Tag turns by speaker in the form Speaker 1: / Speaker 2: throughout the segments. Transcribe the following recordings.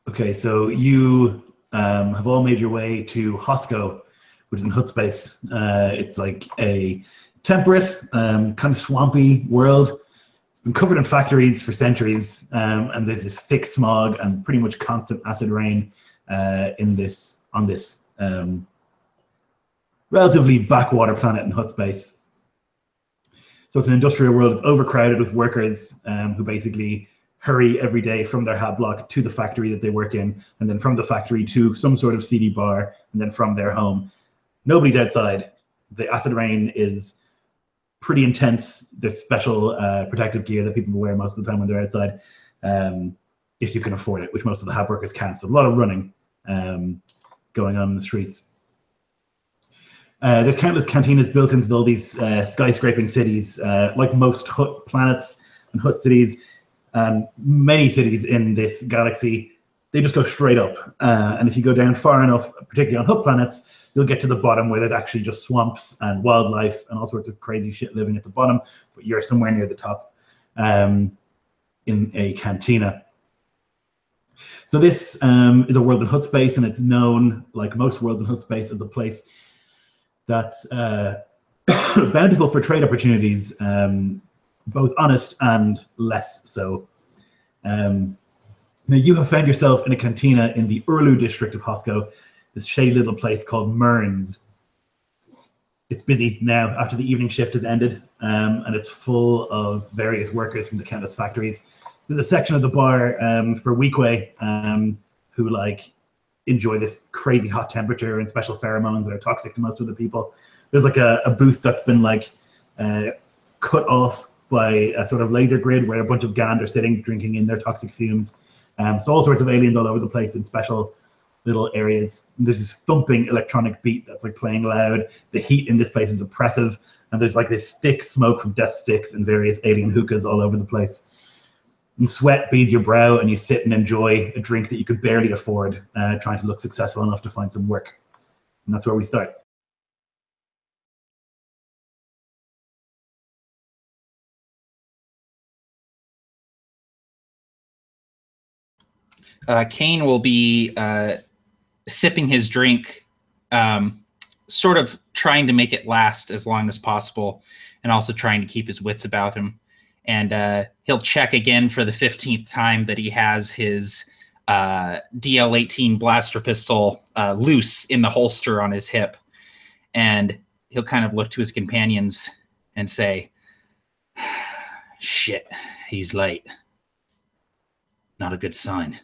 Speaker 1: Okay, so you have all made your way to Hosko, which is in Hut Space. It's like a temperate, kind of swampy world. It's been covered in factories for centuries, and there's this thick smog and pretty much constant acid rain on this relatively backwater planet in Hut Space. So it's an industrial world. It's overcrowded with workers who basically hurry every day from their hat block to the factory that they work in, and then from the factory to some sort of seedy bar, and then from their home. Nobody's outside. The acid rain is pretty intense. There's special protective gear that people wear most of the time when they're outside, if you can afford it, which most of the hat workers can't. So a lot of running going on in the streets. There's countless cantinas built into all these skyscraping cities, like most Hut planets and Hut cities. Many cities in this galaxy, they just go straight up. And if you go down far enough, particularly on Hut planets, you'll get to the bottom where there's actually just swamps and wildlife and all sorts of crazy shit living at the bottom, but you're somewhere near the top in a cantina. So this is a world in Hut Space, and it's known, like most worlds in Hut Space, as a place that's bountiful for trade opportunities, both honest and less so. Now you have found yourself in a cantina in the Urlu district of Hosko, this shady little place called Mern's. It's busy now after the evening shift has ended, and it's full of various workers from the countless factories. There's a section of the bar for Weequay who enjoy this crazy hot temperature and special pheromones that are toxic to most of the people. There's like a booth that's been cut off by a sort of laser grid where a bunch of Gand are sitting drinking in their toxic fumes. So all sorts of aliens all over the place in special little areas. And there's this thumping electronic beat that's playing loud. The heat in this place is oppressive, and there's this thick smoke from death sticks and various alien hookahs all over the place. And sweat beads your brow, and you sit and enjoy a drink that you could barely afford, trying to look successful enough to find some work. And that's where we start.
Speaker 2: Kane will be sipping his drink, sort of trying to make it last as long as possible, and also trying to keep his wits about him. And he'll check again for the 15th time that he has his DL-18 blaster pistol loose in the holster on his hip. And he'll kind of look to his companions and say, "Shit, he's late. Not a good sign."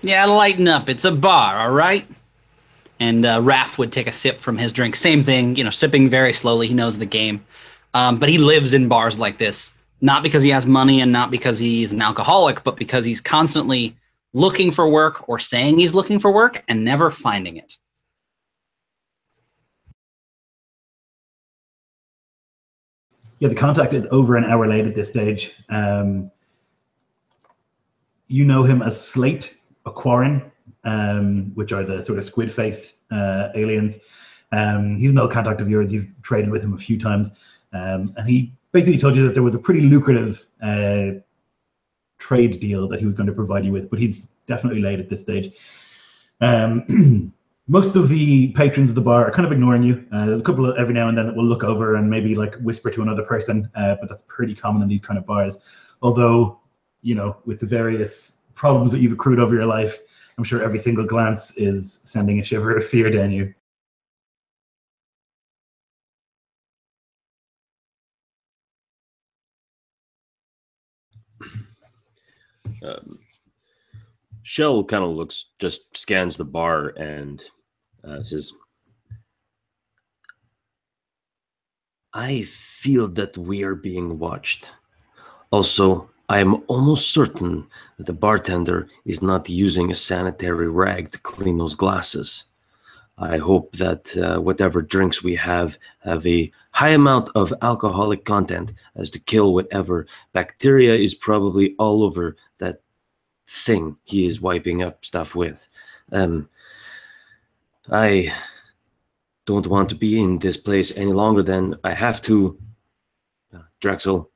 Speaker 3: Yeah, lighten up. It's a bar, all right? And Raph would take a sip from his drink. Same thing, sipping very slowly. He knows the game. But he lives in bars like this, not because he has money and not because he's an alcoholic, but because he's constantly looking for work or saying he's looking for work and never finding it.
Speaker 1: Yeah, the contact is over an hour late at this stage. You know him as Slate, a Quarren, which are the sort of squid-faced aliens. He's no contact of yours. You've traded with him a few times. And he basically told you that there was a pretty lucrative trade deal that he was going to provide you with, but he's definitely late at this stage. Most of the patrons of the bar are kind of ignoring you. There's a couple of every now and then that will look over and maybe whisper to another person, but that's pretty common in these kind of bars. Although, with the various problems that you've accrued over your life, I'm sure every single glance is sending a shiver of fear down you.
Speaker 4: Shell kind of just scans the bar and says, "I feel that we are being watched. Also, I am almost certain that the bartender is not using a sanitary rag to clean those glasses. I hope that whatever drinks we have a high amount of alcoholic content as to kill whatever bacteria is probably all over that thing he is wiping up stuff with. I don't want to be in this place any longer than I have to. Drexel."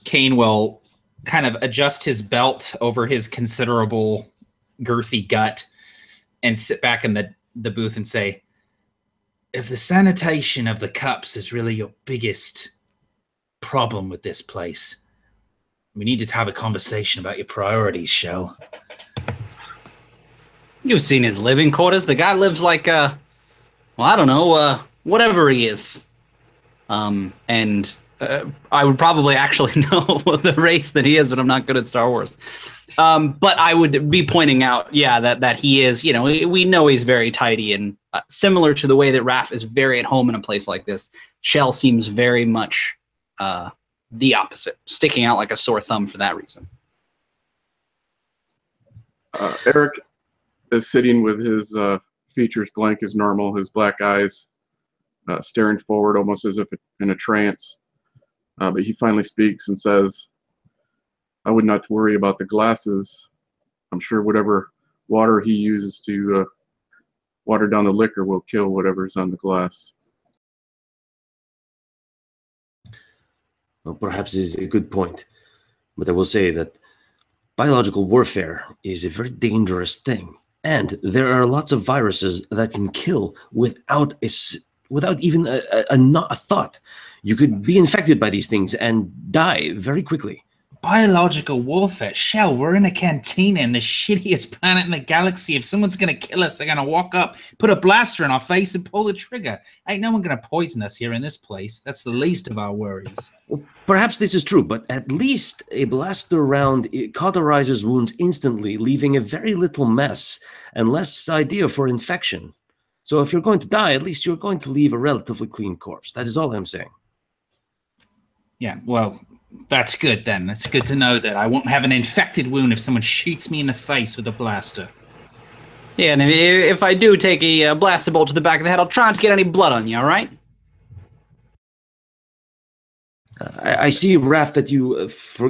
Speaker 2: Kane will kind of adjust his belt over his considerable girthy gut and sit back in the booth and say, if the sanitation of the cups is really your biggest problem with this place, we need to have a conversation about your priorities, Shell.
Speaker 3: You've seen his living quarters. The guy lives like, well, I don't know, whatever he is. And I would probably actually know the race that he is, but I'm not good at Star Wars. But I would be pointing out, yeah, that he is, you know, we know he's very tidy, and similar to the way that Raph is very at home in a place like this, Shell seems very much the opposite, sticking out like a sore thumb for that reason.
Speaker 5: Eric is sitting with his features blank as normal, his black eyes staring forward almost as if in a trance. But he finally speaks and says, I would not worry about the glasses. I'm sure whatever water he uses to water down the liquor will kill whatever's on the glass.
Speaker 4: Well, perhaps is a good point. But I will say that biological warfare is a very dangerous thing. And there are lots of viruses that can kill without even a thought. You could be infected by these things and die very quickly.
Speaker 2: Biological warfare? Shell, we're in a cantina in the shittiest planet in the galaxy. If someone's going to kill us, they're going to walk up, put a blaster in our face, and pull the trigger. Ain't no one going to poison us here in this place. That's the least of our worries.
Speaker 4: Well, perhaps this is true, but at least a blaster round cauterizes wounds instantly, leaving a very little mess and less idea for infection. So if you're going to die, at least you're going to leave a relatively clean corpse. That is all I'm saying.
Speaker 2: Yeah, well, that's good then. It's good to know that I won't have an infected wound if someone shoots me in the face with a blaster.
Speaker 3: Yeah, and if I do take a blaster bolt to the back of the head, I'll try not to get any blood on you, all right?
Speaker 4: I see, Raph, that you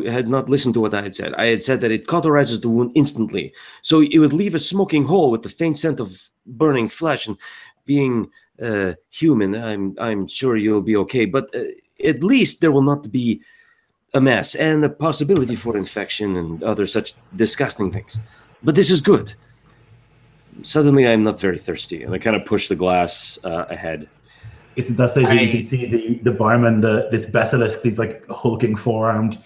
Speaker 4: had not listened to what I had said. I had said that it cauterizes the wound instantly. So it would leave a smoking hole with the faint scent of burning flesh. And being human, I'm sure you'll be okay. But at least there will not be a mess and a possibility for infection and other such disgusting things. But this is good. Suddenly, I'm not very thirsty. And I kind of push the glass ahead.
Speaker 1: It's at that stage that you can see the barman, this basilisk, he's like hulking four-armed,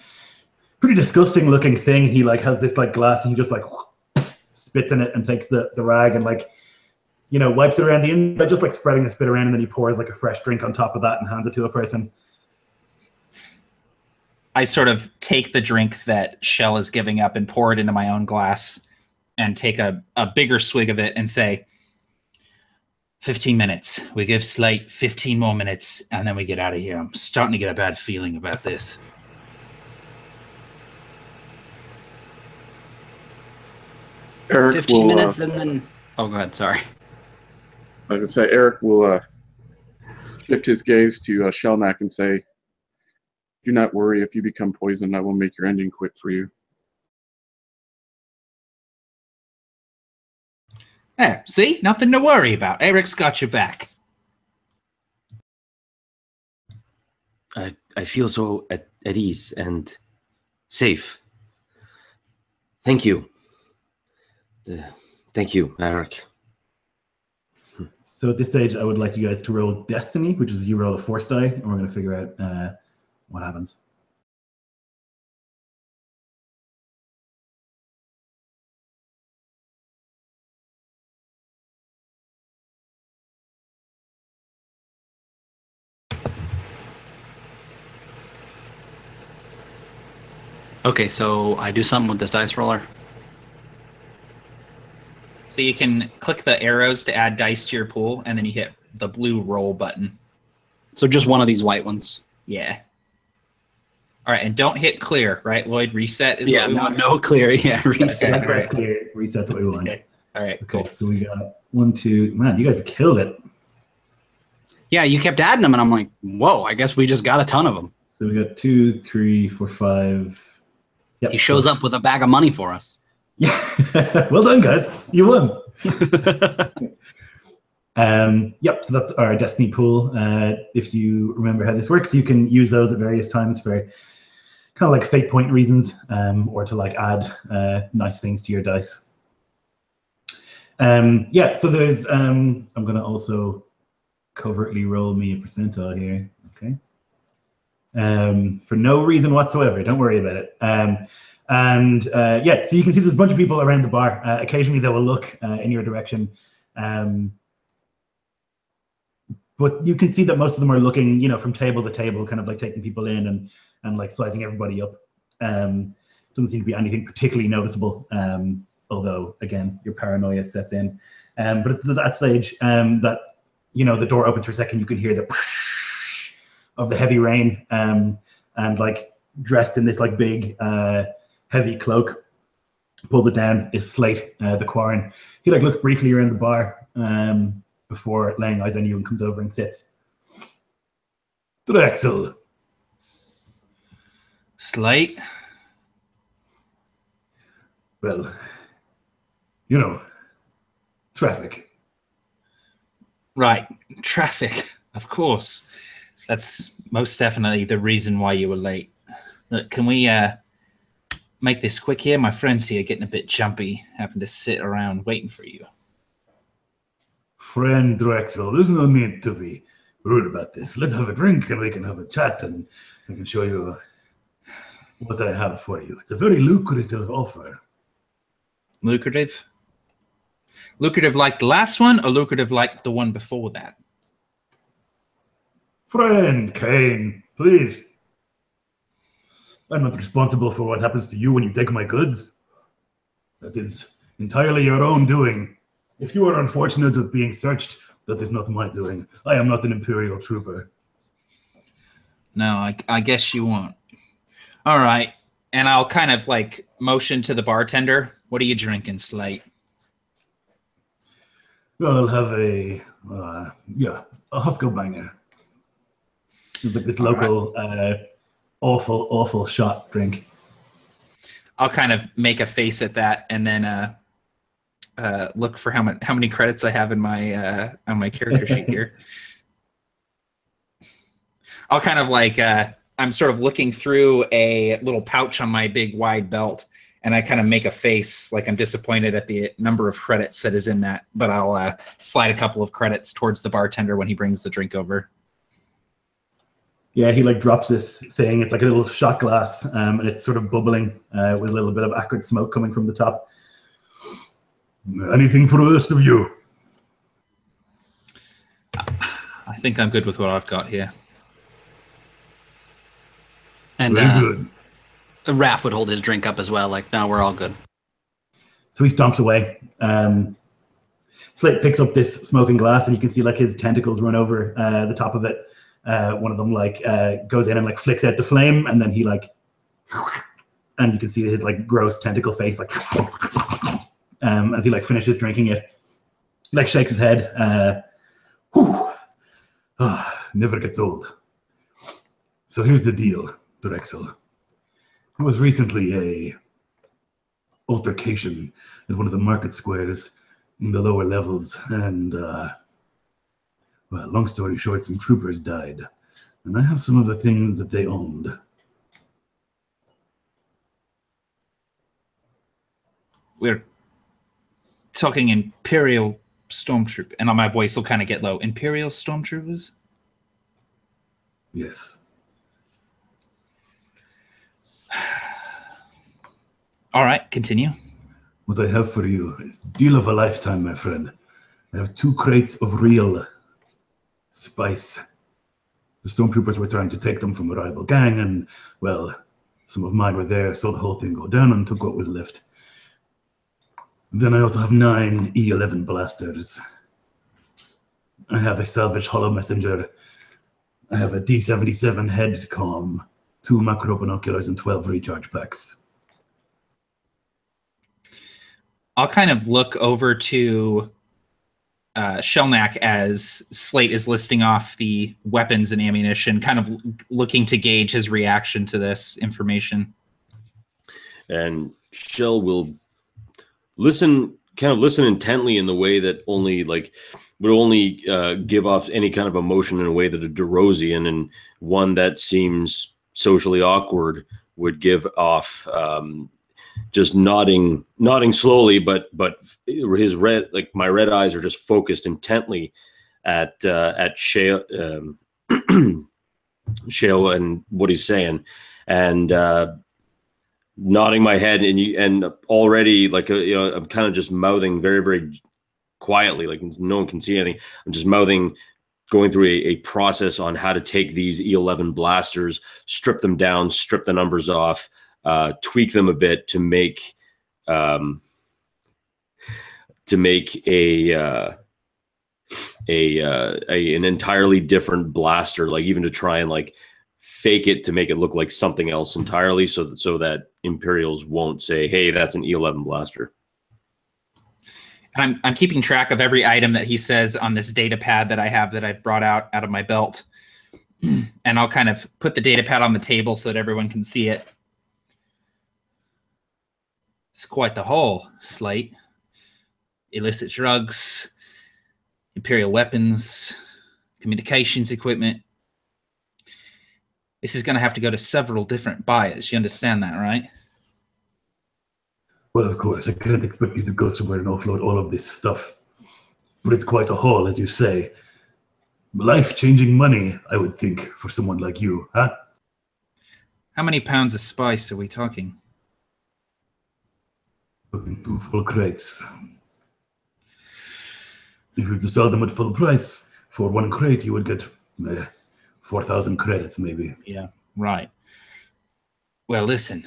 Speaker 1: pretty disgusting looking thing. He like has this like glass and he just like spits in it and takes the rag and like, you know, wipes it around the inside, just like spreading the spit around, and then he pours like a fresh drink on top of that and hands it to a person.
Speaker 2: I sort of take the drink that Shell is giving up and pour it into my own glass and take a bigger swig of it and say, 15 minutes. We give Slate 15 more minutes, and then we get out of here. I'm starting to get a bad feeling about this.
Speaker 5: Eric
Speaker 3: 15 minutes and then... Oh, go ahead, sorry.
Speaker 5: As I say, Eric will shift his gaze to Shellnack and say, do not worry, if you become poisoned, I will make your ending quick for you.
Speaker 2: There, see? Nothing to worry about. Eric's got your back.
Speaker 4: I feel so at ease and safe. Thank you. Thank you, Eric.
Speaker 1: So at this stage, I would like you guys to roll Destiny, which is you roll a force die, and we're going to figure out what happens.
Speaker 3: Okay, so I do something with this dice roller.
Speaker 2: So you can click the arrows to add dice to your pool, and then you hit the blue roll button.
Speaker 3: So just one of these white ones.
Speaker 2: Yeah. All right, and don't hit clear, right, Lloyd? Reset is what we want.
Speaker 3: No clear. Yeah, reset.
Speaker 2: Okay, all right.
Speaker 1: Clear. Reset's what we want.
Speaker 2: Okay. All right,
Speaker 1: Okay,
Speaker 2: cool.
Speaker 1: so we got 1, 2. Man, you guys killed it.
Speaker 3: Yeah, you kept adding them, and I'm like, whoa, I guess we just got a ton of them.
Speaker 1: So we got 2, 3, 4, 5. Yep,
Speaker 3: He shows up with a bag of money for us.
Speaker 1: Yeah. Well done, guys. You won. Yep, so that's our Destiny pool. If you remember how this works, you can use those at various times for kind of like fate point reasons, or to like add nice things to your dice. Yeah, so there's, I'm going to also covertly roll me a percentile here, okay? For no reason whatsoever, don't worry about it. Yeah, so you can see there's a bunch of people around the bar. Occasionally they will look in your direction. But you can see that most of them are looking, you know, from table to table, kind of like taking people in and like sizing everybody up. Doesn't seem to be anything particularly noticeable, although, again, your paranoia sets in. But at that stage, that, you know, the door opens for a second, you can hear the whoosh of the heavy rain, and like dressed in this like big heavy cloak, pulls it down, is Slate, the Quarren. He like looks briefly around the bar before laying eyes on you and comes over and sits. Drexel.
Speaker 2: Slate.
Speaker 1: Well, you know, traffic.
Speaker 2: Right, traffic, of course. That's most definitely the reason why you were late. Look, can we make this quick here? My friend's here getting a bit jumpy, having to sit around waiting for you.
Speaker 1: Friend Drexel, there's no need to be rude about this. Let's have a drink and we can have a chat and I can show you what I have for you. It's a very lucrative offer.
Speaker 2: Lucrative? Lucrative like the last one or lucrative like the one before that?
Speaker 1: Friend Kane, please. I'm not responsible for what happens to you when you take my goods. That is entirely your own doing. If you are unfortunate at being searched, that is not my doing. I am not an Imperial trooper.
Speaker 2: No, I guess you won't. All right. And I'll kind of like motion to the bartender. What are you drinking, Slate?
Speaker 1: I'll have a Hosko banger. It's like this local awful shot drink.
Speaker 2: I'll kind of make a face at that and then look for how many credits I have in my on my character sheet here. I'll kind of like I'm sort of looking through a little pouch on my big wide belt, and I kind of make a face like I'm disappointed at the number of credits that is in that, but I'll slide a couple of credits towards the bartender when he brings the drink over.
Speaker 1: Yeah, he like drops this thing. It's like a little shot glass, and it's sort of bubbling with a little bit of acrid smoke coming from the top. Anything for the rest of you?
Speaker 2: I think I'm good with what I've got here.
Speaker 3: And
Speaker 1: Very good.
Speaker 3: Raph would hold his drink up as well, like, no, we're all good.
Speaker 1: So he stomps away. Slate picks up this smoking glass, and you can see like his tentacles run over the top of it. One of them like goes in and like flicks out the flame, and then he like, and you can see his like gross tentacle face like as he like finishes drinking it. He like shakes his head. Never gets old. So here's the deal, Drexel. There was recently a altercation at one of the market squares in the lower levels, and well, long story short, some troopers died, and I have some of the things that they owned.
Speaker 2: We're talking Imperial Stormtrooper, and my voice will kind of get low. Imperial Stormtroopers?
Speaker 1: Yes.
Speaker 2: All right, continue.
Speaker 1: What I have for you is deal of a lifetime, my friend. I have 2 crates of real spice. The stormtroopers were trying to take them from a rival gang, and, well, some of mine were there, saw the whole thing go down and took what was left. And then I also have 9 E11 blasters. I have a salvage hollow messenger. I have a D77 head comm, 2 macro binoculars, and 12 recharge packs.
Speaker 2: I'll kind of look over to Shelnak as Slate is listing off the weapons and ammunition, kind of looking to gauge his reaction to this information.
Speaker 4: And Shell will listen intently in the way that only would only give off any kind of emotion in a way that a Derosian, and one that seems socially awkward would give off just nodding slowly, but his red, like my red eyes are just focused intently at Shale, Shale and what he's saying, and nodding my head, and already like I'm kind of just mouthing very, very quietly, like no one can see anything. I'm just mouthing, going through a process on how to take these E11 blasters, strip them down, strip the numbers off, tweak them a bit to make an entirely different blaster, like even to try and like fake it to make it look like something else entirely, so that Imperials won't say, "Hey, that's an E11 blaster."
Speaker 2: I'm keeping track of every item that he says on this data pad that I have that I've brought out of my belt. And I'll kind of put the data pad on the table so that everyone can see it. It's quite the haul, Slate. Illicit drugs, Imperial weapons, communications equipment. This is going to have to go to several different buyers. You understand that, right?
Speaker 1: Well, of course, I can't expect you to go somewhere and offload all of this stuff. But it's quite a haul, as you say. Life-changing money, I would think, for someone like you, huh?
Speaker 2: How many pounds of spice are we talking?
Speaker 1: 2 full crates. If you were to sell them at full price, for 1 crate, you would get 4,000 credits, maybe.
Speaker 2: Yeah, right. Well, listen,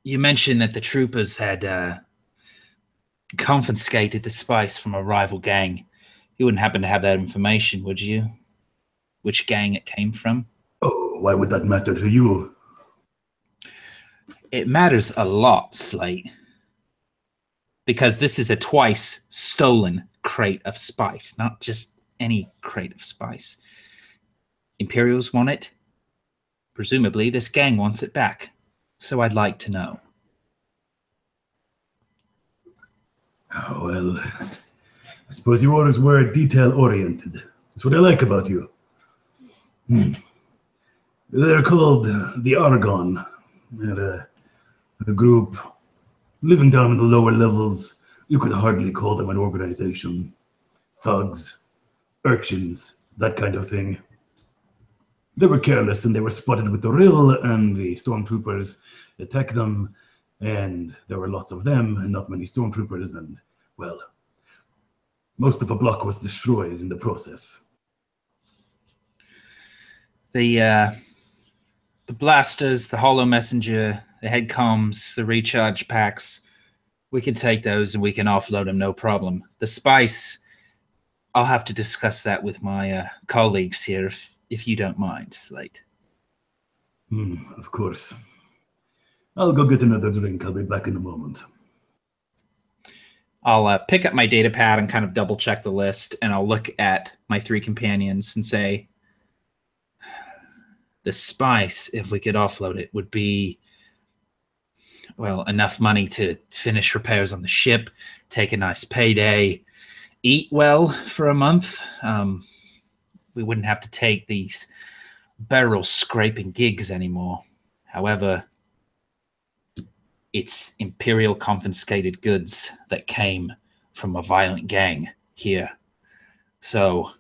Speaker 2: you mentioned that the troopers had confiscated the spice from a rival gang. You wouldn't happen to have that information, would you? Which gang it came from?
Speaker 1: Oh, why would that matter to you?
Speaker 2: It matters a lot, Slate. Because this is a twice stolen crate of spice, not just any crate of spice. Imperials want it. Presumably, this gang wants it back. So I'd like to know.
Speaker 1: Oh, well, I suppose you always were detail-oriented. That's what I like about you. They're called the Argon. They're a group living down in the lower levels. You could hardly call them an organization. Thugs, urchins, that kind of thing. They were careless and they were spotted with the rill, and the stormtroopers attacked them, and there were lots of them and not many stormtroopers, and, well, most of a block was destroyed in the process.
Speaker 2: The blasters, the hollow messenger, the head comms, the recharge packs, we can take those and we can offload them, no problem. The spice, I'll have to discuss that with my colleagues here, if you don't mind, Slate.
Speaker 1: Of course. I'll go get another drink. I'll be back in a moment.
Speaker 2: I'll pick up my data pad and kind of double check the list, and I'll look at my 3 companions and say, the spice, if we could offload it, would be, well, enough money to finish repairs on the ship, take a nice payday, eat well for a month. We wouldn't have to take these barrel scraping gigs anymore. However, it's Imperial confiscated goods that came from a violent gang here. So,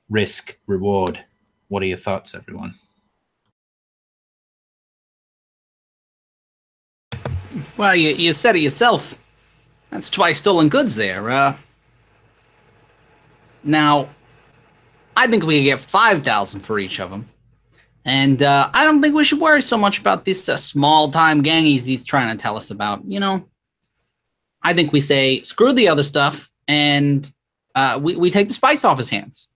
Speaker 2: risk, reward. What are your thoughts, everyone?
Speaker 3: Well, you said it yourself. That's twice stolen goods there. Now, I think we could get 5,000 for each of them. And I don't think we should worry so much about this small-time gang he's trying to tell us about. You know, I think we say, screw the other stuff, and we take the spice off his hands.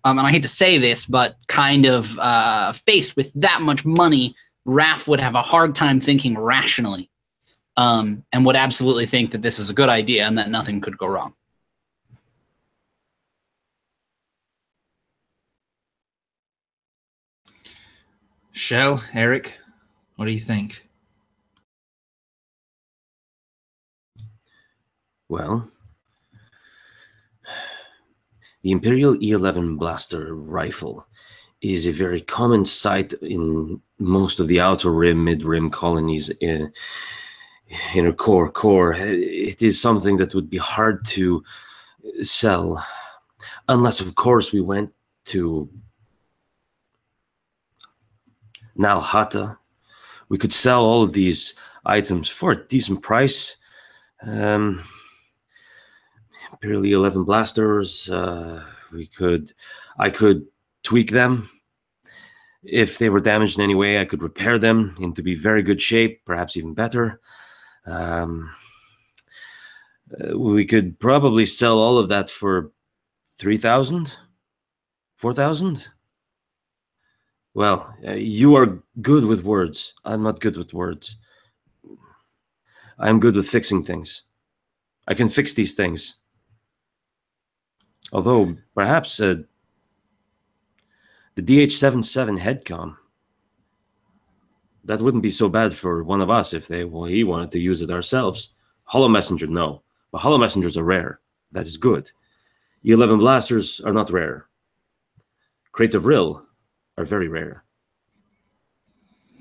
Speaker 3: And I hate to say this, but kind of faced with that much money, Raph would have a hard time thinking rationally, and would absolutely think that this is a good idea and that nothing could go wrong.
Speaker 2: Shell, Eric, what do you think?
Speaker 4: Well, the Imperial E11 blaster rifle is a very common sight in most of the outer rim, mid-rim colonies in a core. It is something that would be hard to sell, unless, of course, we went to Nalhata. We could sell all of these items for a decent price. Purely 11 blasters. I could tweak them. If they were damaged in any way, I could repair them into be very good shape, perhaps even better. We could probably sell all of that for 3,000, 4,000. Well, you are good with words. I'm not good with words. I'm good with fixing things. I can fix these things. Although, perhaps the DH-77 headcom, that wouldn't be so bad for one of us if he wanted to use it ourselves. Hollow Messenger, no. But Hollow Messengers are rare. That is good. E11 blasters are not rare. Crates of Rill are very rare.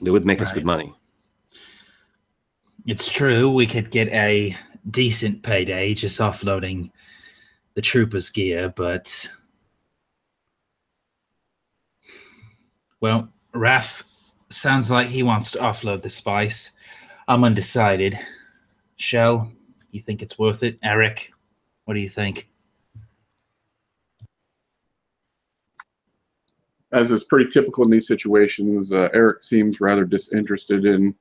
Speaker 4: They would make us good money.
Speaker 2: It's true. We could get a decent payday just offloading the troopers' gear, but... Well, Raph sounds like he wants to offload the spice. I'm undecided. Shell, you think it's worth it? Eric, what do you think?
Speaker 5: As is pretty typical in these situations, Eric seems rather disinterested in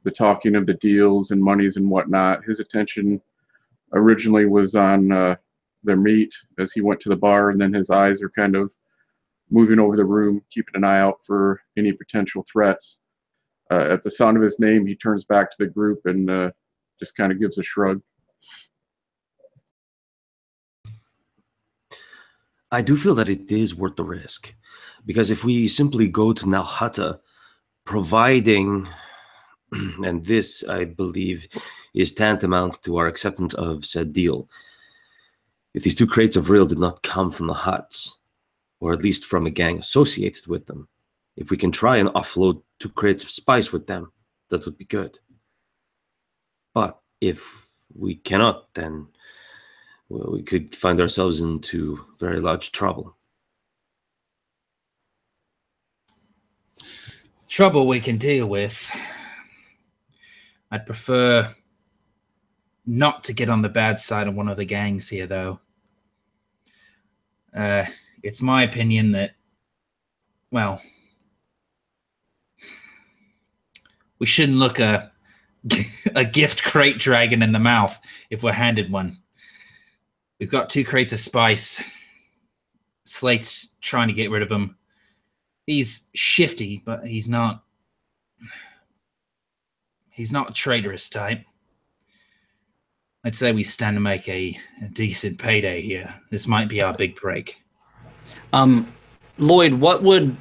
Speaker 5: the talking of the deals and monies and whatnot. His attention originally was on their meat as he went to the bar, and then his eyes are kind of moving over the room, keeping an eye out for any potential threats. At the sound of his name, he turns back to the group and just kind of gives a shrug.
Speaker 4: I do feel that it is worth the risk, because if we simply go to Nalhata, providing, and this, I believe, is tantamount to our acceptance of said deal, if these 2 crates of Rill did not come from the huts, or at least from a gang associated with them, if we can try and offload 2 crates of spice with them, that would be good. But if we cannot, then we could find ourselves into very large trouble.
Speaker 2: Trouble we can deal with. I'd prefer not to get on the bad side of one of the gangs here, though. It's my opinion that, well, we shouldn't look a gift crate dragon in the mouth if we're handed one. We've got 2 crates of spice. Slate's trying to get rid of him. He's shifty, but he's not a traitorous type. I'd say we stand to make a decent payday here. This might be our big break.
Speaker 3: Lloyd, what would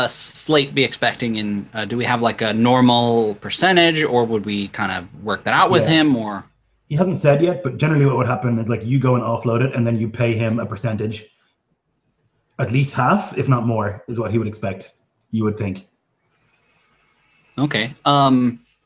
Speaker 3: Slate be expecting? In do we have like a normal percentage, or would we kind of work that out with him? Or
Speaker 1: he hasn't said yet, but generally what would happen is like you go and offload it, and then you pay him a percentage. At least half, if not more, is what he would expect. You would think.
Speaker 3: Okay.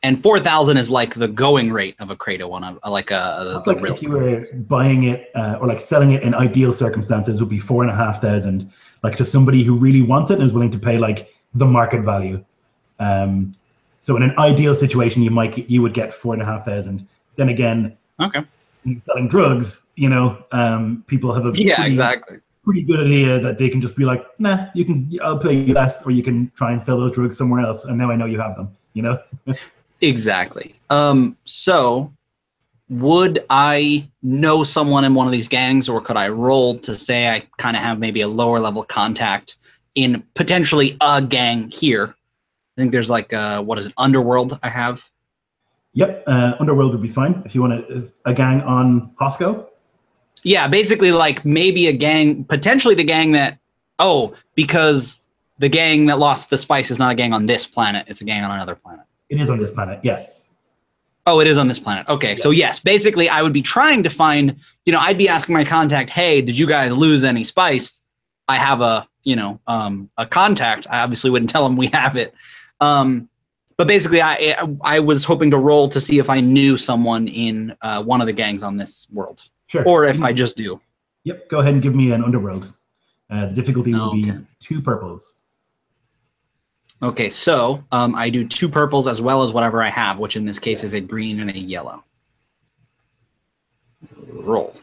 Speaker 3: And 4,000 is like the going rate of a crate of one, like
Speaker 1: That's like if you were buying it or like selling it in ideal circumstances would be 4,500, like to somebody who really wants it and is willing to pay like the market value. So in an ideal situation, you would get 4,500. Then again,
Speaker 3: okay,
Speaker 1: selling drugs, people have a pretty good idea that they can just be like, nah, I'll pay you less, or you can try and sell those drugs somewhere else, and now I know you have them.
Speaker 3: Exactly. So would I know someone in one of these gangs, or could I roll to say I kind of have maybe a lower level contact in potentially a gang here? I think there's like what is it, Underworld I have?
Speaker 1: Yep, Underworld would be fine if you want a gang on Hosko.
Speaker 3: Yeah, basically like maybe a gang, potentially the gang that, because the gang that lost the spice is not a gang on this planet, it's a gang on another planet.
Speaker 1: It is on this planet, yes.
Speaker 3: Oh, it is on this planet. Okay, yeah. So yes, basically I would be trying to find, I'd be asking my contact, hey, did you guys lose any spice? I have a a contact. I obviously wouldn't tell him we have it. But basically, I was hoping to roll to see if I knew someone in one of the gangs on this world.
Speaker 1: Sure.
Speaker 3: Or if I just do.
Speaker 1: Yep, go ahead and give me an underworld. The difficulty will be 2 purples.
Speaker 3: Okay, so I do 2 purples as well as whatever I have, which in this case is a green and a yellow. Roll.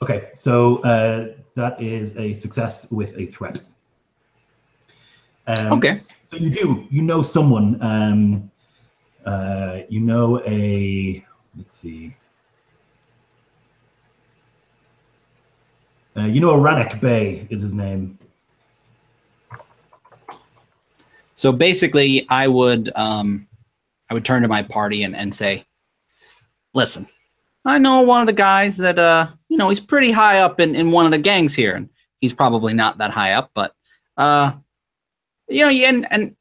Speaker 1: Okay, so that is a success with a threat.
Speaker 3: Okay.
Speaker 1: So you know someone, you know let's see. You know Aranek Bay is his name.
Speaker 3: So basically, I would turn to my party and say, listen, I know one of the guys that, he's pretty high up in one of the gangs here. And he's probably not that high up, but, and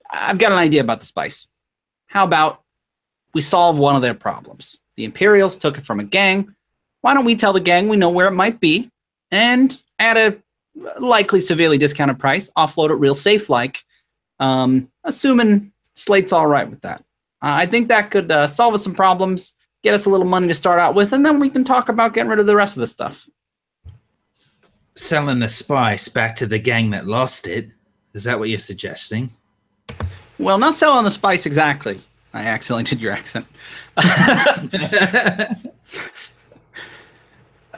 Speaker 3: I've got an idea about the spice. How about we solve one of their problems? The Imperials took it from a gang. Why don't we tell the gang we know where it might be and at a likely severely discounted price, offload it real safe-like, assuming Slate's all right with that. I think that could solve us some problems, get us a little money to start out with, and then we can talk about getting rid of the rest of the stuff.
Speaker 2: Selling the spice back to the gang that lost it. Is that what you're suggesting?
Speaker 3: Well, not selling the spice exactly. I accidentally did your accent.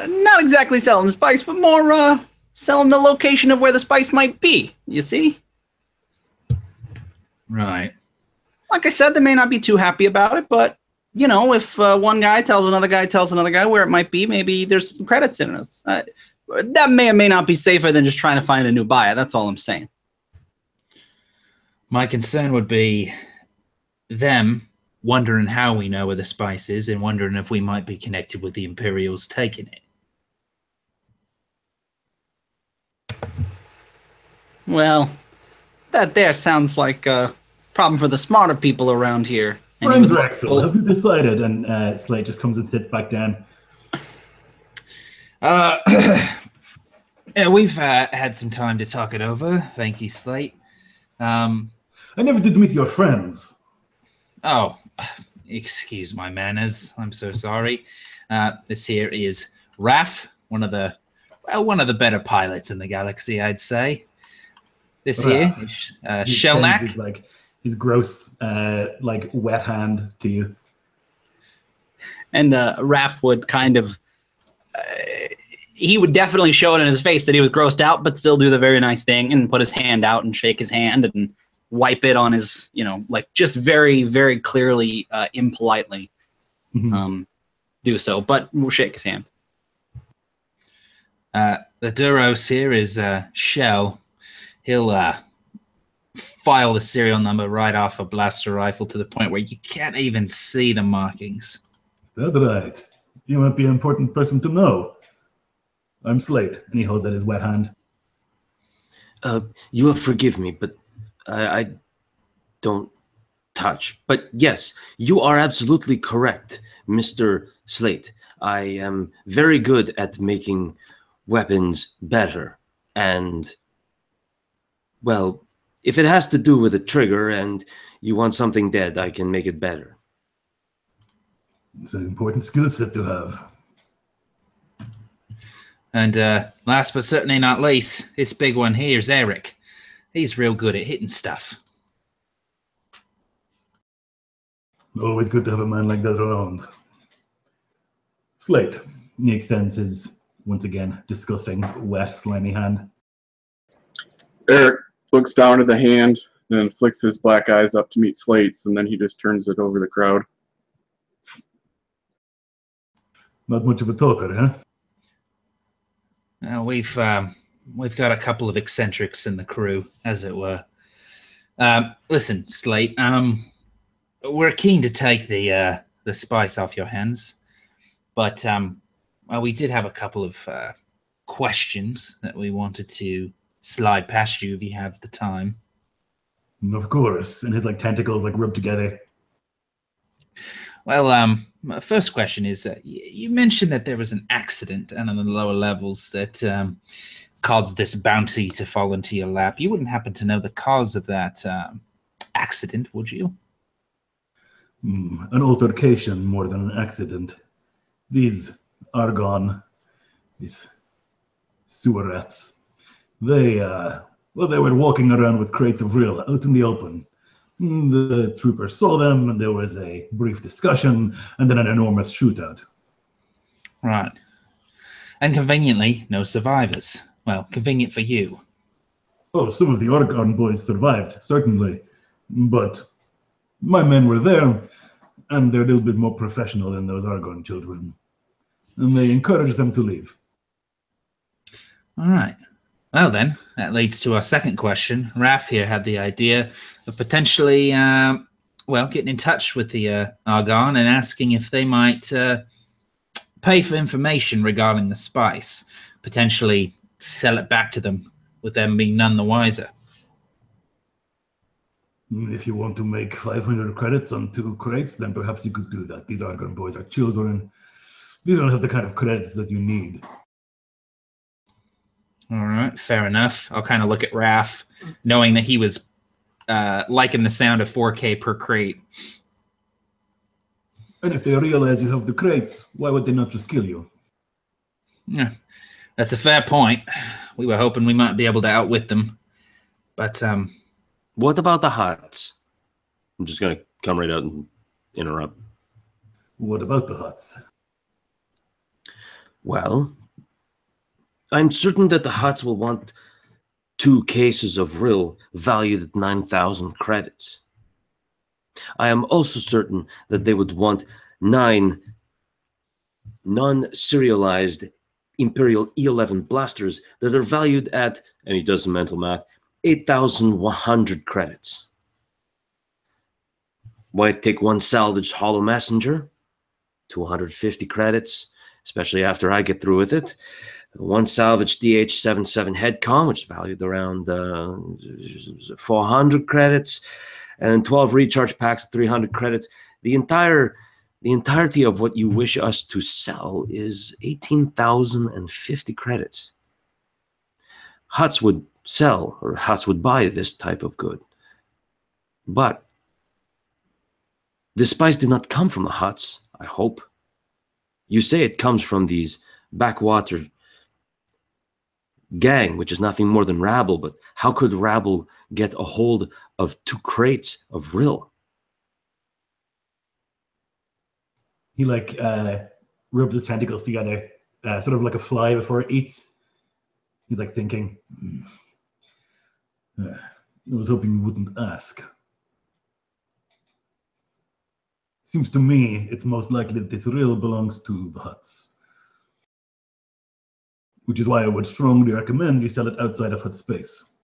Speaker 3: Not exactly selling the spice, but more selling the location of where the spice might be, you see?
Speaker 2: Right.
Speaker 3: Like I said, they may not be too happy about it, but, if one guy tells another guy where it might be, maybe there's some credits in it. That may or may not be safer than just trying to find a new buyer. That's all I'm saying.
Speaker 2: My concern would be them wondering how we know where the spice is and wondering if we might be connected with the Imperials taking it.
Speaker 3: Well, that there sounds like a problem for the smarter people around here.
Speaker 1: Friend Drexel, have you decided? And Slate just comes and sits back down.
Speaker 2: Yeah, we've had some time to talk it over. Thank you, Slate.
Speaker 1: I never did meet your friends.
Speaker 2: Oh, excuse my manners. I'm so sorry. This here is Raf, one of the better pilots in the galaxy, I'd say. This here is Shelnak.
Speaker 1: Is like his gross, wet hand to you.
Speaker 3: And Raf would kind of, he would definitely show it in his face that he was grossed out, but still do the very nice thing and put his hand out and shake his hand and wipe it on his, just very, very clearly, impolitely do so, but we'll shake his hand.
Speaker 2: The Duros here is Shell. He'll file the serial number right off a blaster rifle to the point where you can't even see the markings.
Speaker 1: Is that right? You might be an important person to know. I'm Slate, and he holds out his wet hand.
Speaker 4: You will forgive me, but I don't touch. But yes, you are absolutely correct, Mr. Slate. I am very good at making weapons better. And, well, if it has to do with a trigger and you want something dead, I can make it better.
Speaker 1: It's an important skill set to have.
Speaker 2: And last but certainly not least, this big one here is Eric. He's real good at hitting stuff.
Speaker 1: Always good to have a man like that around. Slate. He extends his, once again, disgusting, wet, slimy hand.
Speaker 5: Eric looks down at the hand and then flicks his black eyes up to meet Slate's, and then he just turns it over the crowd.
Speaker 1: Not much of a talker, huh?
Speaker 2: We've got a couple of eccentrics in the crew, as it were. Listen, Slate, we're keen to take the spice off your hands, but we did have a couple of questions that we wanted to slide past you if you have the time.
Speaker 1: Of course, and his tentacles rub together.
Speaker 2: Well, my first question is, you mentioned that there was an accident down on the lower levels that caused this bounty to fall into your lap. You wouldn't happen to know the cause of that accident, would you?
Speaker 1: An altercation more than an accident. These Argon, these sewer rats, they were walking around with crates of Rill out in the open. The troopers saw them, and there was a brief discussion, and then an enormous shootout.
Speaker 2: Right. And conveniently, no survivors. Well, convenient for you.
Speaker 1: Oh, some of the Argon boys survived, certainly. But my men were there, and they're a little bit more professional than those Argon children. And they encouraged them to leave.
Speaker 2: All right. Well, then, that leads to our second question. Raph here had the idea of potentially, getting in touch with the Argon and asking if they might pay for information regarding the spice, potentially sell it back to them, with them being none the wiser.
Speaker 1: If you want to make 500 credits on 2 crates, then perhaps you could do that. These Argon boys are children. They don't have the kind of credits that you need.
Speaker 2: All right, fair enough. I'll kind of look at Raph, knowing that he was liking the sound of 4K per crate.
Speaker 1: And if they realize you have the crates, why would they not just kill you?
Speaker 2: Yeah, that's a fair point. We were hoping we might be able to outwit them. But,
Speaker 4: What about the huts? I'm just going to come right out and interrupt.
Speaker 1: What about the huts?
Speaker 4: Well, I'm certain that the huts will want 2 cases of Rill valued at 9,000 credits. I am also certain that they would want 9 non-serialized Imperial E11 blasters that are valued at, and he does some mental math, 8,100 credits. Why take 1 salvaged Hollow Messenger? 250 credits, especially after I get through with it. 1 salvaged DH-77 Headcom, which is valued around 400 credits, and 12 recharge packs at 300 credits. The entirety of what you wish us to sell is 18,050 credits. Huts would sell, or huts would buy this type of good. But this spice did not come from the huts, I hope. You say it comes from these backwater gang, which is nothing more than rabble, but how could rabble get a hold of 2 crates of Rill?
Speaker 1: He rubs his tentacles together, sort of like a fly before it eats. He's like thinking, I was hoping you wouldn't ask. Seems to me it's most likely that this Rill belongs to the huts. Which is why I would strongly recommend you sell it outside of hut space.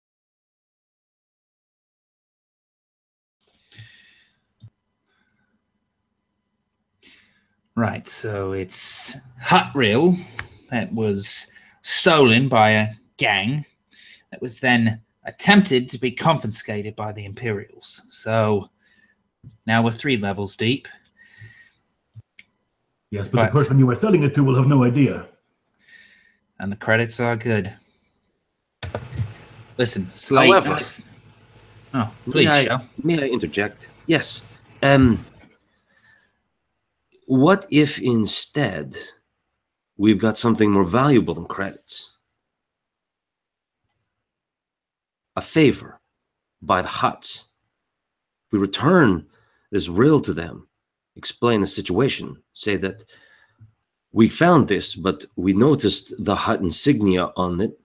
Speaker 2: right, so it's hut Rill that was stolen by a gang that was then attempted to be confiscated by the Imperials. So now we're 3 levels deep.
Speaker 1: Yes, but the person you are selling it to will have no idea.
Speaker 2: And the credits are good. Listen, Slate.
Speaker 4: However,
Speaker 2: oh, please, Shell.
Speaker 4: May I interject? Yes. What if instead we've got something more valuable than credits? A favor by the huts. We return this Rill to them, explain the situation, say that we found this, but we noticed the hut insignia on it.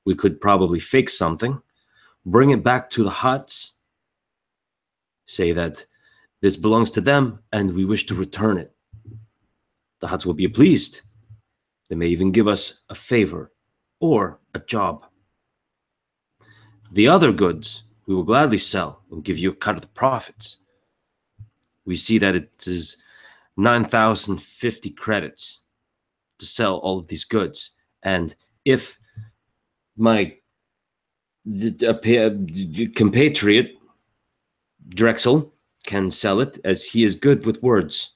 Speaker 4: We could probably fake something, bring it back to the huts, say that this belongs to them and we wish to return it. The huts will be pleased. They may even give us a favor or a job. The other goods we will gladly sell and give you a cut of the profits. We see that it is 9,050 credits to sell all of these goods. And if my compatriot Drexel can sell it, as he is good with words,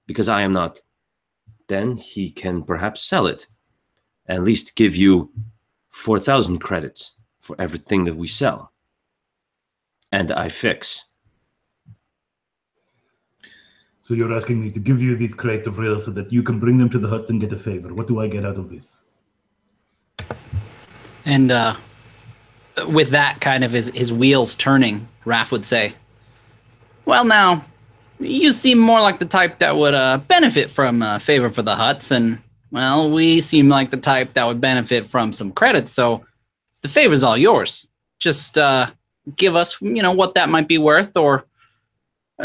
Speaker 4: because I am not, then he can perhaps sell it, at least give you 4,000 credits for everything that we sell. And I fix.
Speaker 1: So you're asking me to give you these crates of rails so that you can bring them to the huts and get a favor. What do I get out of this?
Speaker 3: And with that kind of his wheels turning, Raph would say, well, now, you seem more like the type that would benefit from a favor for the huts, and, well, we seem like the type that would benefit from some credits, so the favor's all yours. Just give us, what that might be worth, or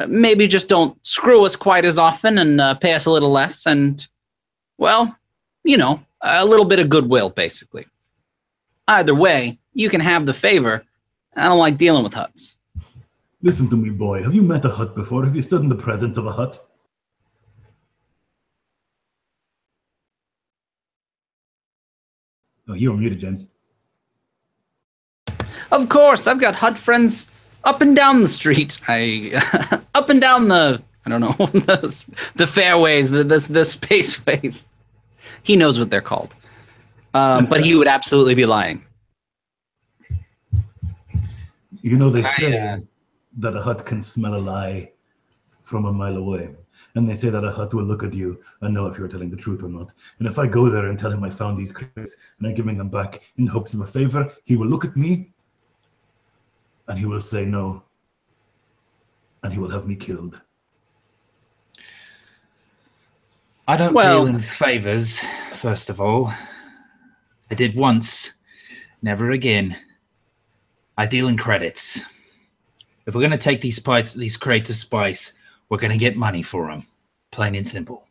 Speaker 3: maybe just don't screw us quite as often and pay us a little less, and, well, a little bit of goodwill, basically. Either way, you can have the favor. I don't like dealing with huts.
Speaker 1: Listen to me, boy. Have you met a hut before? Have you stood in the presence of a hut? Oh, you're muted, James.
Speaker 3: Of course, I've got hut friends up and down the street. Up and down the, I don't know, the fairways, the spaceways. He knows what they're called. But he would absolutely be lying.
Speaker 1: You know, they say that a hut can smell a lie from a mile away. And they say that a hut will look at you and know if you're telling the truth or not. And if I go there and tell him I found these crates and I'm giving them back in the hopes of a favor, he will look at me and he will say no. And he will have me killed.
Speaker 2: I don't deal in favors, first of all. I did once, never again. I deal in credits. If we're going to take these crates of spice, we're going to get money for them, plain and simple.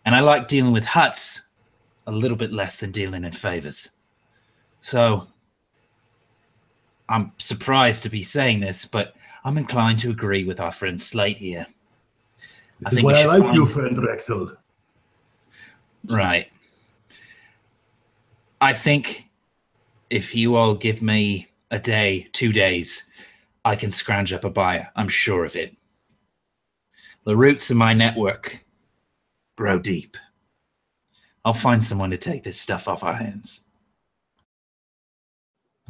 Speaker 2: And I like dealing with huts a little bit less than dealing in favors. So I'm surprised to be saying this, but I'm inclined to agree with our friend Slate here.
Speaker 1: This is why I like you, friend Rexel.
Speaker 2: Right. I think if you all give me a day, 2 days, I can scrounge up a buyer. I'm sure of it. The roots of my network grow deep. I'll find someone to take this stuff off our hands.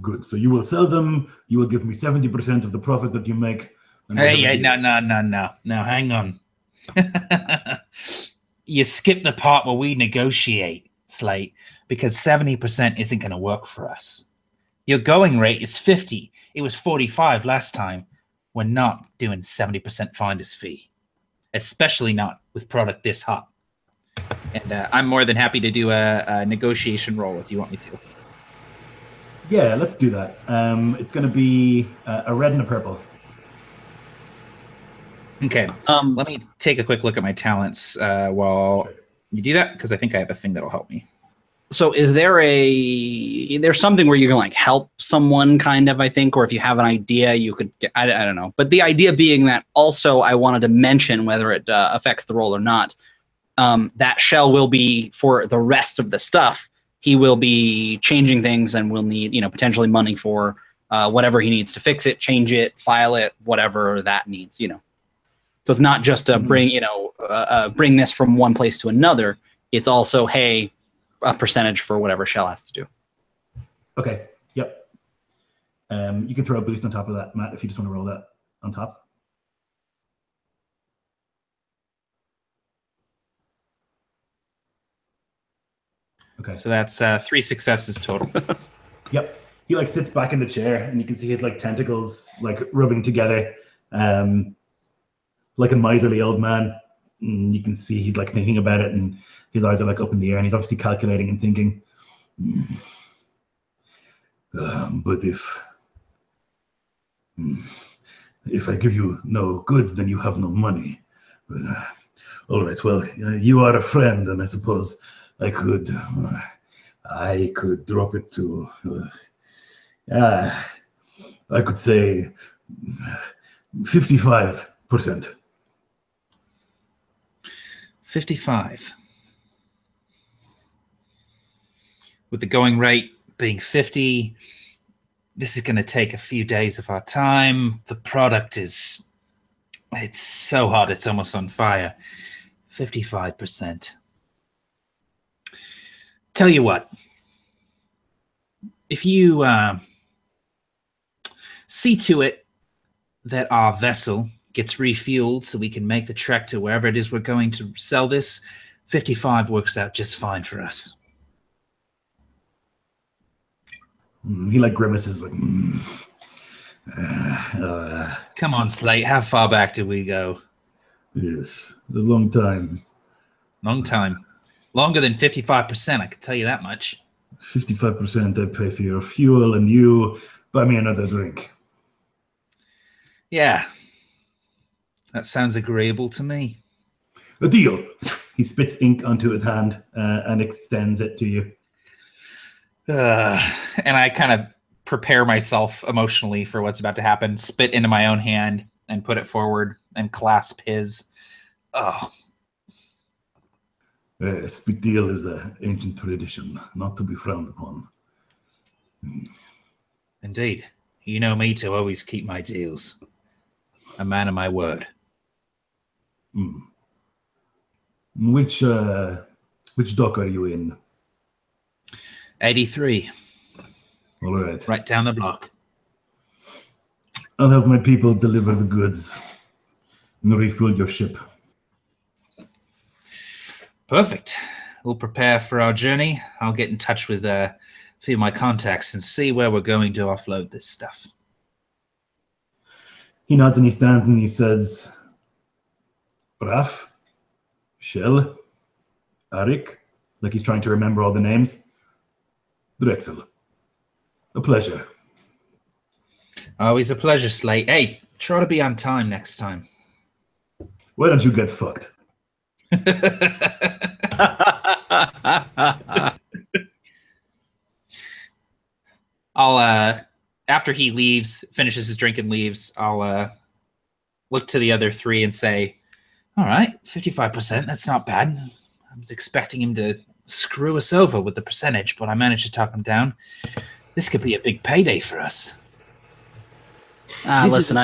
Speaker 1: Good. So you will sell them. You will give me 70% of the profit that you make.
Speaker 2: Hey, no. Now, hang on. You skip the part where we negotiate, Slate, because 70% isn't going to work for us. Your going rate is 50. It was 45 last time. We're not doing 70% finder's fee, especially not with product this hot. And I'm more than happy to do a negotiation roll if you want me to.
Speaker 1: Yeah, let's do that. It's going to be a red and a purple.
Speaker 2: Okay. Let me take a quick look at my talents while you do that, because I think I have a thing that'll help me.
Speaker 3: So is there's something where you can like help someone kind of, I think, or if you have an idea, you could get, I don't know. But the idea being that also I wanted to mention, whether it affects the roll or not, that Shell will be, for the rest of the stuff, he will be changing things and will need, potentially money for whatever he needs to fix it, change it, file it, whatever that needs, So it's not just to bring this from one place to another. It's also, hey, a percentage for whatever Shell has to do.
Speaker 1: Okay. Yep. You can throw a boost on top of that, Matt, if you just want to roll that on top. Okay.
Speaker 2: So that's 3 successes total.
Speaker 1: Yep. He sits back in the chair, and you can see his tentacles rubbing together, like a miserly old man. And you can see he's thinking about it, and his eyes are up in the air, and he's obviously calculating and thinking. But if I give you no goods, then you have no money. But, all right. Well, you are a friend, and I suppose I could drop it to. I could say 55%.
Speaker 2: 55. With the going rate being 50, this is going to take a few days of our time. The product it's so hot, it's almost on fire. 55%. Tell you what, if you see to it that our vessel gets refueled so we can make the trek to wherever it is we're going to sell this, 55 works out just fine for us.
Speaker 1: He like grimaces like.
Speaker 2: Come on, Slate. How far back do we go?
Speaker 1: Yes, a long time.
Speaker 2: Long time. Longer than 55%, I can tell you that much.
Speaker 1: 55% I pay for your fuel, and you buy me another drink.
Speaker 2: Yeah. That sounds agreeable to me.
Speaker 1: A deal. He spits ink onto his hand and extends it to you.
Speaker 2: And I kind of prepare myself emotionally for what's about to happen, spit into my own hand and put it forward and clasp his. Oh.
Speaker 1: Spit deal is an ancient tradition, not to be frowned upon.
Speaker 2: Indeed. You know me to always keep my deals. A man of my word.
Speaker 1: Which dock are you in?
Speaker 2: 83.
Speaker 1: All right.
Speaker 2: Right down the block.
Speaker 1: I'll have my people deliver the goods and refuel your ship.
Speaker 2: Perfect. We'll prepare for our journey. I'll get in touch with a few of my contacts and see where we're going to offload this stuff.
Speaker 1: He nods and he stands and he says, Raf, Shell, Arik, like he's trying to remember all the names. Drexel. A pleasure.
Speaker 2: Always a pleasure, Slate. Hey, try to be on time next time.
Speaker 1: Why don't you get fucked?
Speaker 2: I'll after he leaves, finishes his drink and leaves, I'll look to the other three and say, all right, 55%, that's not bad. I was expecting him to screw us over with the percentage, but I managed to talk him down. This could be a big payday for us.
Speaker 3: Listen,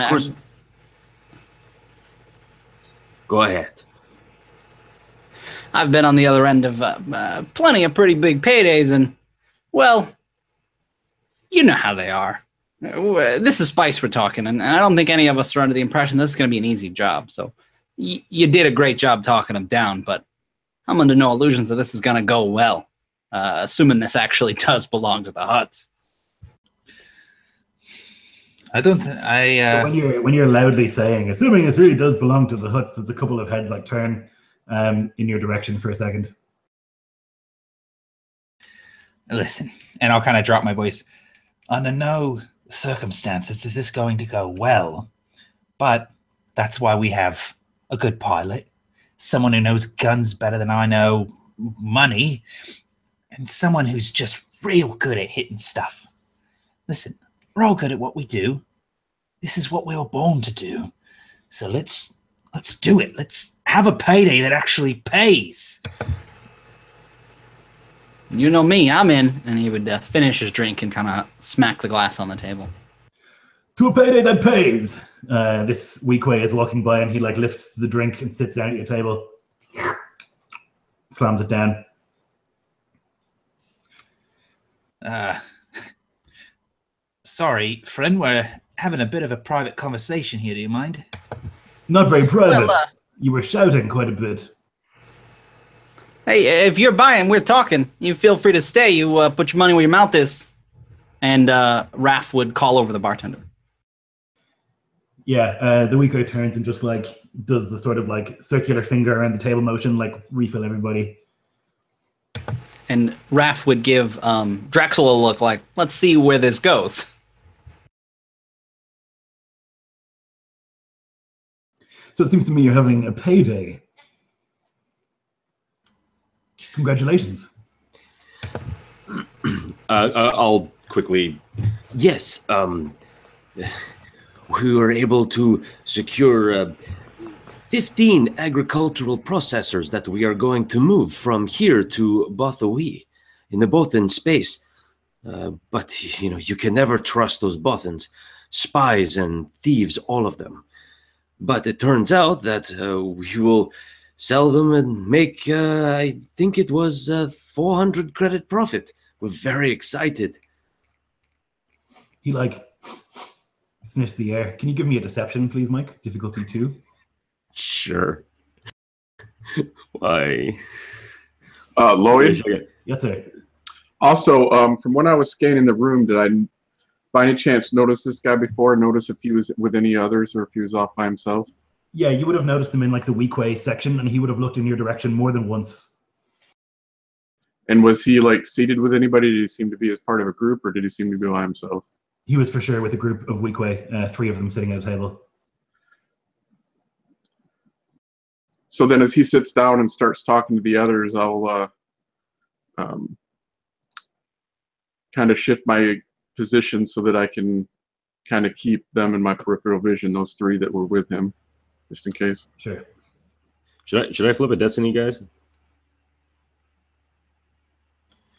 Speaker 4: Go ahead.
Speaker 3: I've been on the other end of plenty of pretty big paydays, and, well, you know how they are. This is Spice we're talking, and I don't think any of us are under the impression this is going to be an easy job. So you did a great job talking them down, but I'm under no illusions that this is going to go well, assuming this actually does belong to the Huts.
Speaker 2: I don't.
Speaker 1: So when you're loudly saying, assuming this really does belong to the Huts, there's a couple of heads like turn in your direction for a second.
Speaker 2: Listen, and I'll kind of drop my voice. Under no circumstances is this going to go well, but that's why we have a good pilot, someone who knows guns better than I know money, and someone who's just real good at hitting stuff. Listen, we're all good at what we do. This is what we were born to do. So let's do it. Let's have a payday that actually pays.
Speaker 3: You know me, I'm in. And he would finish his drink and kind of smack the glass on the table.
Speaker 1: To a payday that pays. This Weequay is walking by and he like lifts the drink and sits down at your table. Slams it down.
Speaker 2: Sorry, friend, we're having a bit of a private conversation here. Do you mind?
Speaker 1: Not very private.
Speaker 3: Well,
Speaker 1: you were shouting quite a bit.
Speaker 3: Hey, if you're buying, we're talking. You feel free to stay. You put your money where your mouth is. And Raph would call over the bartender.
Speaker 1: Yeah, the Weequay turns and just like does the sort of like circular finger around the table motion, like refill everybody.
Speaker 3: And Raph would give Drexel a look like, let's see where this goes.
Speaker 1: So it seems to me you're having a payday. Congratulations.
Speaker 4: I'll quickly. Yes, we were able to secure 15 agricultural processors that we are going to move from here to Bothawi, both in space. But, you know, you can never trust those Bothans. Spies and thieves, all of them. But it turns out that we will sell them and make, I think it was 400 credit profit. We're very excited.
Speaker 1: He like sniffs the air. Can you give me a deception, please, Mike? Difficulty 2.
Speaker 4: Sure. Why?
Speaker 5: Lloyd.
Speaker 1: Yes, sir.
Speaker 5: Also, from when I was scanning the room, did I, by any chance, notice this guy before? Notice if he was with any others or if he was off by himself?
Speaker 1: Yeah, you would have noticed him in like the Weequay section, and he would have looked in your direction more than once.
Speaker 5: And was he like seated with anybody? Did he seem to be as part of a group, or did he seem to be by himself?
Speaker 1: He was for sure with a group of Weequay, 3 of them sitting at a table.
Speaker 5: So then as he sits down and starts talking to the others, I'll kind of shift my position so that I can kind of keep them in my peripheral vision, those 3 that were with him, just in case.
Speaker 1: Sure.
Speaker 6: Should I flip a destiny, guys?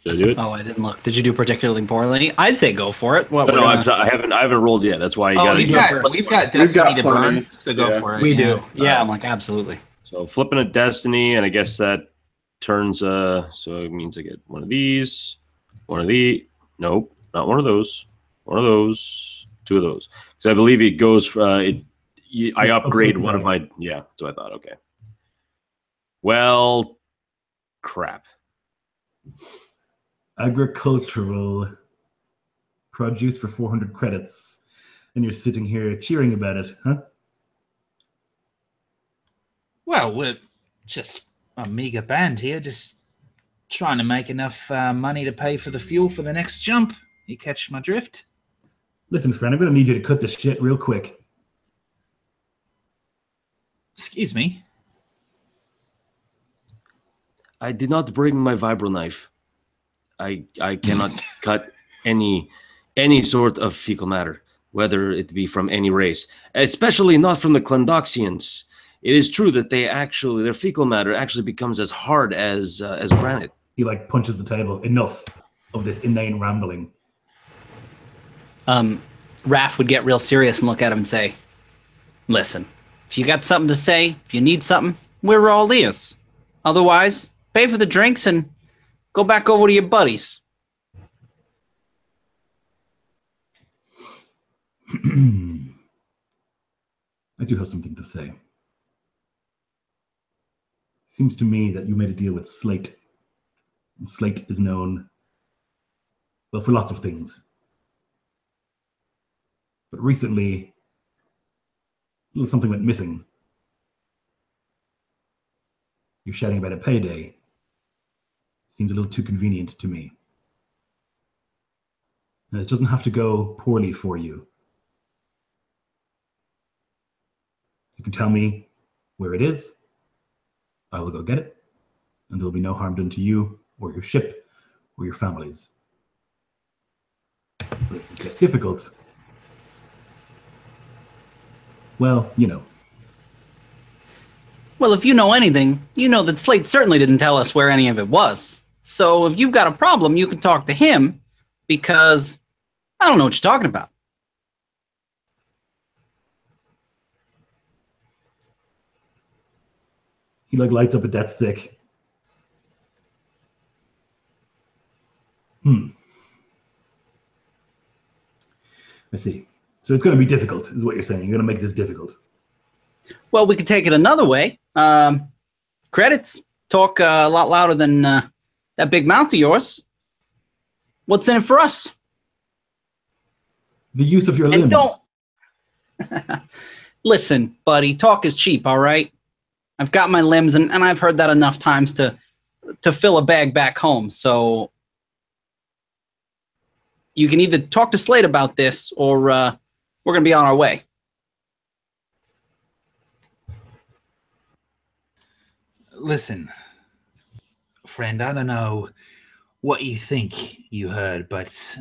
Speaker 6: Should I do it?
Speaker 3: Oh, I didn't look. Did you do particularly poorly? I'd say go for it. What?
Speaker 6: No, I haven't rolled yet. That's why you got to
Speaker 3: you
Speaker 6: do
Speaker 3: do
Speaker 6: it
Speaker 3: it
Speaker 6: first.
Speaker 3: first.
Speaker 2: We've got
Speaker 5: We've got
Speaker 2: Destiny to
Speaker 5: plenty.
Speaker 2: burn, so go
Speaker 5: Yeah.
Speaker 2: for it.
Speaker 3: We do. Yeah, I'm like, absolutely.
Speaker 6: So flipping a destiny, and I guess that turns. So it means I get one of these, one of the. Nope, not one of those. One of those. 2 of those. Because I believe it goes. I upgrade one of my. Yeah, that's what I thought. Okay. Well, crap.
Speaker 1: Agricultural produce for 400 credits, and you're sitting here cheering about it, huh?
Speaker 2: Well, we're just a meager band here, just trying to make enough money to pay for the fuel for the next jump. You catch my drift?
Speaker 1: Listen, friend, I'm going to need you to cut this shit real quick.
Speaker 2: Excuse me.
Speaker 4: I did not bring my vibro knife. I cannot cut any sort of fecal matter, whether it be from any race, especially not from the Clendoxians. It is true that their fecal matter actually becomes as hard as granite.
Speaker 1: He like punches the table. Enough of this inane rambling.
Speaker 3: Raph would get real serious and look at him and say, listen, if you got something to say, if you need something, we're all ears. Otherwise, pay for the drinks and go back over to your buddies.
Speaker 1: I do have something to say. Seems to me that you made a deal with Slate. And Slate is known, well, for lots of things. But recently, a little something went missing. You're shouting about a payday. Seems a little too convenient to me. Now, it doesn't have to go poorly for you. You can tell me where it is. I will go get it, and there will be no harm done to you or your ship or your families. But if this gets difficult, well, you know.
Speaker 3: Well, if you know anything, you know that Slate certainly didn't tell us where any of it was. So if you've got a problem, you can talk to him, because I don't know what you're talking about.
Speaker 1: He like lights up a death stick. I see. So it's going to be difficult, is what you're saying. You're going to make this difficult.
Speaker 3: Well, we could take it another way. Credits. Talk a lot louder than that big mouth of yours. What's in it for us?
Speaker 1: The use of your
Speaker 3: And
Speaker 1: limbs.
Speaker 3: Listen, buddy, talk is cheap, all right? I've got my limbs, and I've heard that enough times to fill a bag back home. So you can either talk to Slade about this, or we're going to be on our way.
Speaker 2: Listen, friend, I don't know what you think you heard, but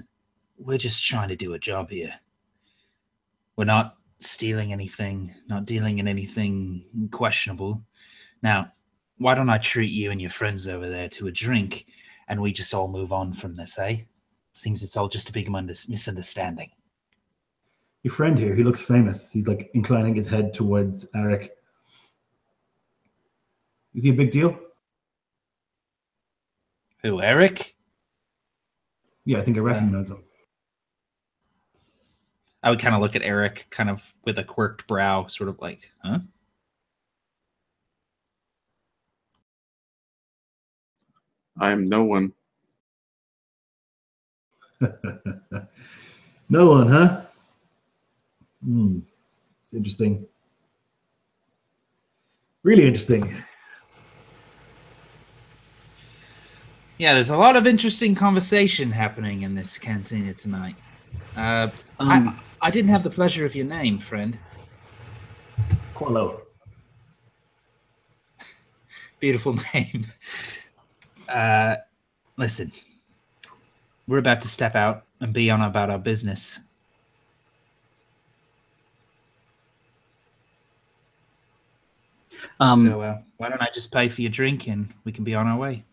Speaker 2: we're just trying to do a job here. We're not stealing anything, not dealing in anything questionable. Now, why don't I treat you and your friends over there to a drink, and we just all move on from this, eh? Seems it's all just a big misunderstanding.
Speaker 1: Your friend here, he looks famous. He's like inclining his head towards Eric. Is he a big deal?
Speaker 2: Who, Eric?
Speaker 1: Yeah, I think I recognize him.
Speaker 2: I would kind of look at Eric kind of with a quirked brow, sort of like, huh?
Speaker 5: I am no one.
Speaker 1: No one, huh? Hmm. It's interesting. Really interesting.
Speaker 2: Yeah, there's a lot of interesting conversation happening in this cantina tonight. I didn't have the pleasure of your name, friend.
Speaker 1: Qualo.
Speaker 2: Beautiful name. Listen, we're about to step out and be on about our business. So why don't I just pay for your drink and we can be on our way?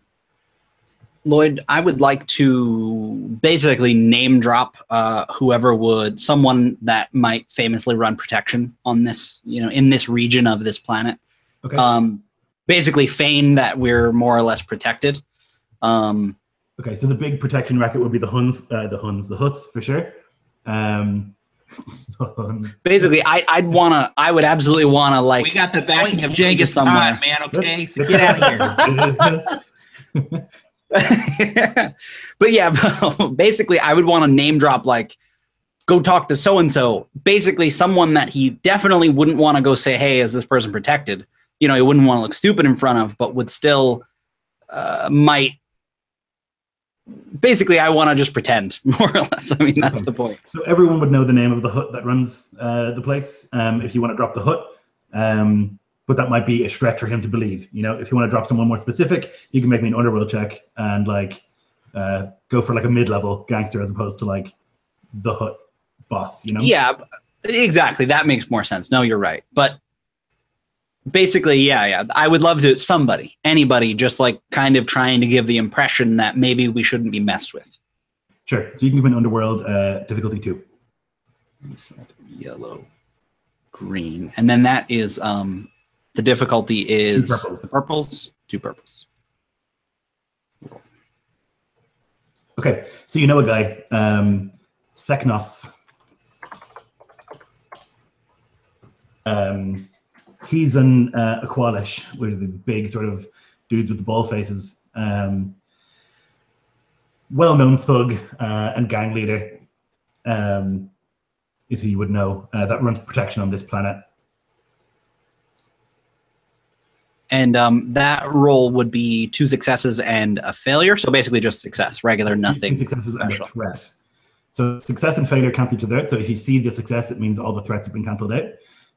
Speaker 3: Lloyd, I would like to basically name drop someone that might famously run protection on this, in this region of this planet.
Speaker 1: Okay.
Speaker 3: Basically feign that we're more or less protected.
Speaker 1: Okay, so the big protection racket would be the Huts for sure.
Speaker 3: Basically, I would absolutely want to like.
Speaker 2: We got the backing of Genghis Khan, man. Okay, so get out of here.
Speaker 3: But yeah, basically, I would want to name drop, like, go talk to so and so. Basically, someone that he definitely wouldn't want to go say, "Hey, is this person protected?" He wouldn't want to look stupid in front of, but would still might. Basically, I want to just pretend, more or less. I mean, that's the point.
Speaker 1: So everyone would know the name of the hut that runs the place. If you want to drop the hut, but that might be a stretch for him to believe. If you want to drop someone more specific, you can make me an underworld check and go for like a mid-level gangster as opposed to like the hut boss.
Speaker 3: Yeah, exactly. That makes more sense. No, you're right. But basically, yeah. I would love to anybody, just like kind of trying to give the impression that maybe we shouldn't be messed with.
Speaker 1: Sure. So you can give an underworld difficulty 2.
Speaker 3: Yellow, green, and then that is the difficulty is
Speaker 1: 2 purples.
Speaker 3: The purples, 2 purples.
Speaker 1: Okay, so you know a guy, Seknos. He's an Aqualish, with the big sort of dudes with the ball faces. Well-known thug and gang leader is who you would know that runs protection on this planet.
Speaker 3: And that roll would be 2 successes and a failure. So basically just success, regular, nothing.
Speaker 1: 2 successes and a threat. So success and failure cancel each other out. So if you see the success, it means all the threats have been cancelled out.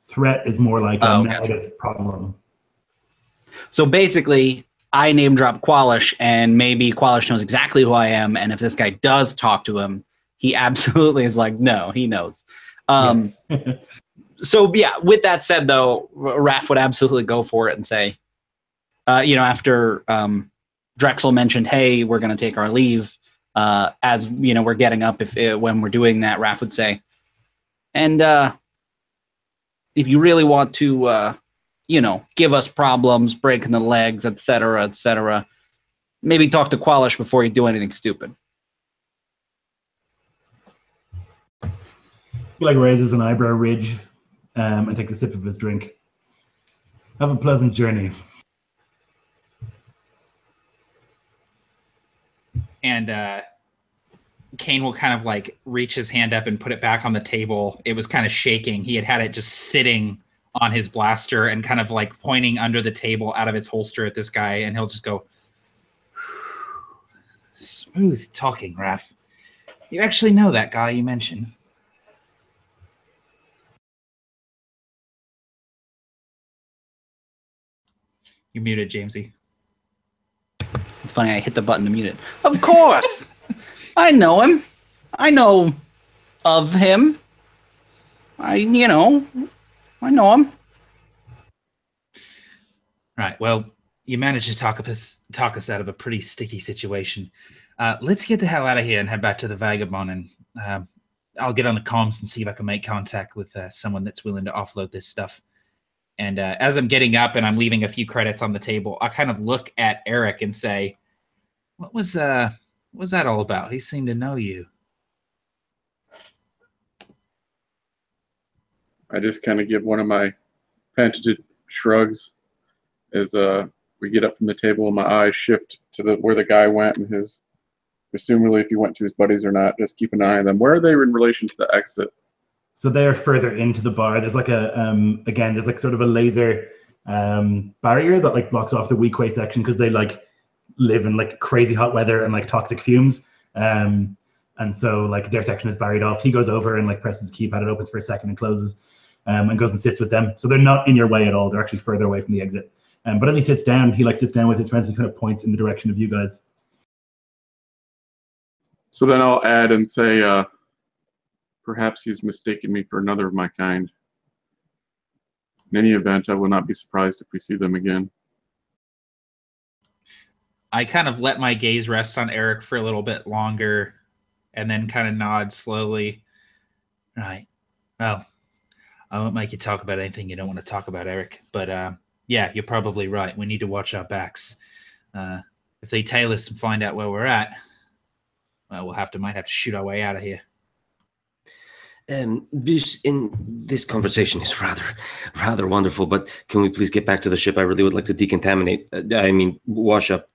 Speaker 1: Threat is more like a negative problem.
Speaker 3: So basically, I name drop Qualish, and maybe Qualish knows exactly who I am. And if this guy does talk to him, he absolutely is like, no, he knows.
Speaker 1: Yes.
Speaker 3: So yeah, with that said, though, Raph would absolutely go for it and say, after Drexel mentioned, hey, we're going to take our leave, as we're getting up, when we're doing that, Raph would say, and if you really want to, give us problems, breaking the legs, etc., maybe talk to Qualish before you do anything stupid.
Speaker 1: He raises an eyebrow ridge and takes a sip of his drink. Have a pleasant journey.
Speaker 2: And Kane will kind of reach his hand up and put it back on the table. It was kind of shaking. He had it just sitting on his blaster and kind of pointing under the table out of its holster at this guy. And he'll just go, smooth talking, Raph. You actually know that guy you mentioned. You're muted, Jamesy.
Speaker 3: It's funny, I hit the button to mute it. Of course! I know him. I know of him. I know him.
Speaker 2: Right, well, you managed to talk us out of a pretty sticky situation. Let's get the hell out of here and head back to the Vagabond, and I'll get on the comms and see if I can make contact with someone that's willing to offload this stuff. And as I'm getting up and I'm leaving a few credits on the table, I kind of look at Eric and say, what was that all about? He seemed to know you.
Speaker 5: I just kind of give one of my penitent shrugs as we get up from the table and my eyes shift to where the guy went and his, presumably if he went to his buddies or not, just keep an eye on them. Where are they in relation to the exit?
Speaker 1: So they're further into the bar. There's like a, again, there's like sort of a laser barrier that like blocks off the weak-way section because they like live in like crazy hot weather and like toxic fumes. And so like their section is barried off. He goes over and like presses the keypad, it opens for a second and closes, and goes and sits with them. So they're not in your way at all. They're actually further away from the exit. But as he sits down, he like sits down with his friends and he kind of points in the direction of you guys.
Speaker 5: So then I'll add and say, perhaps he's mistaken me for another of my kind. In any event, I will not be surprised if we see them again.
Speaker 2: I kind of let my gaze rest on Eric for a little bit longer and then kind of nod slowly. Right. Well, I won't make you talk about anything you don't want to talk about, Eric. But yeah, you're probably right. We need to watch our backs. If they tail us and find out where we're at, well, might have to shoot our way out of here.
Speaker 4: This conversation is rather wonderful, but can we please get back to the ship? I really would like to decontaminate. Wash up.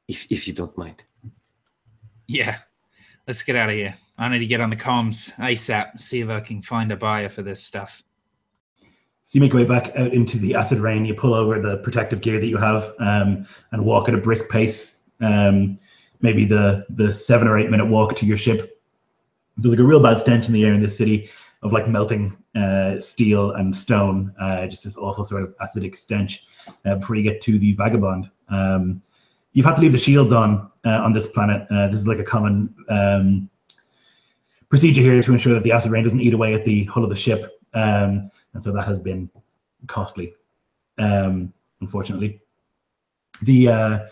Speaker 4: If you don't mind.
Speaker 2: Yeah, let's get out of here. I need to get on the comms ASAP, see if I can find a buyer for this stuff.
Speaker 1: So you make your way back out into the acid rain. You pull over the protective gear that you have and walk at a brisk pace. Maybe the 7 or 8 minute walk to your ship. There's like a real bad stench in the air in this city of like melting steel and stone. Just this awful sort of acidic stench before you get to the Vagabond. You've had to leave the shields on this planet. This is like a common procedure here to ensure that the acid rain doesn't eat away at the hull of the ship. And so that has been costly, unfortunately. Yeah,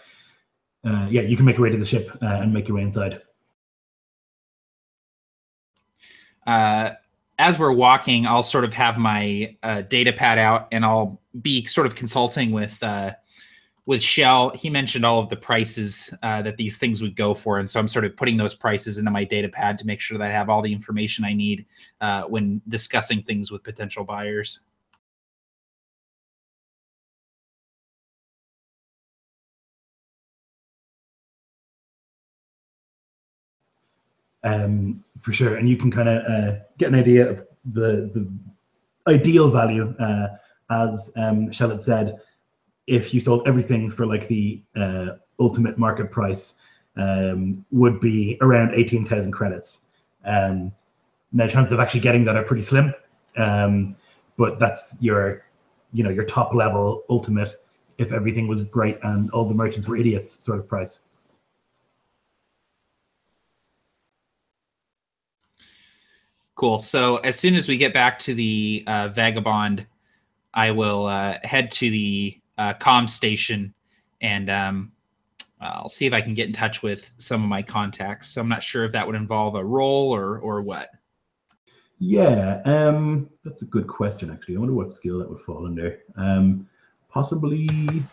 Speaker 1: you can make your way to the ship and make your way inside.
Speaker 2: As we're walking, I'll sort of have my data pad out and I'll be sort of consulting with Shell. He mentioned all of the prices that these things would go for. And so I'm sort of putting those prices into my data pad to make sure that I have all the information I need when discussing things with potential buyers.
Speaker 1: For sure. And you can kind of get an idea of the ideal value, as Shell had said. If you sold everything for like the ultimate market price, would be around 18,000 credits. Now, chances of actually getting that are pretty slim, but that's your top level ultimate. If everything was great and all the merchants were idiots, sort of price.
Speaker 2: Cool. So as soon as we get back to the Vagabond, I will head to the comm station and I'll see if I can get in touch with some of my contacts. So I'm not sure if that would involve a role or what.
Speaker 1: Yeah, that's a good question, actually. I wonder what skill that would fall under. Possibly...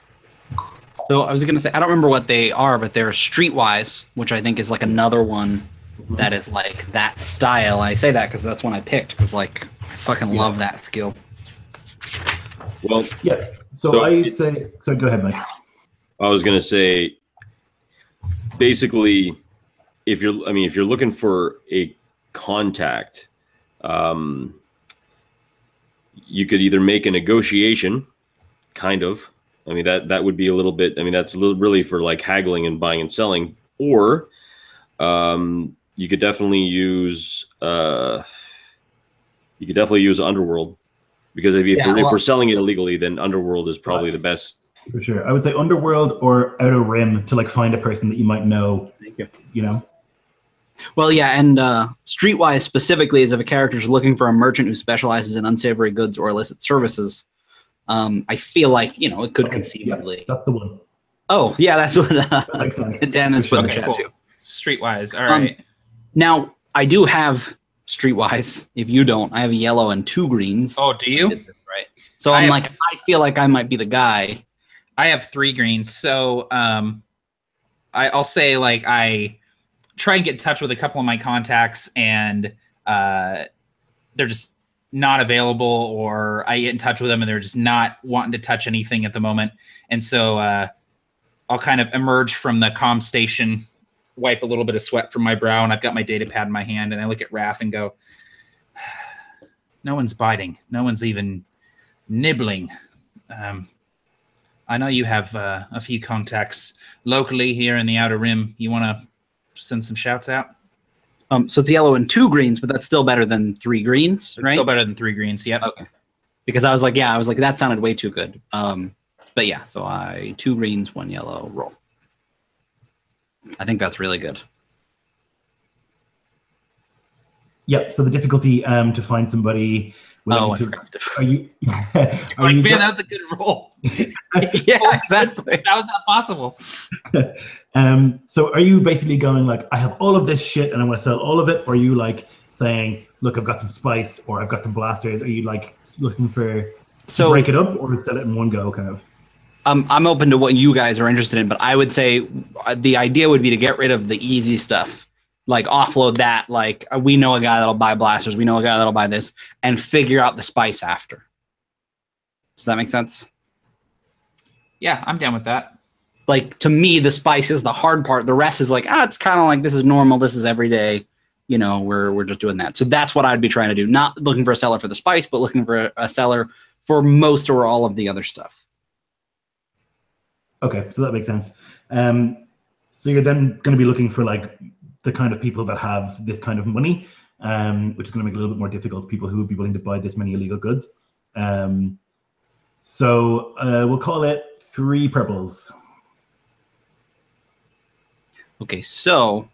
Speaker 3: So I was going to say, I don't remember what they are, but they're Streetwise, which I think is like another one that is like that style. I say that because that's one I picked because like I fucking love that skill.
Speaker 6: Well,
Speaker 1: yeah. So I say, so go ahead, Mike.
Speaker 6: I was gonna say, basically, if you're looking for a contact, you could either make a negotiation, kind of. I mean that would be a little bit. I mean that's really for like haggling and buying and selling, or you could definitely use Underworld. Because if we're selling it illegally, then Underworld is probably the best.
Speaker 1: For sure. I would say Underworld or Outer Rim to like find a person that you might know.
Speaker 3: Thank you.
Speaker 1: You know?
Speaker 3: Well, yeah, and Streetwise specifically is if a character is looking for a merchant who specializes in unsavory goods or illicit services. I feel like, it could conceivably.
Speaker 1: Yeah, that's the one.
Speaker 3: Oh, yeah, that's what
Speaker 1: that makes sense.
Speaker 3: Dan has put in the chat
Speaker 2: cool.
Speaker 3: too.
Speaker 2: Streetwise, all right.
Speaker 3: Now, I do have Streetwise. If you don't, I have a yellow and 2 greens.
Speaker 2: Oh, do you?
Speaker 3: Right. So I feel like I might be the guy.
Speaker 2: I have 3 greens. So I'll say like I try and get in touch with a couple of my contacts, and they're just not available, or I get in touch with them and they're just not wanting to touch anything at the moment. And so I'll kind of emerge from the comm station, wipe a little bit of sweat from my brow, and I've got my data pad in my hand, and I look at Raph and go, no one's biting. No one's even nibbling. I know you have a few contacts locally here in the Outer Rim. You want to send some shouts out?
Speaker 3: So it's yellow and 2 greens, but that's still better than 3 greens,
Speaker 2: It's
Speaker 3: right?
Speaker 2: still better than 3 greens, yep.
Speaker 3: Okay. Because I was like, that sounded way too good. But yeah, so 2 greens, 1 yellow, roll. I think that's really good.
Speaker 1: Yep. So the difficulty to find somebody willing to. Are you?
Speaker 2: Are you? Man, that was a good roll.
Speaker 3: Yeah, exactly.
Speaker 2: How is that possible?
Speaker 1: So are you basically going like, I have all of this shit and I want to sell all of it, or are you like saying, look, I've got some spice or I've got some blasters? Are you like looking for to break it up or sell it in one go, kind of?
Speaker 3: I'm open to what you guys are interested in, but I would say the idea would be to get rid of the easy stuff. Like offload that, like we know a guy that'll buy blasters, we know a guy that'll buy this, and figure out the spice after. Does that make sense?
Speaker 2: Yeah, I'm down with that.
Speaker 3: Like to me, the spice is the hard part. The rest is like, it's kind of like this is normal, this is everyday. You know, we're just doing that. So that's what I'd be trying to do. Not looking for a seller for the spice, but looking for a seller for most or all of the other stuff.
Speaker 1: Okay, so that makes sense. So you're then going to be looking for like the kind of people that have this kind of money, which is going to make it a little bit more difficult. People who would be willing to buy this many illegal goods. So we'll call it 3 purples.
Speaker 3: Okay, so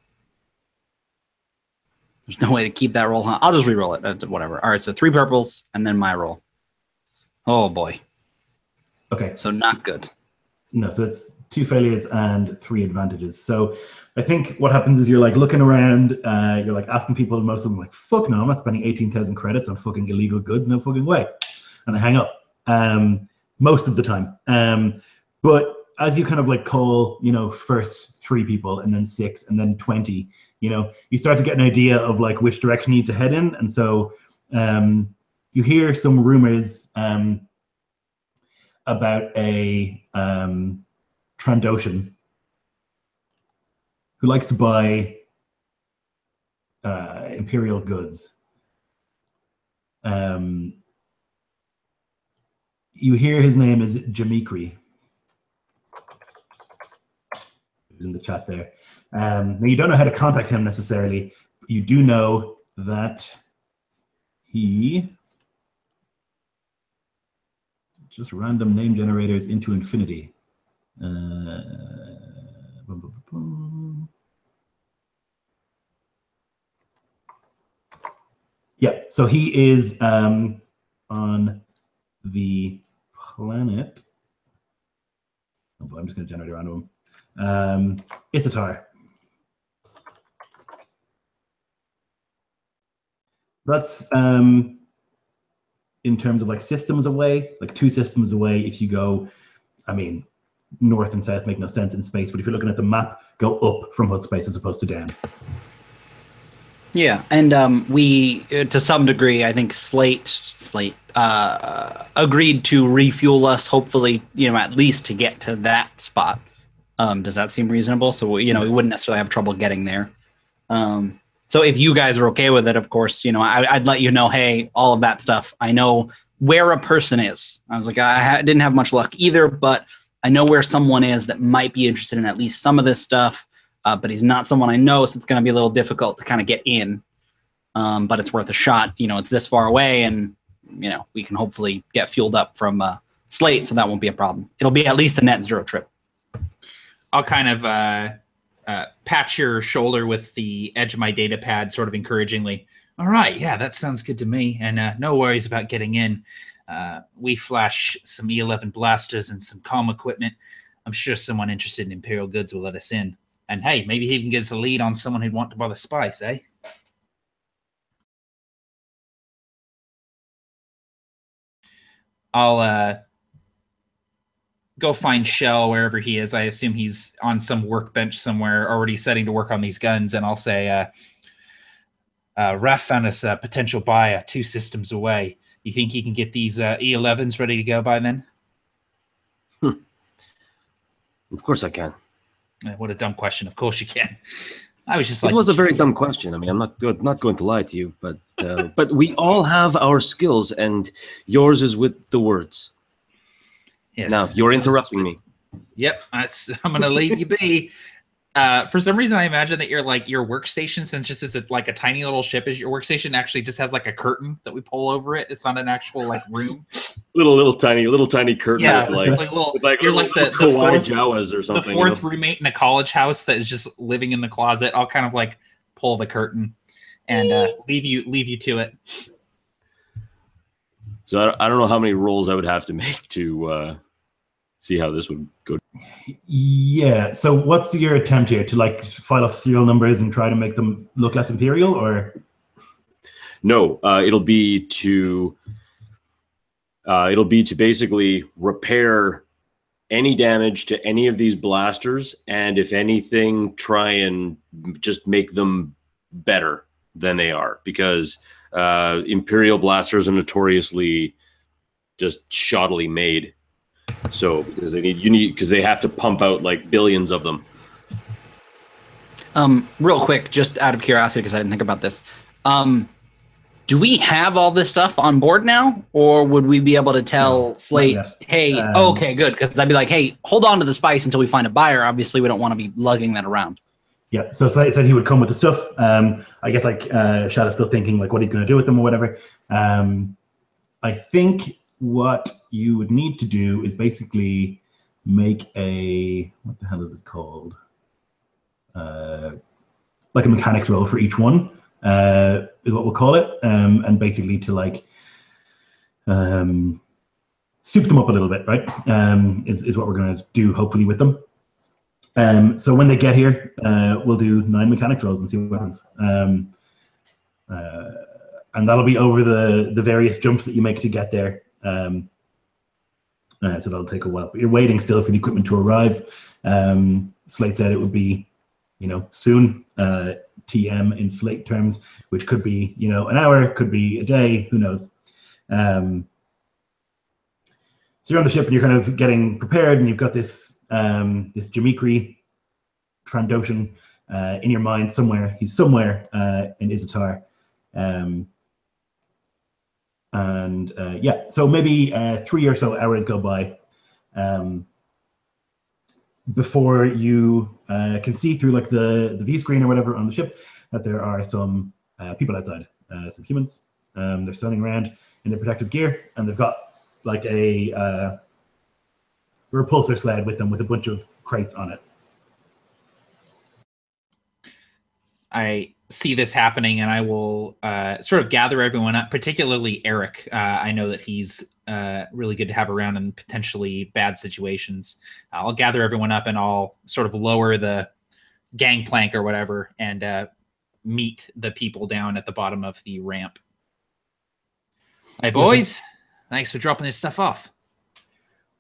Speaker 3: there's no way to keep that roll. Huh? I'll just re-roll it. Whatever. All right, so 3 purples and then my roll. Oh boy.
Speaker 1: Okay.
Speaker 3: So not good.
Speaker 1: No, so it's 2 failures and 3 advantages. So I think what happens is you're like looking around, you're like asking people, and most of them are like, fuck no, I'm not spending 18,000 credits on fucking illegal goods, no fucking way. And they hang up most of the time. But as you kind of like call, you know, first 3 people and then 6 and then 20, you know, you start to get an idea of like which direction you need to head in. And so you hear some rumors about a Trandoshan who likes to buy imperial goods. You hear his name is Jamikri. He's in the chat there. Now you don't know how to contact him necessarily, but you do know that he just random name generators into infinity. Yeah, so he is on the planet. Oh, I'm just going to generate a random one. Isatar. That's in terms of like systems away, like 2 systems away. If you go, I mean, north and south make no sense in space, but if you're looking at the map, go up from HUD space as opposed to down.
Speaker 3: Yeah, and we, to some degree, I think Slate agreed to refuel us, hopefully, you know, at least to get to that spot. Does that seem reasonable? So, you know, we wouldn't necessarily have trouble getting there. So if you guys are okay with it, of course, you know, I'd let you know, hey, all of that stuff. I know where a person is. I was like, I didn't have much luck either, but I know where someone is that might be interested in at least some of this stuff. But he's not someone I know, so it's going to be a little difficult to kind of get in. But it's worth a shot. You know, it's this far away, and, you know, we can hopefully get fueled up from Slate, so that won't be a problem. It'll be at least a net 0 trip.
Speaker 2: I'll kind of pat your shoulder with the edge of my data pad, sort of encouragingly. All right, yeah, that sounds good to me. And no worries about getting in. We flash some E11 blasters and some comm equipment. I'm sure someone interested in Imperial goods will let us in. And hey, maybe he even gives a lead on someone who'd want to buy the spice, eh? I'll go find Shell wherever he is. I assume he's on some workbench somewhere already setting to work on these guns. And I'll say, Raf found us a potential buyer 2 systems away. You think he can get these E11s ready to go by then?
Speaker 6: Of course I can.
Speaker 2: What a dumb question. Of course you can. I was just
Speaker 6: It was a very dumb question. I mean, I'm not going to lie to you, but we all have our skills, and yours is with the words.
Speaker 2: Yes.
Speaker 6: Now you're interrupting me.
Speaker 2: Yep, I'm going to leave you be. For some reason, I imagine that your workstation, since this is like a tiny little ship, is your workstation actually just has like a curtain that we pull over it. It's not an actual like room.
Speaker 6: little tiny curtain.
Speaker 2: Yeah,
Speaker 6: with
Speaker 2: you're like the
Speaker 6: kawaii
Speaker 2: fourth
Speaker 6: Jawas or something.
Speaker 2: The fourth roommate in a college house that is just living in the closet. I'll kind of like pull the curtain and leave you to it.
Speaker 6: So I don't know how many rolls I would have to make to see how this would go.
Speaker 1: Yeah. So what's your attempt here, to like file off serial numbers and try to make them look less imperial, or?
Speaker 6: No, it'll be to basically repair any damage to any of these blasters, and if anything, try and just make them better than they are, because Imperial blasters are notoriously just shoddily made. So because they have to pump out like billions of them.
Speaker 3: Real quick, just out of curiosity, because I didn't think about this. Do we have all this stuff on board now, or would we be able to tell Slate, hey, okay, good, because I'd be like, hey, hold on to the spice until we find a buyer. Obviously, we don't want to be lugging that around.
Speaker 1: Yeah, so Slate said he would come with the stuff. I guess like Shadow's still thinking like what he's going to do with them or whatever. I think what you would need to do is basically make a, what the hell is it called? Like a mechanics roll for each one. Is what we'll call it, and basically to like soup them up a little bit, right? Is what we're going to do hopefully with them. So when they get here, we'll do 9 mechanics rolls and see what happens. And that'll be over the various jumps that you make to get there. So that'll take a while. But you're waiting still for the equipment to arrive. Slate said it would be, soon. TM in Slate terms, which could be, an hour, could be a day, who knows. So you're on the ship and you're kind of getting prepared, and you've got this Jamikri Trandoshan in your mind somewhere. He's somewhere in Izatar. So maybe 3 or so hours go by before you can see through like the view screen or whatever on the ship that there are some people outside, some humans. They're standing around in their protective gear, and they've got like a repulsor sled with them with a bunch of crates on it.
Speaker 2: I see this happening, and I will sort of gather everyone up, particularly Eric. I know that he's really good to have around in potentially bad situations. I'll gather everyone up, and I'll sort of lower the gangplank or whatever and meet the people down at the bottom of the ramp. Hey, boys. Thanks for dropping this stuff off.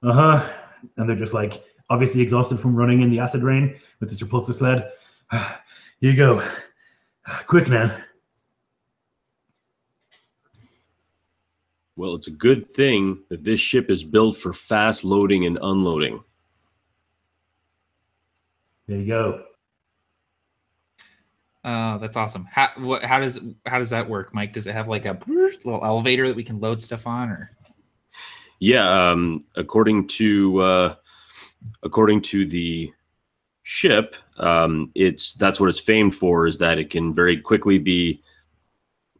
Speaker 1: And they're just like obviously exhausted from running in the acid rain with this repulsor sled. Here you go. Quick now.
Speaker 6: Well, it's a good thing that this ship is built for fast loading and unloading.
Speaker 1: There you go.
Speaker 2: That's awesome. How does that work, Mike? Does it have like a little elevator that we can load stuff on, or?
Speaker 6: Yeah, according to the ship, that's what it's famed for, is that it can very quickly be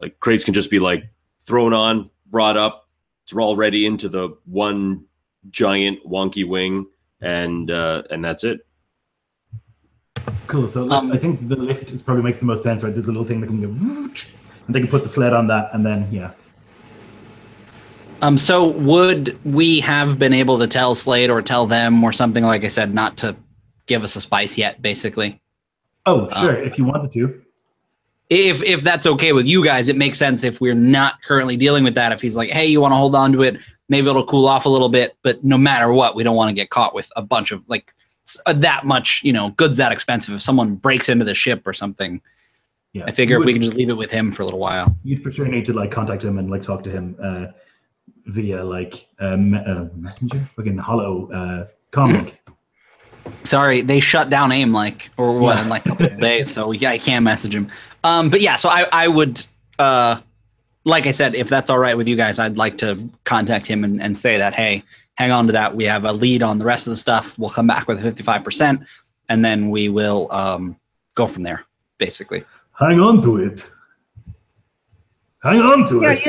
Speaker 6: like crates can just be like thrown on, brought up, it's all ready into the one giant wonky wing, and that's it.
Speaker 1: Cool. So I think the lift probably makes the most sense, right? There's a little thing that can go, and they can put the sled on that, and then yeah.
Speaker 3: So would we have been able to tell Slade or tell them or something, like I said, not to give us a spice yet, basically?
Speaker 1: Oh, sure, if you wanted to.
Speaker 3: If that's okay with you guys, it makes sense if we're not currently dealing with that. If he's like, hey, you want to hold on to it, Maybe it'll cool off a little bit, but no matter what, we don't want to get caught with a bunch of like that much, goods that expensive. If someone breaks into the ship or something,
Speaker 1: Yeah,
Speaker 3: I figure if we can just leave it with him for a little while.
Speaker 1: You'd for sure need to like contact him and like talk to him via like messenger, fucking hollow comm.
Speaker 3: Sorry, they shut down AIM in like a couple of days, so I can't message him. But yeah, so I would, like I said, if that's all right with you guys, I'd like to contact him and say that, hey, hang on to that. We have a lead on the rest of the stuff. We'll come back with 55%, and then we will go from there, basically.
Speaker 1: Hang on to it. Hang on to it.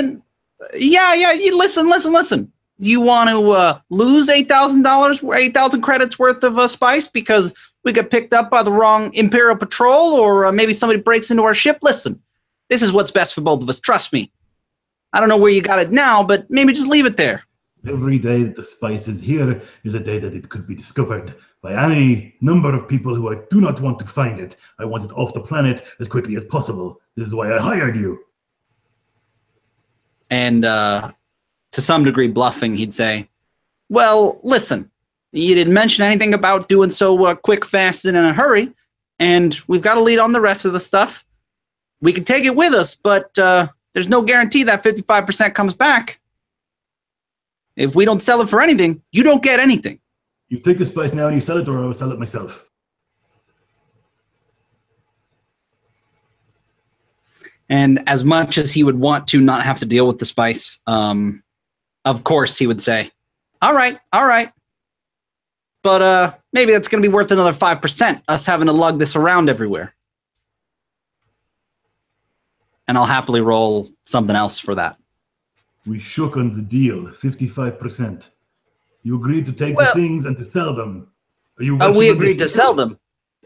Speaker 3: You listen. You want to lose $8,000, 8,000 credits worth of spice because we got picked up by the wrong Imperial Patrol, or maybe somebody breaks into our ship? Listen, this is what's best for both of us. Trust me. I don't know where you got it now, but maybe just leave it there.
Speaker 1: Every day that the spice is here is a day that it could be discovered by any number of people who I do not want to find it. I want it off the planet as quickly as possible. This is why I hired you.
Speaker 3: And to some degree bluffing, he'd say, well, listen, you didn't mention anything about doing so quick, fast, and in a hurry, and we've got to lead on the rest of the stuff. We can take it with us, but there's no guarantee that 55% comes back. If we don't sell it for anything, you don't get anything.
Speaker 1: You take the spice now and you sell it, or I will sell it myself.
Speaker 3: And as much as he would want to not have to deal with the spice, of course he would say, all right. But maybe that's going to be worth another 5%, us having to lug this around everywhere. And I'll happily roll something else for that.
Speaker 1: We shook on the deal, 55%. You agreed to take the things and to sell them.
Speaker 3: We agreed to sell them.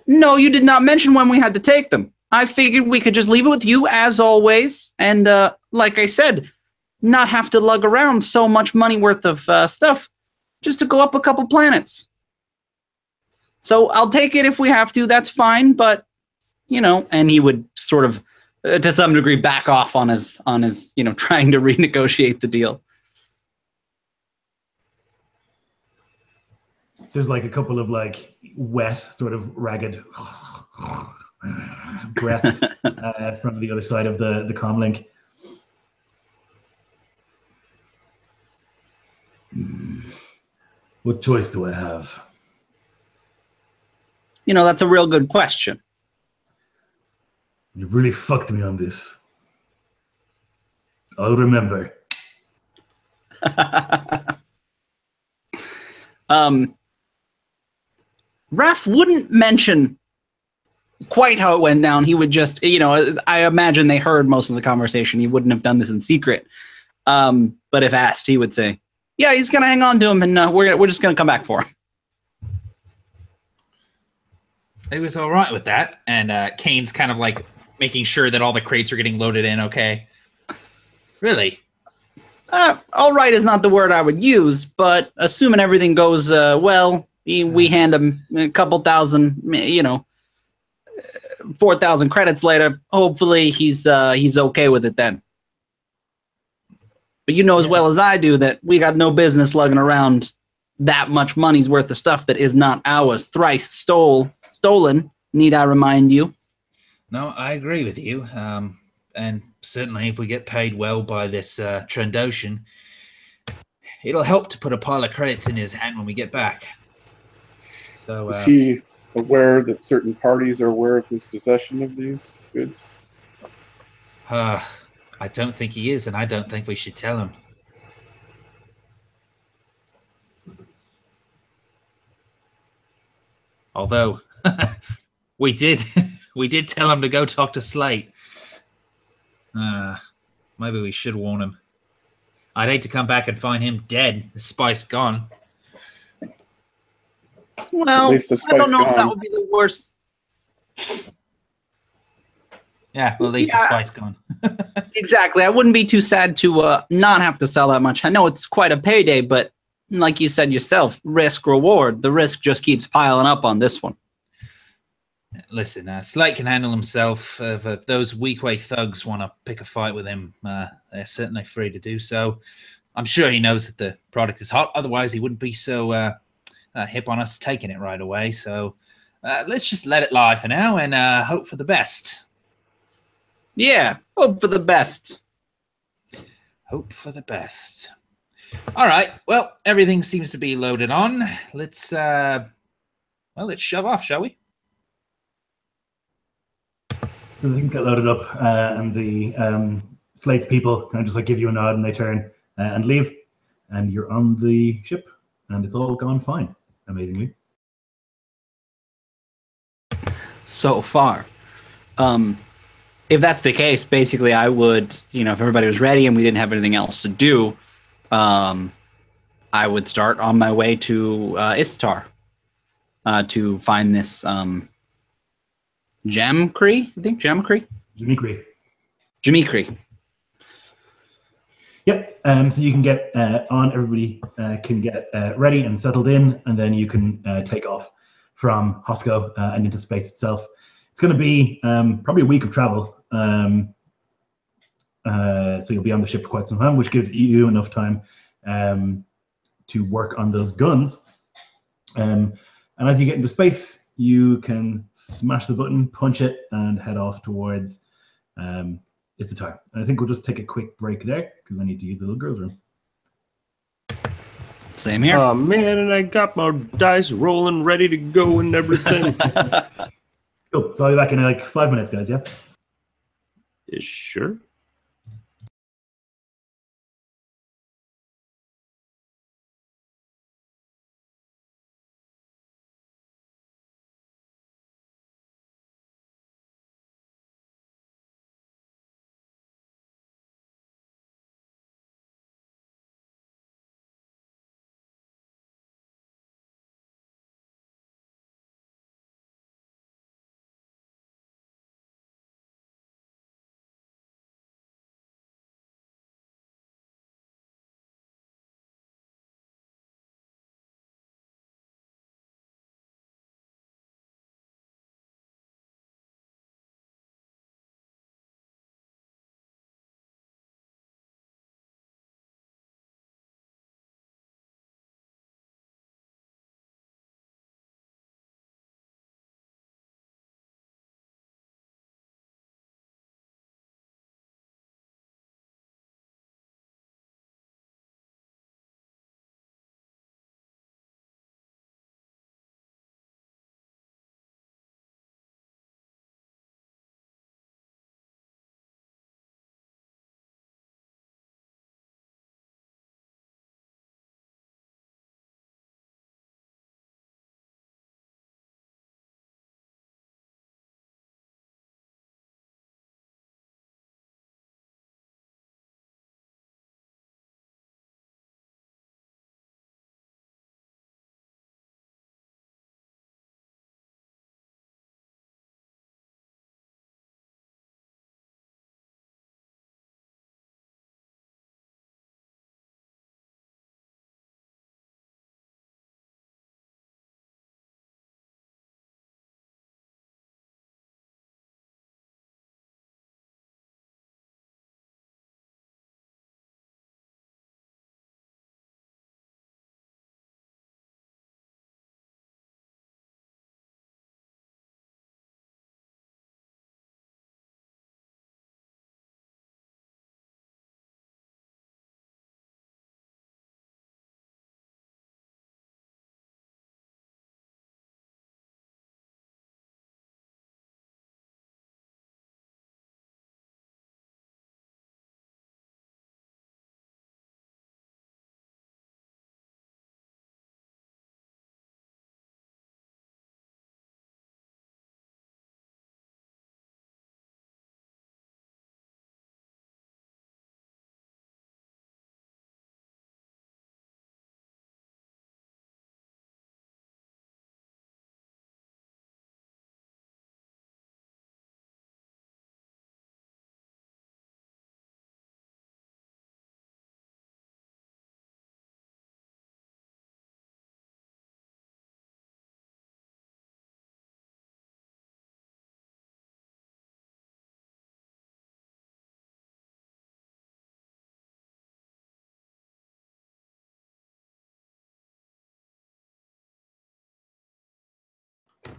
Speaker 3: No, you did not mention when we had to take them. I figured we could just leave it with you as always. And like I said, not have to lug around so much money worth of stuff just to go up a couple planets. So I'll take it if we have to. That's fine. But, and he would sort of, to some degree, back off on his, trying to renegotiate the deal.
Speaker 1: There's like a couple of like wet, sort of ragged breaths from the other side of the comm link. What choice do I have?
Speaker 3: That's a real good question.
Speaker 1: You've really fucked me on this. I'll remember.
Speaker 3: Raph wouldn't mention quite how it went down. He would just, I imagine they heard most of the conversation. He wouldn't have done this in secret. But if asked, he would say, yeah, he's going to hang on to him, and we're just going to come back for him.
Speaker 2: It was all right with that. And Kane's kind of like making sure that all the crates are getting loaded in okay. Really?
Speaker 3: All right is not the word I would use, but assuming everything goes well, we hand him a couple thousand, 4,000 credits later. Hopefully he's okay with it then. But as well as I do that we got no business lugging around that much money's worth of stuff that is not ours. Thrice stolen, need I remind you?
Speaker 2: No, I agree with you. And certainly if we get paid well by this Trandoshan, it'll help to put a pile of credits in his hand when we get back. So,
Speaker 5: is he aware that certain parties are aware of his possession of these goods?
Speaker 2: I don't think he is, and I don't think we should tell him. Although we did tell him to go talk to Slate. Maybe we should warn him. I'd hate to come back and find him dead, the spice gone.
Speaker 3: Well,
Speaker 5: at least the spice
Speaker 3: I don't know
Speaker 5: gone.
Speaker 3: if that would be the worst.
Speaker 2: Yeah, well, at least the spice gone.
Speaker 3: Exactly. I wouldn't be too sad to not have to sell that much. I know it's quite a payday, but like you said yourself, risk reward. The risk just keeps piling up on this one.
Speaker 2: Listen, Slate can handle himself. If those weak-way thugs want to pick a fight with him, they're certainly free to do so. I'm sure he knows that the product is hot. Otherwise, he wouldn't be so hip on us taking it right away. So let's just let it lie for now and hope for the best.
Speaker 3: Yeah, hope for the best.
Speaker 2: Hope for the best. All right. Well, everything seems to be loaded on. Let's shove off, shall we?
Speaker 1: So the things get loaded up, and the Slate's people kind of just like give you a nod, and they turn and leave, and you're on the ship, and it's all gone fine, amazingly.
Speaker 3: So far. If that's the case, basically I would, if everybody was ready and we didn't have anything else to do, I would start on my way to Istar to find this Jamcree, I think? Jamcree? Jamicree.
Speaker 1: Yep. So you can get on. Everybody can get ready and settled in, and then you can take off from Hosko and into space itself. It's going to be probably a week of travel. So you'll be on the ship for quite some time, which gives you enough time to work on those guns. And as you get into space, you can smash the button, punch it, and head off towards Issatar. And I think we'll just take a quick break there because I need to use the little girl's room.
Speaker 3: Same here.
Speaker 6: Oh man, and I got my dice rolling, ready to go and everything.
Speaker 1: Cool. So I'll be back in like 5 minutes, guys. Yeah.
Speaker 6: Sure.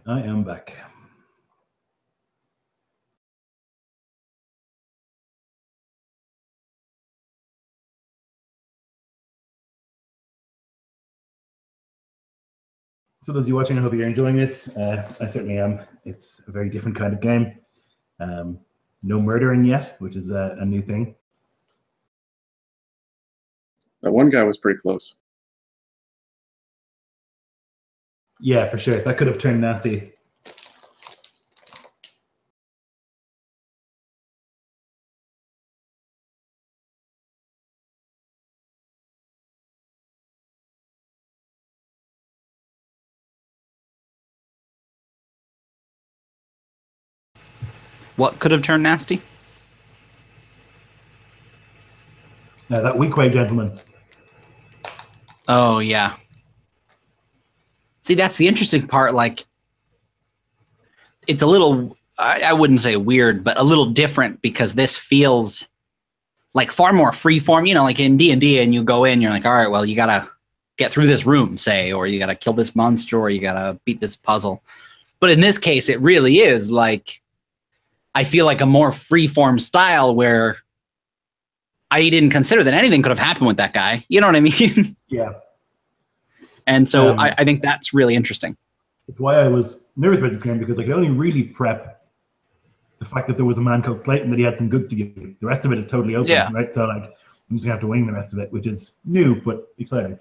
Speaker 1: I am back. So those of you watching, I hope you're enjoying this. I certainly am. It's a very different kind of game. No murdering yet, which is a new thing.
Speaker 5: That one guy was pretty close.
Speaker 1: Yeah, for sure. That could have turned nasty.
Speaker 3: What could have turned nasty?
Speaker 1: That weak way gentleman.
Speaker 3: Oh, yeah. See, that's the interesting part. Like, it's a little, I wouldn't say weird, but a little different because this feels like far more freeform. You know, like in D&D, and you go in, you're like, all right, well, you got to get through this room, say, or you got to kill this monster, or you got to beat this puzzle. But in this case, it really is like, I feel like a more freeform style where I didn't consider that anything could have happened with that guy. You know what I mean?
Speaker 1: Yeah.
Speaker 3: And so I think that's really interesting.
Speaker 1: It's why I was nervous about this game, because I could only really prep the fact that there was a man called Slayton that he had some goods to give. The rest of it is totally open,
Speaker 3: Yeah.
Speaker 1: right? So like, I'm just gonna have to wing the rest of it, which is new but exciting.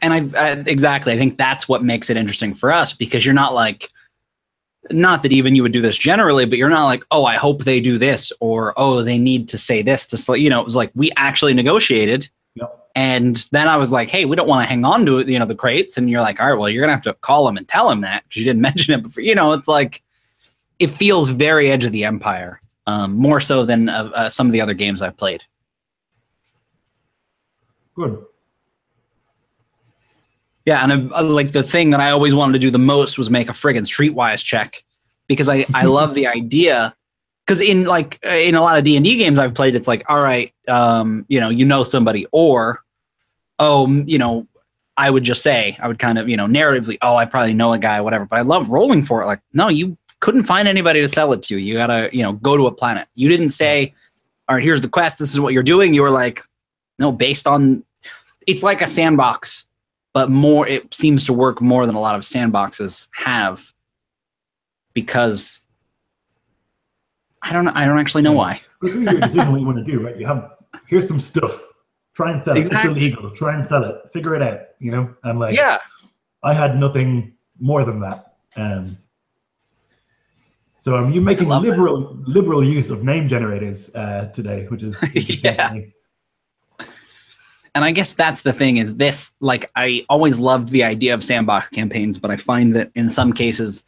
Speaker 3: And exactly, I think that's what makes it interesting for us, because you're not like, not that even you would do this generally, but you're not like, oh, I hope they do this, or oh, they need to say this to, you know, it was like we actually negotiated.
Speaker 1: Yep.
Speaker 3: And then I was like, hey, we don't want to hang on to, you know, the crates. And you're like, all right, well, you're gonna have to call him and tell him that because you didn't mention it before. You know, it's like, it feels very Edge of the Empire, more so than some of the other games I've played.
Speaker 1: Good.
Speaker 3: Yeah, and like the thing that I always wanted to do the most was make a friggin' streetwise check, because I love the idea. Because in a lot of D&D games I've played, it's like, all right, you know somebody, or I would just say, I would kind of, narratively, oh, I probably know a guy, whatever. But I love rolling for it. Like, no, you couldn't find anybody to sell it to. You gotta, go to a planet. You didn't say, all right, here's the quest. This is what you're doing. You were like, no, based on, it's like a sandbox. But more, it seems to work more than a lot of sandboxes have, because I don't actually know why.
Speaker 1: But it's really your decision what you want to do, right? You have, here's some stuff, try and sell it. It's illegal, try and sell it, figure it out, And like,
Speaker 3: yeah,
Speaker 1: I had nothing more than that. So you're making liberal use of name generators today, which is interesting to me.
Speaker 3: And I guess that's the thing, is this, like, I always loved the idea of sandbox campaigns, but I find that in some cases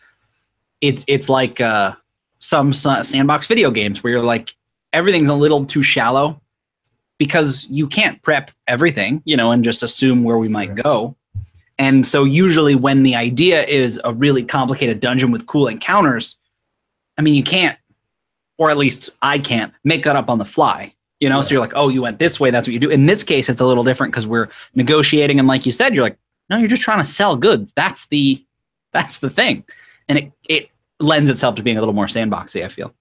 Speaker 3: it's like some sandbox video games where you're like, everything's a little too shallow because you can't prep everything, and just assume where we might go. And so usually when the idea is a really complicated dungeon with cool encounters, I mean, you can't, or at least I can't, make that up on the fly. So you're like, oh, you went this way, that's what you do. In this case, it's a little different because we're negotiating. And like you said, you're like, no, you're just trying to sell goods. That's the thing. And it lends itself to being a little more sandboxy, I feel.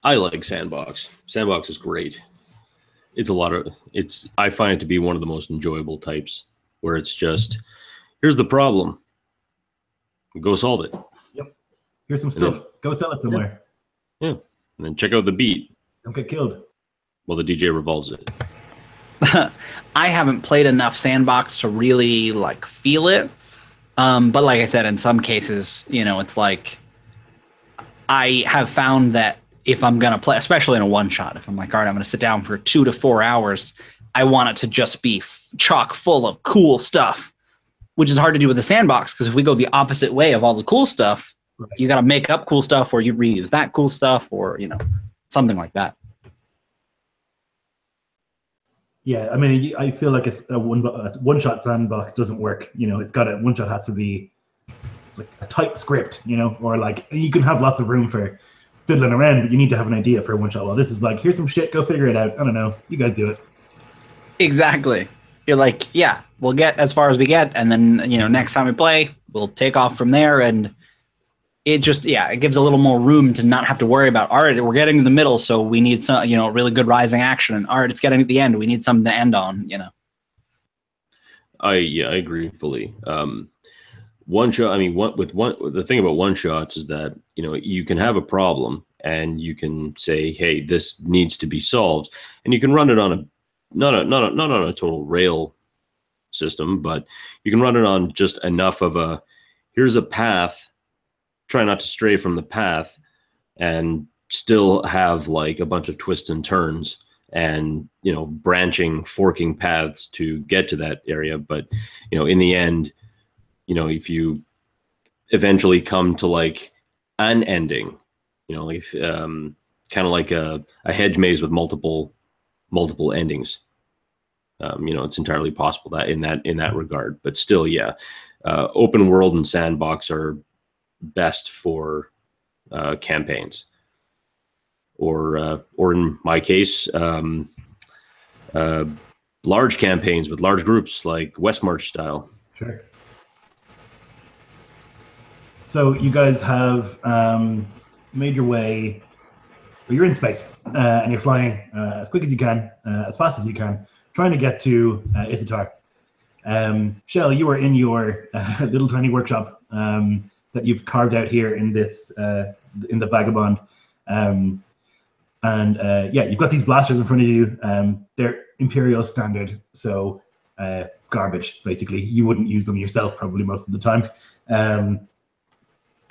Speaker 6: I like Sandbox. Sandbox is great. I find it to be one of the most enjoyable types, where it's just, here's the problem, go solve it.
Speaker 1: Yep. Here's some stuff, go sell it somewhere.
Speaker 6: Yeah. And then check out the beat.
Speaker 1: Don't get killed.
Speaker 6: Well, the DJ revolves it.
Speaker 3: I haven't played enough Sandbox to really like feel it. But like I said, in some cases, it's like, I have found that if I'm going to play, especially in a one shot, if I'm like, all right, I'm going to sit down for 2 to 4 hours, I want it to just be chock full of cool stuff, which is hard to do with a sandbox, because if we go the opposite way of all the cool stuff, right, you got to make up cool stuff, or you reuse that cool stuff, or, something like that.
Speaker 1: Yeah, I mean, I feel like a one-shot sandbox doesn't work. It's got a one-shot has to be, it's like a tight script, or like you can have lots of room for fiddling around, but you need to have an idea for a one shot. Well, this is like, here's some shit, go figure it out. I don't know. You guys do it.
Speaker 3: Exactly. You're like, yeah, we'll get as far as we get, and then next time we play, we'll take off from there. And it just, it gives a little more room to not have to worry about, all right, we're getting to the middle, so we need some, really good rising action. And all right, it's getting to the end, we need something to end on,
Speaker 6: I agree fully. One shot. I mean, the thing about one shots is that you can have a problem and you can say, hey, this needs to be solved, and you can run it on a not on a total rail system, but you can run it on just enough of a, here's a path, try not to stray from the path, and still have like a bunch of twists and turns and branching, forking paths to get to that area. But in the end, if you eventually come to like an ending, like kind of like a hedge maze with multiple endings, it's entirely possible that in that regard. But still, open world and sandbox are best for campaigns, or in my case, large campaigns with large groups, like West March style.
Speaker 1: Sure. So you guys have made your way. Well, you're in space, and you're flying as quick as you can, as fast as you can, trying to get to Isatar. Shell, you are in your little tiny workshop that you've carved out here in this in the Vagabond, and you've got these blasters in front of you. They're Imperial standard, so garbage. Basically, you wouldn't use them yourself probably most of the time.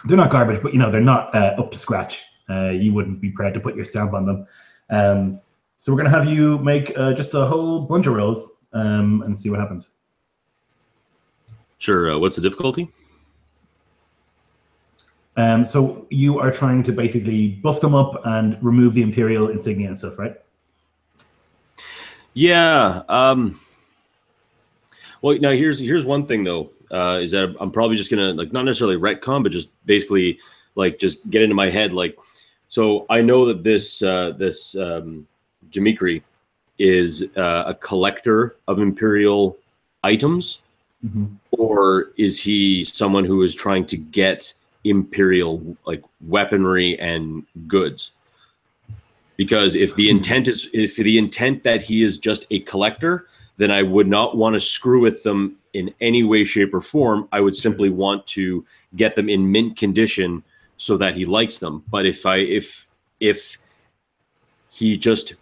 Speaker 1: They're not garbage, but they're not up to scratch. You wouldn't be proud to put your stamp on them. So we're going to have you make just a whole bunch of rolls and see what happens.
Speaker 6: Sure. What's the difficulty?
Speaker 1: So you are trying to basically buff them up and remove the Imperial insignia and stuff, right?
Speaker 6: Yeah. Well, now here's one thing though, is that I'm probably just gonna, like, not necessarily retcon, but just basically like just get into my head, like, so I know that this Jamikri is a collector of Imperial items, or is he someone who is trying to get Imperial like weaponry and goods? Because if the intent that he is just a collector, then I would not want to screw with them in any way, shape, or form. I would simply want to get them in mint condition so that he likes them. But if he just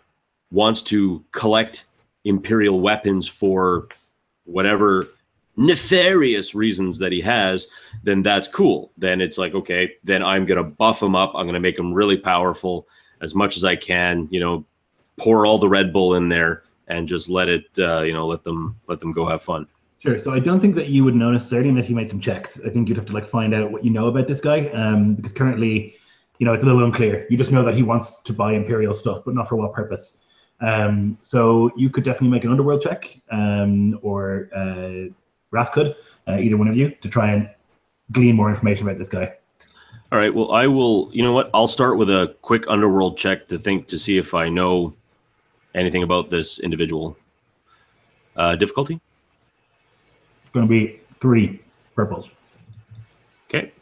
Speaker 6: wants to collect Imperial weapons for whatever nefarious reasons that he has, then that's cool. Then it's like, okay, then I'm going to buff him up. I'm going to make him really powerful as much as I can, pour all the Red Bull in there and just let it, let them go have fun.
Speaker 1: Sure. So I don't think that you would know necessarily unless you made some checks. I think you'd have to like find out what you know about this guy, because currently, it's a little unclear. You just know that he wants to buy Imperial stuff, but not for what purpose. So you could definitely make an underworld check, or Raph could, either one of you, to try and glean more information about this guy.
Speaker 6: All right. Well, I will. You know what? I'll start with a quick underworld check to see if I know anything about this individual. Difficulty?
Speaker 1: It's going to be 3 purples.
Speaker 6: Okay.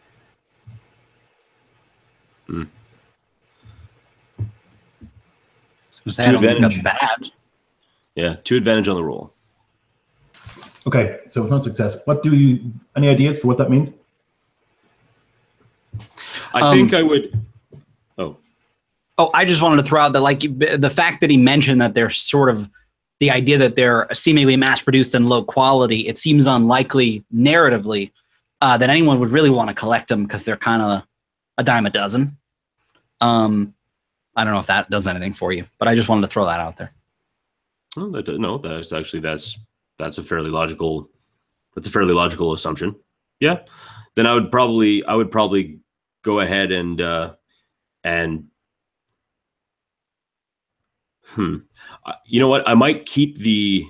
Speaker 3: I was going to say, I don't think that's bad.
Speaker 6: Yeah, 2 advantage on the roll.
Speaker 1: Okay, so it's not success. Any ideas for what that means?
Speaker 6: I think I would.
Speaker 3: Oh, I just wanted to throw out that, like, the fact that he mentioned that they're sort of the idea that they're seemingly mass-produced and low quality, it seems unlikely narratively that anyone would really want to collect them because they're kind of a dime a dozen. I don't know if that does anything for you, but I just wanted to throw that out there.
Speaker 6: That's actually that's a fairly logical assumption. Yeah. Then I would probably go ahead and you know what? I might keep the.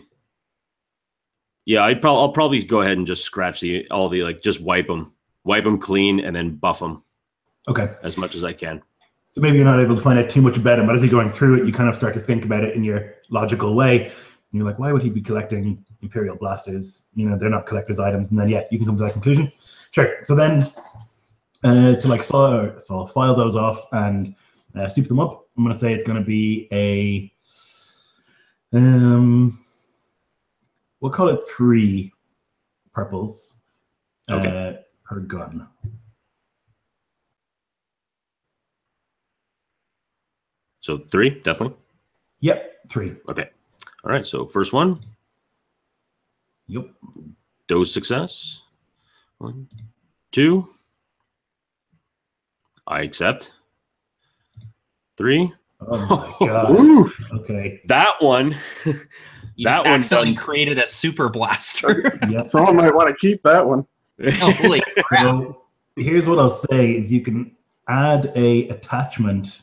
Speaker 6: Yeah, I'll probably go ahead and just scratch just wipe them clean and then buff them.
Speaker 1: Okay.
Speaker 6: As much as I can.
Speaker 1: So maybe you're not able to find out too much about him, but as you're going through it, you kind of start to think about it in your logical way. And you're like, why would he be collecting Imperial blasters? You know, they're not collector's items. And then, yeah, you can come to that conclusion. Sure. So then to like file those off and soup them up, I'm going to say it's going to be a, we'll call it 3 purples per gun.
Speaker 6: So 3, definitely?
Speaker 1: Yep, 3.
Speaker 6: Okay. All right, so first one.
Speaker 1: Yep.
Speaker 6: Dose success. 1, 2. I accept. 3.
Speaker 1: Oh my god. Okay.
Speaker 6: That one.
Speaker 2: You
Speaker 6: That
Speaker 2: just
Speaker 6: one
Speaker 2: accidentally
Speaker 6: done.
Speaker 2: created a super blaster.
Speaker 1: Yep.
Speaker 5: Someone might want to keep that one.
Speaker 2: Holy crap.
Speaker 1: So here's what I'll say is you can add a attachment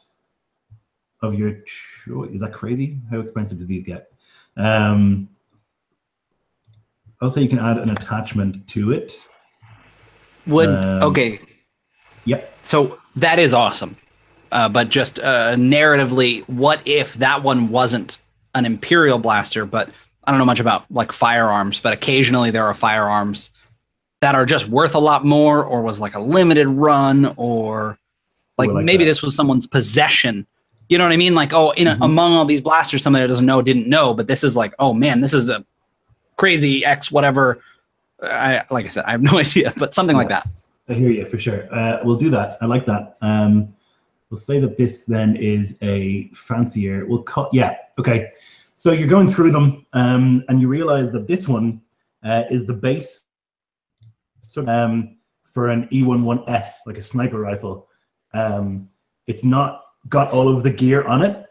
Speaker 1: of your choice. Is that crazy? How expensive do these get? I'll say you can add an attachment to it.
Speaker 3: Okay.
Speaker 1: Yep.
Speaker 3: So that is awesome. But just narratively, what if that one wasn't an Imperial blaster? But I don't know much about like firearms, but occasionally there are firearms that are just worth a lot more, or was like a limited run, or like maybe this was someone's possession. You know what I mean? Like, oh, among all these blasters, somebody that doesn't know didn't know, but this is like, oh man, this is a crazy X whatever. Like I said, I have no idea, but something like that.
Speaker 1: I hear you for sure. We'll do that. I like that. We'll say that this then is a fancier. We'll cut. Yeah. Okay. So you're going through them, and you realize that this one is the base. So for an E11S, like a sniper rifle, it's not got all of the gear on it.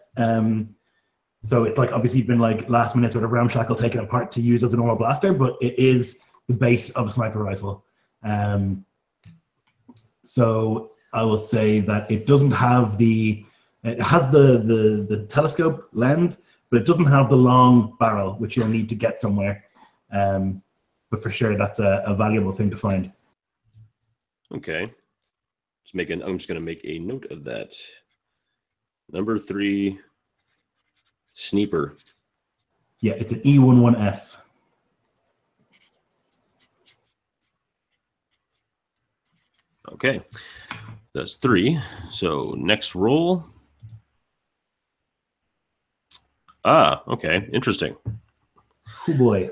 Speaker 1: So it's like obviously been like last minute sort of ramshackle taken apart to use as a normal blaster, but it is the base of a sniper rifle. So I will say that it doesn't have it has the telescope lens, but it doesn't have the long barrel, which you'll need to get somewhere. But for sure, that's a valuable thing to find.
Speaker 6: Okay. I'm just going to make a note of that. Number 3, Sniper.
Speaker 1: Yeah, it's an E11S.
Speaker 6: Okay. That's 3. So next roll. Okay. Interesting.
Speaker 1: Oh boy.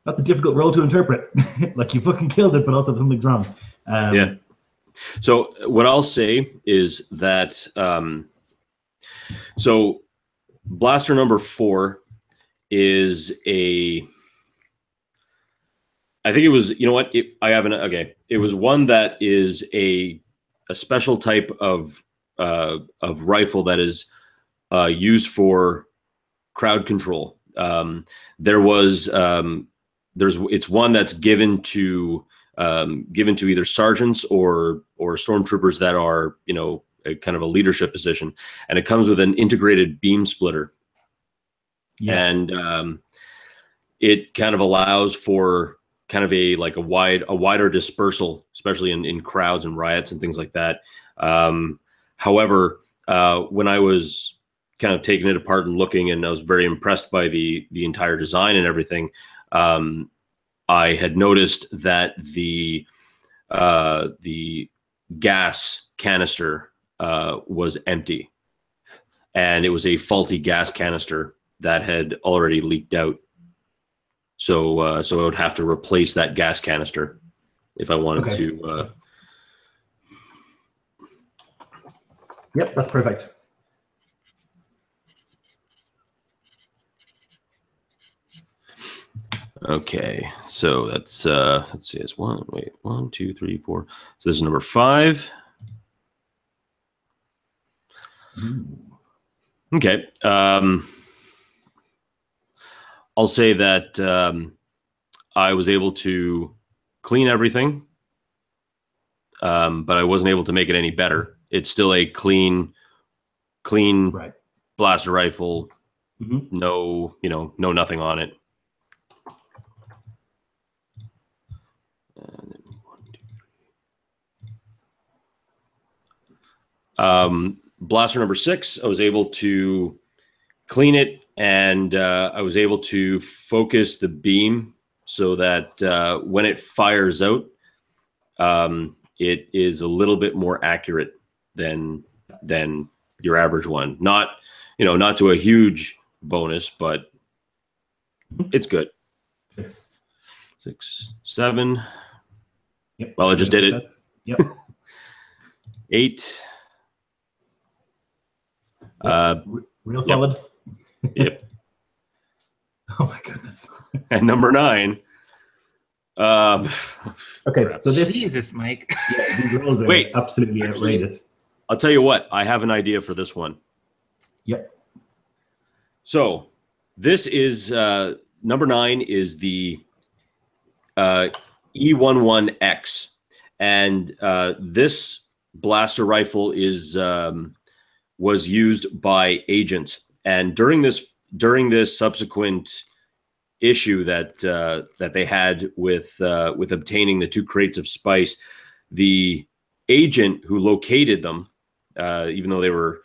Speaker 1: That's a difficult role to interpret. Like you fucking killed it, but also something's wrong.
Speaker 6: Yeah. So what I'll say is that so blaster number 4 is I think it was, you know what? It was one that is a special type of rifle that is used for crowd control. It's one that's given to either sergeants or stormtroopers that are, you know, a kind of a leadership position, and it comes with an integrated beam splitter. Yeah. And it kind of allows for kind of a wider dispersal, especially in crowds and riots and things like that. However, when I was kind of taking it apart and looking, and I was very impressed by the entire design and everything, I had noticed that the gas canister was empty, and it was a faulty gas canister that had already leaked out. So I would have to replace that gas canister if I wanted to.
Speaker 1: Yep, that's perfect.
Speaker 6: Okay, so that's let's see, it's 1, 2, 3, 4. So this is number 5. Okay. I'll say that I was able to clean everything, but I wasn't able to make it any better. It's still a clean
Speaker 1: right.
Speaker 6: blaster rifle. No, no nothing on it. And then 1, 2, 3. Blaster number 6, I was able to clean it, and I was able to focus the beam so that when it fires out, it is a little bit more accurate than your average one. Not to a huge bonus, but it's good. 6, 7.
Speaker 1: Yep.
Speaker 6: Well, I just did it.
Speaker 1: Yep.
Speaker 6: 8.
Speaker 1: Real solid.
Speaker 6: Yep.
Speaker 1: Oh my goodness.
Speaker 6: And number 9.
Speaker 1: Okay, so this.
Speaker 2: Jesus, Mike.
Speaker 1: Yeah, these rolls are absolutely outrageous.
Speaker 6: I'll tell you what. I have an idea for this one.
Speaker 1: Yep.
Speaker 6: So this is number 9 is the E11X, and this blaster rifle was used by agents, and during this subsequent issue that they had with obtaining the 2 crates of spice, the agent who located them, even though they were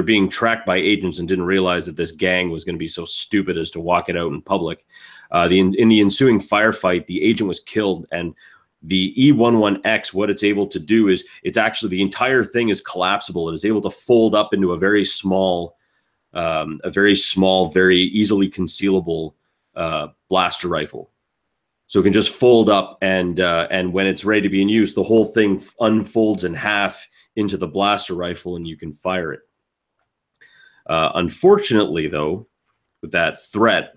Speaker 6: being tracked by agents and didn't realize that this gang was going to be so stupid as to walk it out in public. In the ensuing firefight, the agent was killed, and the E11X, what it's able to do is it's actually, the entire thing is collapsible. It is able to fold up into a very small, very easily concealable blaster rifle. So it can just fold up, and when it's ready to be in use, the whole thing unfolds in half into the blaster rifle, and you can fire it. Unfortunately, though, with that threat,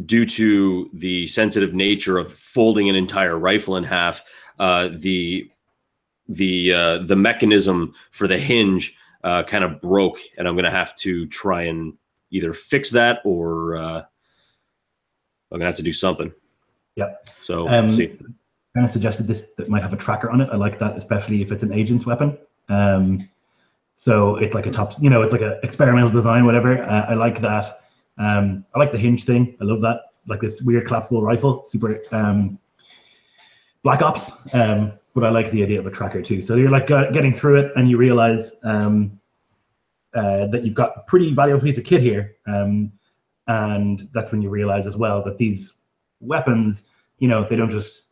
Speaker 6: due to the sensitive nature of folding an entire rifle in half, the mechanism for the hinge kind of broke, and I'm going to have to try and either fix that or I'm going to have to do something.
Speaker 1: Yep.
Speaker 6: So see.
Speaker 1: Kind of suggested this that might have a tracker on it. I like that, especially if it's an agent's weapon. So it's like a top, it's like an experimental design, whatever. I like that. I like the hinge thing. I love that. Like this weird collapsible rifle, super Black Ops. But I like the idea of a tracker too. So you're like getting through it, and you realize that you've got a pretty valuable piece of kit here. And that's when you realize as well that these weapons, they don't just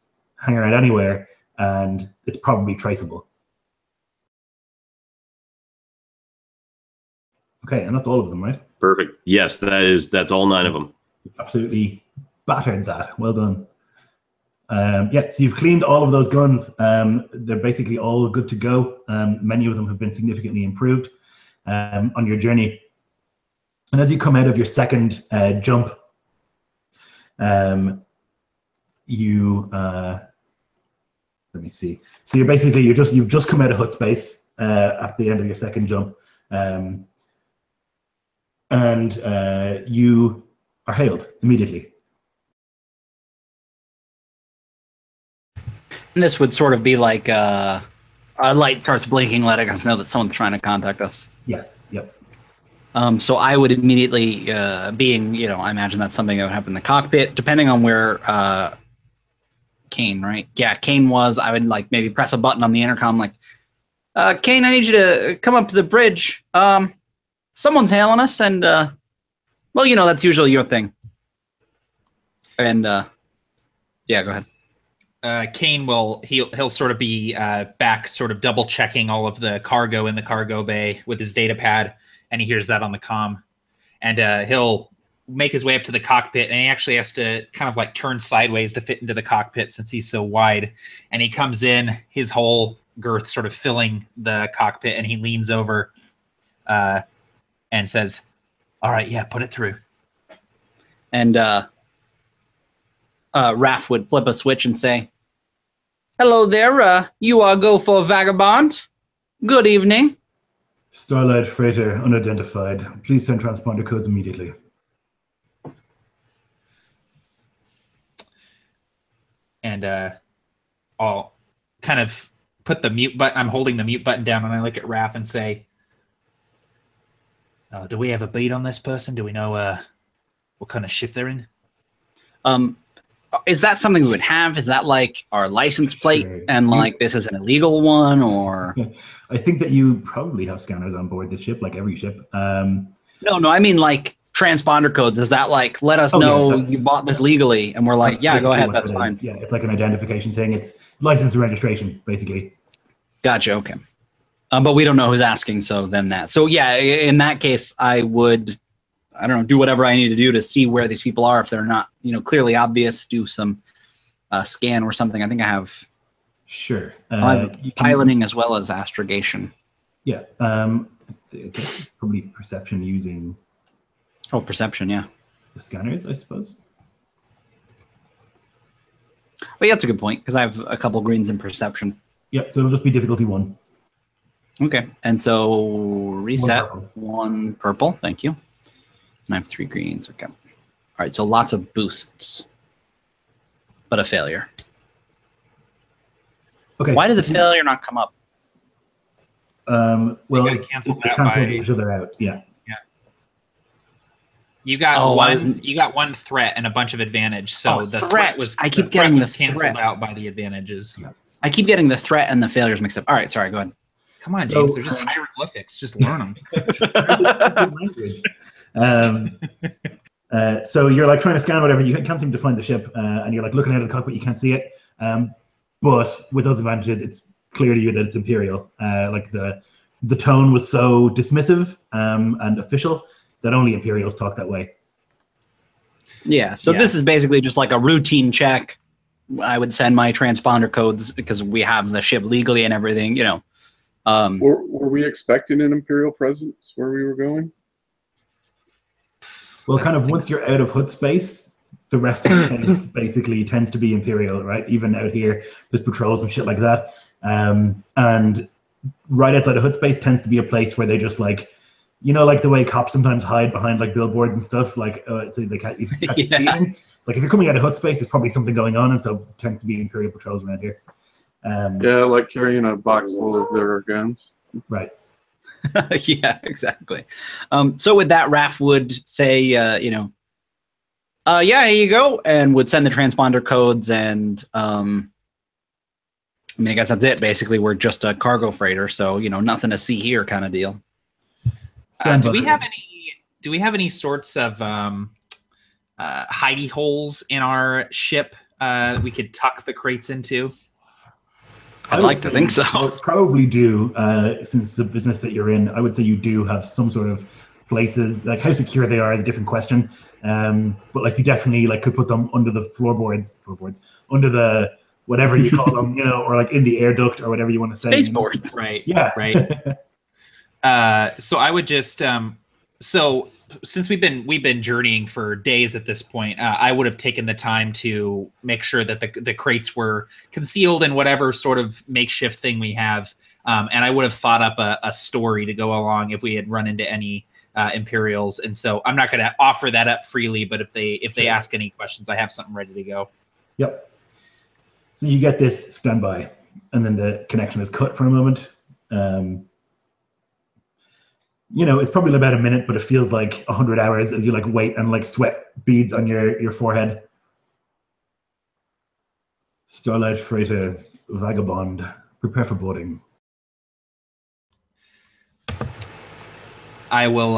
Speaker 1: hang around anywhere, and it's probably traceable. Okay, and that's all of them, right?
Speaker 6: Perfect. Yes, that's all 9 of them.
Speaker 1: Absolutely battered that. Well done. Yeah, so you've cleaned all of those guns. They're basically all good to go. Many of them have been significantly improved on your journey. And as you come out of your second jump, let me see. So you've just come out of hut space at the end of your second jump, and you are hailed immediately.
Speaker 3: And this would sort of be like a light starts blinking, letting us know that someone's trying to contact us.
Speaker 1: Yes. Yep.
Speaker 3: So I would immediately, being, I imagine that's something that would happen in the cockpit, depending on where Kane, right? Yeah, Kane was. I would like maybe press a button on the intercom, like, Kane, I need you to come up to the bridge. Someone's hailing us, and well, that's usually your thing. And yeah, go ahead.
Speaker 2: Kane he'll sort of be back, sort of double checking all of the cargo in the cargo bay with his data pad, and he hears that on the comm, and he'll make his way up to the cockpit, and he actually has to kind of like turn sideways to fit into the cockpit since he's so wide. And he comes in, his whole girth sort of filling the cockpit, and he leans over and says, "All right, yeah, put it through."
Speaker 3: And Raph would flip a switch and say, "Hello there, you go for Vagabond. Good evening."
Speaker 1: Starlight Freighter, unidentified. Please send transponder codes immediately.
Speaker 2: And I'll kind of put the mute button. I'm holding the mute button down, and I look at Raph and say, "Do we have a beat on this person? Do we know what kind of ship they're in?"
Speaker 3: is that something we would have? Is that like our license plate
Speaker 1: Sure.
Speaker 3: and like this is an illegal one, or?
Speaker 1: I think that you probably have scanners on board the ship, like every ship.
Speaker 3: No, I mean like transponder codes. Is that like, let us
Speaker 1: Oh, yeah,
Speaker 3: know
Speaker 1: that's-
Speaker 3: you bought this legally? And we're like,
Speaker 1: That's
Speaker 3: yeah, go
Speaker 1: basically
Speaker 3: ahead,
Speaker 1: what
Speaker 3: that's
Speaker 1: that
Speaker 3: fine.
Speaker 1: is. Yeah, it's like an identification thing. It's license and registration, basically.
Speaker 3: Gotcha, okay. But we don't know who's asking, so then that. So yeah, in that case, I would, I don't know, do whatever I need to do to see where these people are. If they're not, clearly obvious, do some scan or something. I think I have
Speaker 1: Sure.
Speaker 3: piloting as well as astrogation.
Speaker 1: Yeah. Probably perception using
Speaker 3: Oh, perception, yeah.
Speaker 1: the scanners, I suppose.
Speaker 3: But yeah, that's a good point, because I have a couple greens in perception.
Speaker 1: Yep, so it'll just be difficulty 1.
Speaker 3: Okay, and so reset
Speaker 1: purple.
Speaker 3: 1 purple, thank you. And I have 3 greens, okay. All right, so lots of boosts, but a failure.
Speaker 1: Okay.
Speaker 3: Why does a failure not come up?
Speaker 1: Well,
Speaker 2: gotta
Speaker 1: it
Speaker 2: cancel that
Speaker 1: cancels
Speaker 2: by-
Speaker 1: each other out. Yeah.
Speaker 2: You got
Speaker 3: Oh, I
Speaker 2: You got 1 threat and a bunch of advantage. So
Speaker 3: Oh,
Speaker 2: the
Speaker 3: threat.
Speaker 2: was.
Speaker 3: I keep
Speaker 2: the
Speaker 3: getting
Speaker 2: threat
Speaker 3: the
Speaker 2: was canceled
Speaker 3: threat.
Speaker 2: out by the advantages.
Speaker 3: I keep getting the threat and the failures mixed up. All right, sorry, go ahead.
Speaker 2: Come on,
Speaker 1: So,
Speaker 2: James. They're just hieroglyphics. Just learn them.
Speaker 1: Language. So you're like trying to scan whatever, you can't seem to find the ship, and you're like looking out of the cockpit, you can't see it. But with those advantages, it's clear to you that it's Imperial. Like the tone was so dismissive and official that only Imperials talk that way.
Speaker 3: Yeah, so
Speaker 2: Yeah.
Speaker 3: this is basically just like a routine check. I would send my transponder codes because we have the ship legally and everything,
Speaker 5: Were we expecting an Imperial presence where we were going?
Speaker 1: Well, kind of once you're out of hood space, the rest of space basically tends to be Imperial, right? Even out here, there's patrols and shit like that. And right outside of hood space tends to be a place where they just like, like the way cops sometimes hide behind like billboards and stuff, like so they can't use
Speaker 3: Yeah.
Speaker 1: It's like if you're coming out of hood space, there's probably something going on, and so it tends to be Imperial patrols around here.
Speaker 5: Yeah, like carrying a box full of their guns.
Speaker 1: Right.
Speaker 3: Yeah, exactly. So with that, Raph would say, yeah, here you go, and would send the transponder codes, and I guess that's it. Basically, we're just a cargo freighter, so nothing to see here, kind of deal.
Speaker 2: Do we have any sorts of hidey holes in our ship we could tuck the crates into?
Speaker 3: I'd like to think so.
Speaker 1: You probably do, since the business that you're in. I would say you do have some sort of places. Like how secure they are is a different question. But like you definitely like could put them under the floorboards, under the whatever you call them, or like in the air duct or whatever you want to say.
Speaker 3: Spaceboards.
Speaker 2: Right.
Speaker 1: Yeah.
Speaker 2: Right. So I would just so since we've been journeying for days at this point, I would have taken the time to make sure that the crates were concealed in whatever sort of makeshift thing we have, and I would have thought up a story to go along if we had run into any Imperials. And so I'm not going to offer that up freely, but if they ask any questions, I have something ready to go.
Speaker 1: Yep. So you get this standby, and then the connection is cut for a moment. It's probably about a minute, but it feels like 100 hours as you like wait and like sweat beads on your forehead. Starlight Freighter, Vagabond, prepare for boarding.
Speaker 2: I will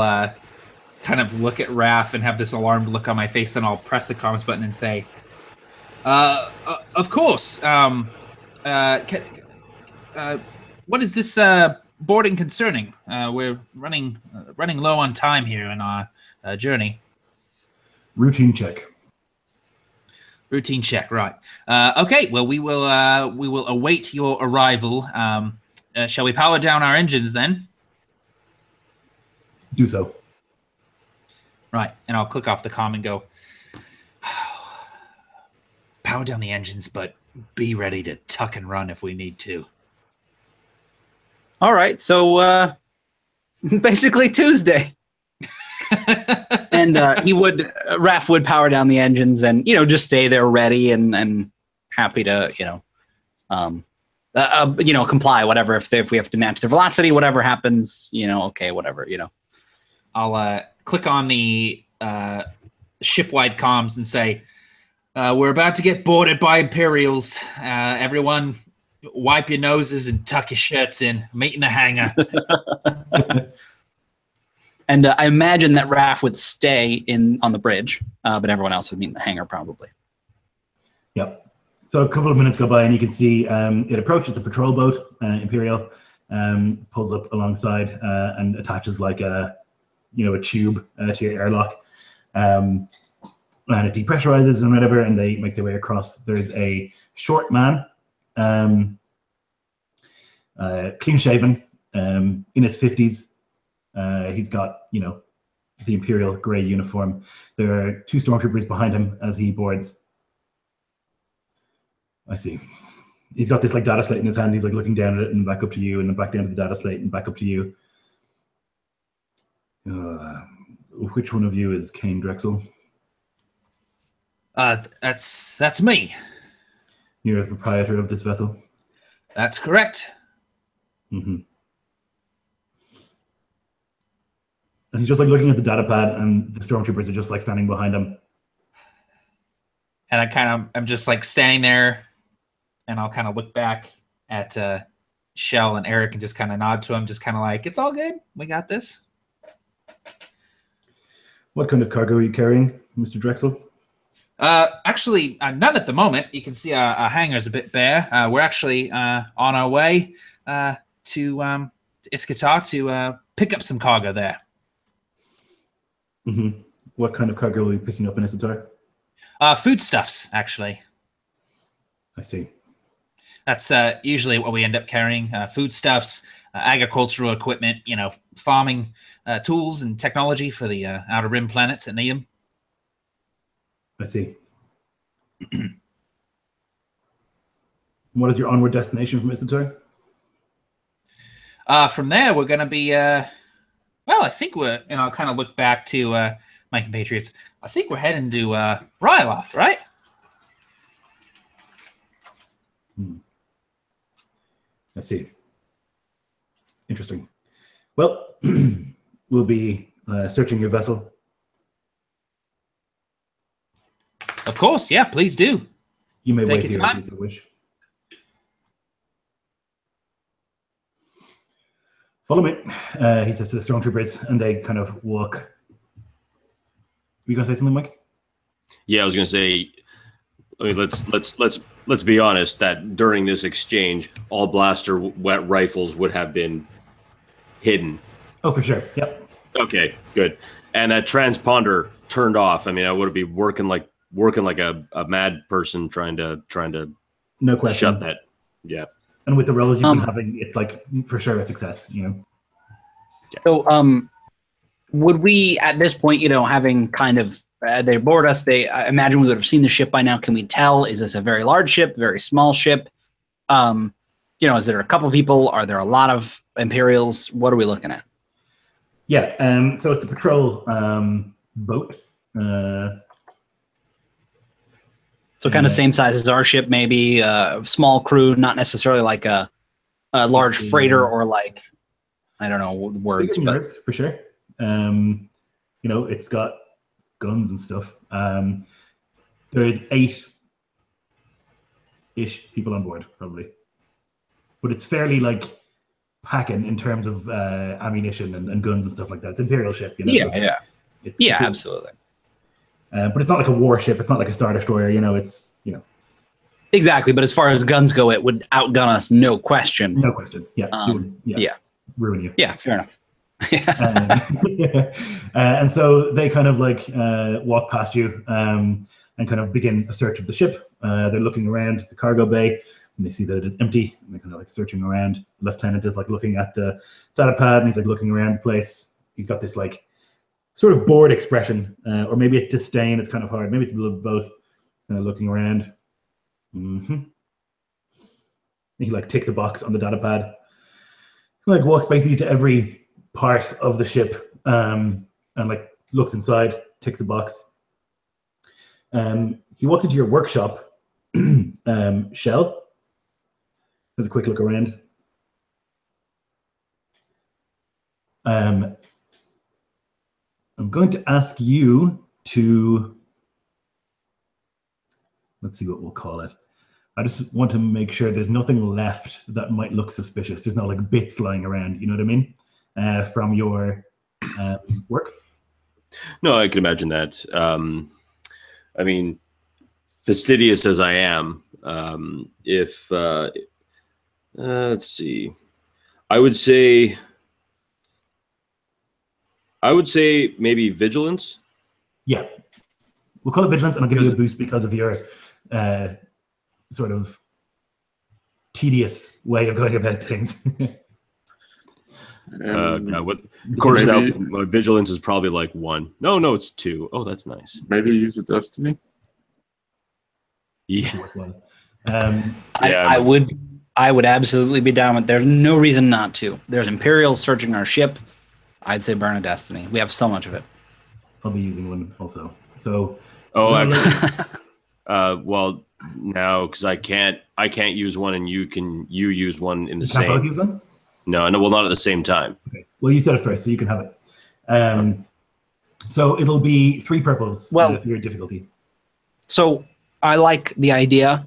Speaker 2: kind of look at Raph and have this alarmed look on my face, and I'll press the comms button and say, of course. What is this boarding concerning? We're running low on time here in our journey.
Speaker 1: Routine check.
Speaker 2: Routine check, right? Okay. Well, we will await your arrival. Shall we power down our engines then?
Speaker 1: Do so.
Speaker 2: Right, and I'll click off the comm and go, power down the engines, but be ready to tuck and run if we need to.
Speaker 3: All right, so basically Tuesday. And Raph would power down the engines and, just stay there ready and happy to, comply, whatever, if we have to match the velocity, whatever happens, okay, whatever,
Speaker 2: I'll click on the ship-wide comms and say, We're about to get boarded by Imperials. Everyone, wipe your noses and tuck your shirts in. Meet in the hangar.
Speaker 3: And I imagine that Raph would stay on the bridge, but everyone else would meet in the hangar probably.
Speaker 1: Yep. So a couple of minutes go by, and you can see it approach. It's a patrol boat, Imperial, pulls up alongside and attaches like a tube to your airlock, and it depressurizes and whatever, and they make their way across. There's a short man, clean shaven, in his 50s. He's got, the Imperial grey uniform. There are 2 stormtroopers behind him as he boards. I see. He's got this like data slate in his hand. He's like looking down at it and back up to you, and then back down to the data slate and back up to you. Which one of you is Kane Drexel?
Speaker 2: That's me.
Speaker 1: You're the proprietor of this vessel?
Speaker 2: That's correct.
Speaker 1: Mm-hmm. And he's just like looking at the data pad, and the stormtroopers are just like standing behind him.
Speaker 2: And I'm just like standing there, and I'll kind of look back at Shell and Eric and just kind of nod to him, just kind of like, it's all good. We got this.
Speaker 1: What kind of cargo are you carrying, Mr. Drexel?
Speaker 2: Actually, none at the moment. You can see our hangar's a bit bare. We're actually on our way to Iskatar to pick up some cargo there.
Speaker 1: Mm-hmm. What kind of cargo are you picking up in Iskatar?
Speaker 2: Foodstuffs, actually.
Speaker 1: I see.
Speaker 2: That's usually what we end up carrying. Foodstuffs, agricultural equipment, farming tools and technology for the Outer Rim planets that need them.
Speaker 1: I see. What is your onward destination from Iskatar?
Speaker 2: From there, we're going to be... I think we're... And I'll kind of look back to my compatriots. I think we're heading to Ryloth, right?
Speaker 1: I see. Interesting. Well, we'll be searching your vessel.
Speaker 2: Of course, yeah, please do.
Speaker 1: You may
Speaker 2: Take
Speaker 1: wait
Speaker 2: your
Speaker 1: here
Speaker 2: time.
Speaker 1: if you wish. Follow me, he says to the stormtroopers, and they kind of walk. Were you going to say something, Mike?
Speaker 6: Yeah, I was going to say. I mean, let's be honest that during this exchange, all blaster rifles would have been hidden.
Speaker 1: Oh, for sure. Yep.
Speaker 6: Okay, good. And that transponder turned off. I mean, I would be working like a mad person trying to
Speaker 1: No question.
Speaker 6: shut that. Yeah.
Speaker 1: And with the roles you've been having, it's like for sure a success.
Speaker 6: Yeah.
Speaker 3: So, would we at this point, having kind of they board us? I imagine we would have seen the ship by now. Can we tell? Is this a very large ship, very small ship? Is there a couple people? Are there a lot of Imperials? What are we looking at?
Speaker 1: Yeah. So it's a patrol boat.
Speaker 3: So kind of same size as our ship, maybe small crew, not necessarily like a large freighter or like, I don't know words, but
Speaker 1: for sure. It's got guns and stuff. There's 8-ish people on board, probably, but it's fairly like packing in terms of ammunition and guns and stuff like that. It's Imperial ship,
Speaker 3: Yeah,
Speaker 1: so
Speaker 3: yeah, absolutely.
Speaker 1: But it's not like a warship. It's not like a Star Destroyer. It's
Speaker 3: Exactly. But as far as guns go, it would outgun us, no question.
Speaker 1: No question. Yeah. Ruin you.
Speaker 3: Yeah. Fair enough.
Speaker 1: And so they kind of like walk past you and kind of begin a search of the ship. They're looking around the cargo bay, and they see that it is empty. And they're kind of like searching around. The lieutenant is like looking at the data pad, and he's like looking around the place. He's got this like sort of bored expression, or maybe it's disdain. It's kind of hard. Maybe it's a little bit both. Looking around. Mm-hmm. He like ticks a box on the data pad. He like walks basically to every part of the ship and like looks inside, ticks a box. He walks into your workshop. Shell has a quick look around. I'm going to ask you to let's see what we'll call it. I just want to make sure there's nothing left that might look suspicious. There's no like bits lying around, you know what I mean? From your work.
Speaker 6: No, I can imagine that. I mean, fastidious as I am, if let's see, I would say maybe vigilance.
Speaker 1: Yeah, we'll call it vigilance, and I'll give you a boost because of your sort of tedious way of going about things.
Speaker 6: What? Of course, now my vigilance is probably like 1. No, it's 2. Oh, that's nice.
Speaker 5: Maybe use a destiny.
Speaker 6: Yeah.
Speaker 3: I would absolutely be down with. There's no reason not to. There's Imperials searching our ship. I'd say burn a destiny. We have so much of it.
Speaker 1: I'll be using one also. So.
Speaker 6: Oh, actually. Well, no, because I can't use one, and you use one in the same.
Speaker 1: Can't both use one?
Speaker 6: No, well, not at the same time.
Speaker 1: Okay. Well, you said it first, so you can have it. So it'll be 3 purples for your difficulty.
Speaker 3: So I like the idea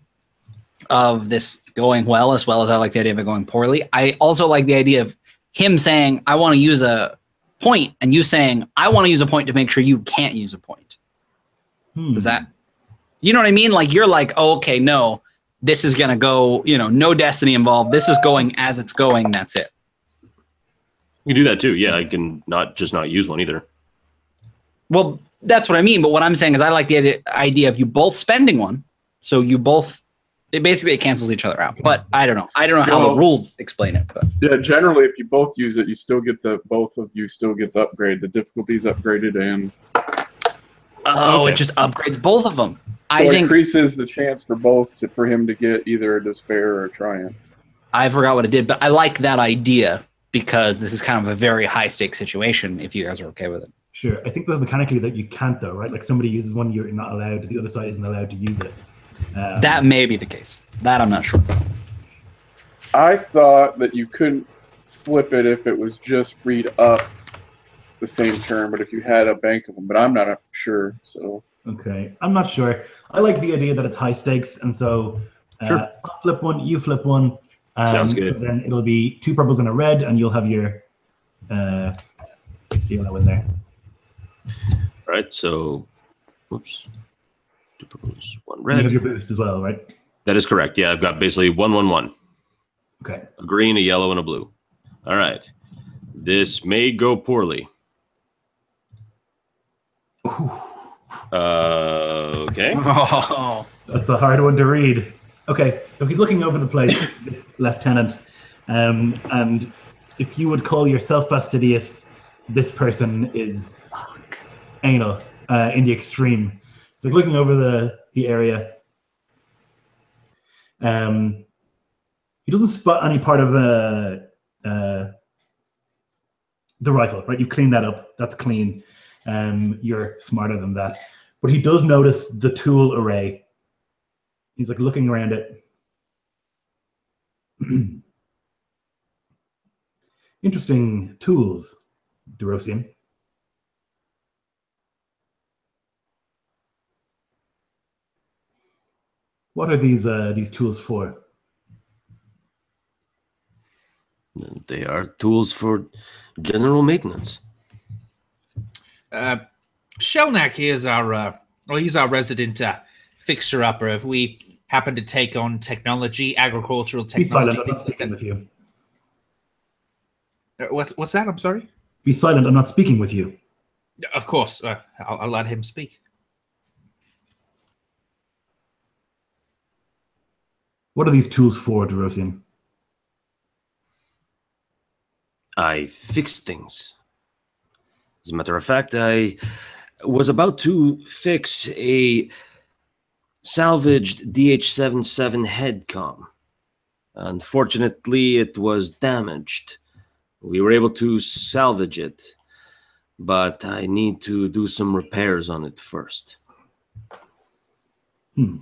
Speaker 3: of this going well as I like the idea of it going poorly. I also like the idea of him saying, I want to use a point, and you saying, I want to use a point to make sure you can't use a point. Does that, you know what I mean? Like, you're like, oh, okay, no, this is going to go, no destiny involved. This is going as it's going. That's it.
Speaker 6: You can do that too. Yeah, I can not use one either.
Speaker 3: Well, that's what I mean. But what I'm saying is I like the idea of you both spending one. So you both, it cancels each other out. But I don't know. I don't know how the rules explain it. But.
Speaker 5: Yeah, generally, if you both use it, you still get both of you still get the upgrade. The difficulty is upgraded and...
Speaker 3: Oh, okay. It just upgrades both of them.
Speaker 5: So I think increases the chance for for him to get either a despair or a triumph.
Speaker 3: I forgot what it did, but I like that idea because this is kind of a very high stakes situation. If you guys are okay with it,
Speaker 1: sure. I think that mechanically that you can't though, right? Like somebody uses one, you're not allowed. The other side isn't allowed to use it.
Speaker 3: That may be the case. That I'm not sure.
Speaker 5: I thought that you couldn't flip it if it was just freed up the same turn, but if you had a bank of them, but I'm not sure. So
Speaker 1: okay, I'm not sure. I like the idea that it's high stakes, and so I'll flip one, you flip one.
Speaker 6: Sounds good.
Speaker 1: So then it'll be 2 purples and a red, and you'll have your yellow in there.
Speaker 6: All right. So, whoops. 2 purples, 1 red.
Speaker 1: And you have your boost as well, right?
Speaker 6: That is correct. Yeah, I've got basically 1, 1, 1.
Speaker 1: Okay.
Speaker 6: A green, a yellow, and a blue. All right. This may go poorly. Okay.
Speaker 3: Oh,
Speaker 1: that's a hard one to read. Okay, so he's looking over the place, this lieutenant, and if you would call yourself fastidious, this person is anal in the extreme. So looking over the area, he doesn't spot any part of the rifle, right? You've cleaned that up. That's clean. You're smarter than that. But he does notice the tool array. He's like looking around it. Interesting tools, Derosian. What are these tools for?
Speaker 4: They are tools for general maintenance.
Speaker 2: Shelnak is he's our resident fixer-upper. If we happen to take on technology, agricultural technology...
Speaker 1: Be silent, I'm not speaking with you.
Speaker 2: What's that? I'm sorry?
Speaker 1: Be silent, I'm not speaking with you.
Speaker 2: Of course. I'll let him speak.
Speaker 1: What are these tools for, Derosian?
Speaker 4: I fix things. As a matter of fact, I was about to fix a salvaged DH-77 headcom. Unfortunately, it was damaged. We were able to salvage it, but I need to do some repairs on it first.
Speaker 6: And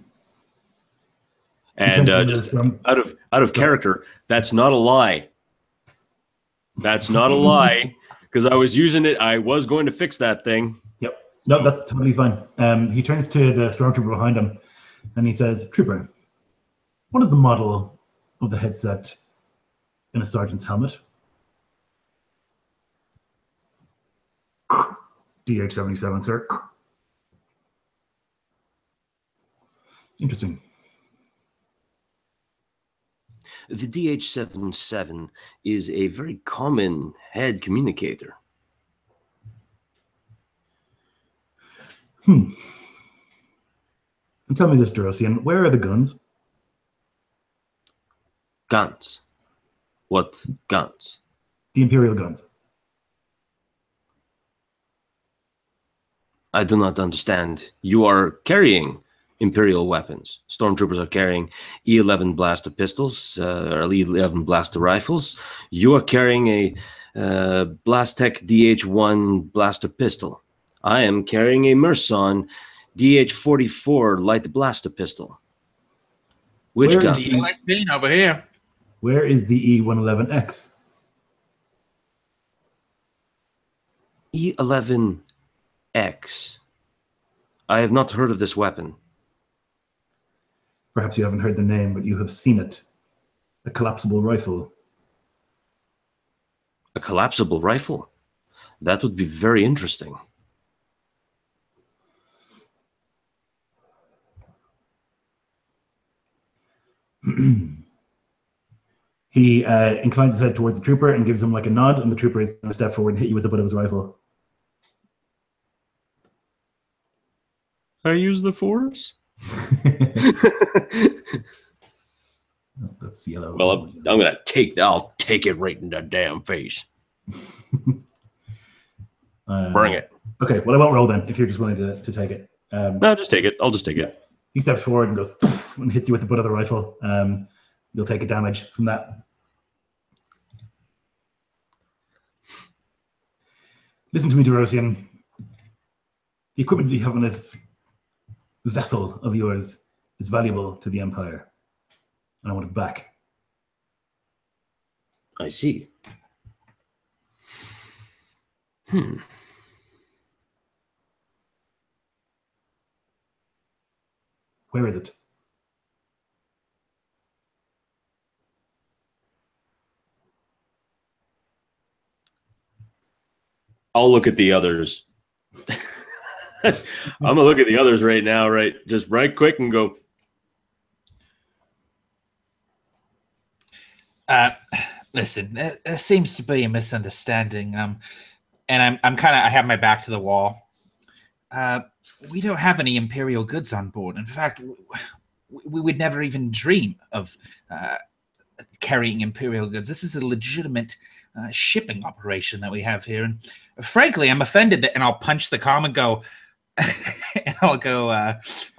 Speaker 6: just out of character, that's not a lie. That's not a lie, because I was using it. I was going to fix that thing.
Speaker 1: Yep. No, that's totally fine. He turns to the stormtrooper behind him. And he says, Trooper, what is the model of the headset in a sergeant's helmet? DH-77, sir. Interesting.
Speaker 4: The DH-77 is a very common head communicator.
Speaker 1: And tell me this, Durosian, where are the guns?
Speaker 4: Guns. What guns?
Speaker 1: The Imperial guns.
Speaker 4: I do not understand. You are carrying Imperial weapons. Stormtroopers are carrying E-11 blaster pistols, or E-11 blaster rifles. You are carrying a Blastech DH-1 blaster pistol. I am carrying a Merson DH-44 light blaster pistol. Which
Speaker 1: Where
Speaker 4: gun?
Speaker 1: is
Speaker 2: I like being over here.
Speaker 1: Where is the E-111X?
Speaker 4: E-11X. I have not heard of this weapon.
Speaker 1: Perhaps you haven't heard the name, but you have seen it. A collapsible rifle.
Speaker 4: A collapsible rifle? That would be very interesting.
Speaker 1: He inclines his head towards the trooper and gives him like a nod, and the trooper is going to step forward and hit you with the butt of his rifle.
Speaker 6: I use the Force.
Speaker 1: Oh, that's yellow.
Speaker 4: Well, I'm gonna take that. I'll take it right in the damn face. Bring it.
Speaker 1: Okay, well, I won't roll then if you're just willing to take it.
Speaker 6: No, just take it. I'll just take it.
Speaker 1: He steps forward and goes and hits you with the butt of the rifle. You'll take a damage from that. Listen to me, Durosian. The equipment that you have on this vessel of yours is valuable to the Empire, and I want it back.
Speaker 4: I see.
Speaker 1: Where is it?
Speaker 6: I'll look at the others. I'm gonna look at the others right now, right? Just right quick and go.
Speaker 2: Listen, there seems to be a misunderstanding. And I'm kind of, I have my back to the wall. We don't have any Imperial goods on board. In fact, we would never even dream of carrying Imperial goods. This is a legitimate shipping operation that we have here. And frankly, I'm offended that, and I'll punch the comm and go, and I'll go,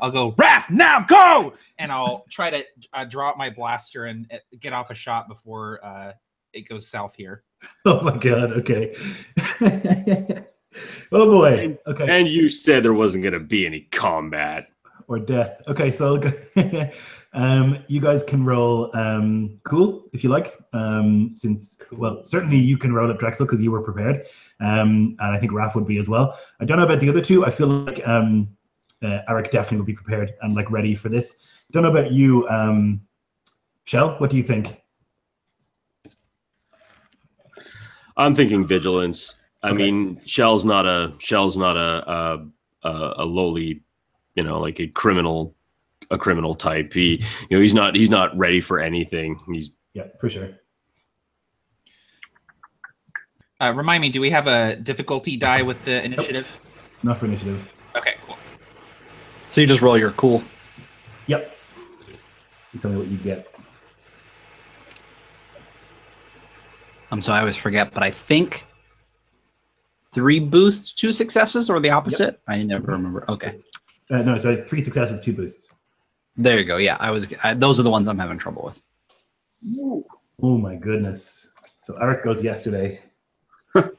Speaker 2: Raph, now go! And I'll try to draw out my blaster and get off a shot before it goes south here.
Speaker 1: Oh my god, okay. Oh boy, okay.
Speaker 6: And you said there wasn't going to be any combat.
Speaker 1: Or death. Okay, so you guys can roll cool if you like. Since, well, certainly you can roll at Drexel because you were prepared. And I think Raph would be as well. I don't know about the other two. I feel like Eric definitely would be prepared and like ready for this. Don't know about you, Shell. What do you think?
Speaker 6: I'm thinking vigilance. I
Speaker 1: Okay.
Speaker 6: mean, Shell's not a lowly, like a criminal type. He's not ready for anything.
Speaker 1: Yeah, for sure.
Speaker 2: Remind me, do we have a difficulty die with the initiative?
Speaker 1: Not for initiative.
Speaker 2: Okay, cool.
Speaker 3: So you just roll your cool.
Speaker 1: Yep. You tell me what you get.
Speaker 3: So I always forget, but I think 3 boosts, 2 successes, or the opposite?
Speaker 1: Yep.
Speaker 3: I never remember. Okay.
Speaker 1: No, sorry, 3 successes, 2 boosts.
Speaker 3: There you go. Yeah, those are the ones I'm having trouble with.
Speaker 1: Oh my goodness. So Eric goes yesterday.
Speaker 5: I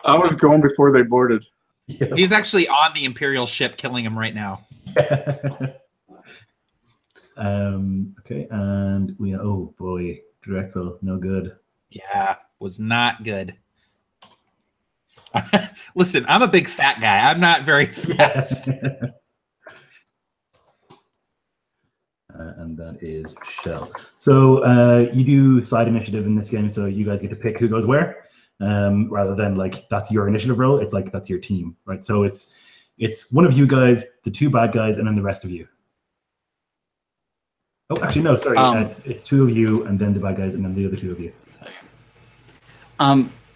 Speaker 5: was going before they boarded.
Speaker 1: Yeah.
Speaker 2: He's actually on the Imperial ship killing him right now.
Speaker 1: Okay, and oh boy, Drexel, no good.
Speaker 2: Yeah, was not good. Listen, I'm a big fat guy. I'm not very fast.
Speaker 1: and that is Shell. So you do side initiative in this game, so you guys get to pick who goes where, rather than like that's your initiative role. It's like that's your team, right? So it's one of you guys, the two bad guys, and then the rest of you. Oh, actually, no, sorry. It's two of you, and then the bad guys, and then the other two of you.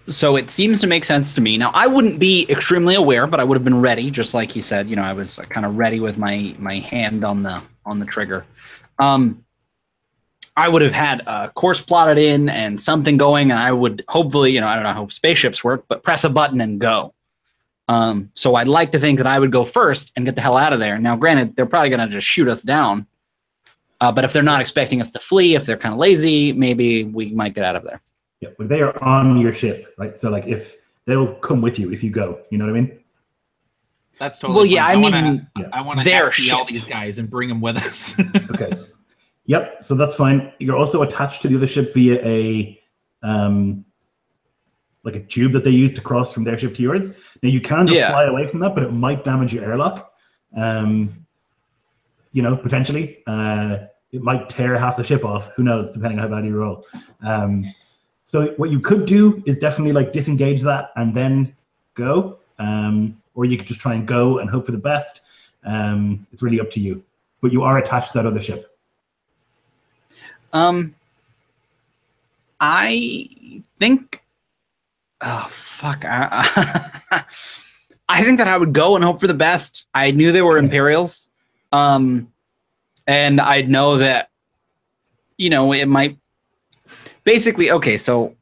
Speaker 3: So it seems to make sense to me. Now, I wouldn't be extremely aware, but I would have been ready, just like he said. I was kind of ready with my hand on the trigger. I would have had a course plotted in and something going, and I would hopefully, I don't know how spaceships work, but press a button and go. So I'd like to think that I would go first and get the hell out of there. Now, granted, they're probably going to just shoot us down. But if they're not expecting us to flee, if they're kind of lazy, maybe we might get out of there.
Speaker 1: Yeah, but they are on your ship, right? So like if they'll come with you if you go, you know what I mean?
Speaker 2: That's totally
Speaker 3: well, yeah.
Speaker 2: fine.
Speaker 3: I
Speaker 2: I want to FTL these guys and bring them with us.
Speaker 1: Okay. Yep. So that's fine. You're also attached to the other ship via a like a tube that they use to cross from their ship to yours. Now you can just fly away from that, but it might damage your airlock. Potentially. It might tear half the ship off. Who knows, depending on how bad you roll. So what you could do is definitely like disengage that and then go. Or you could just try and go and hope for the best. It's really up to you. But you are attached to that other ship.
Speaker 3: I think... Oh, fuck. I think that I would go and hope for the best. I knew they were Imperials. And I'd know that, it might... Basically, okay, so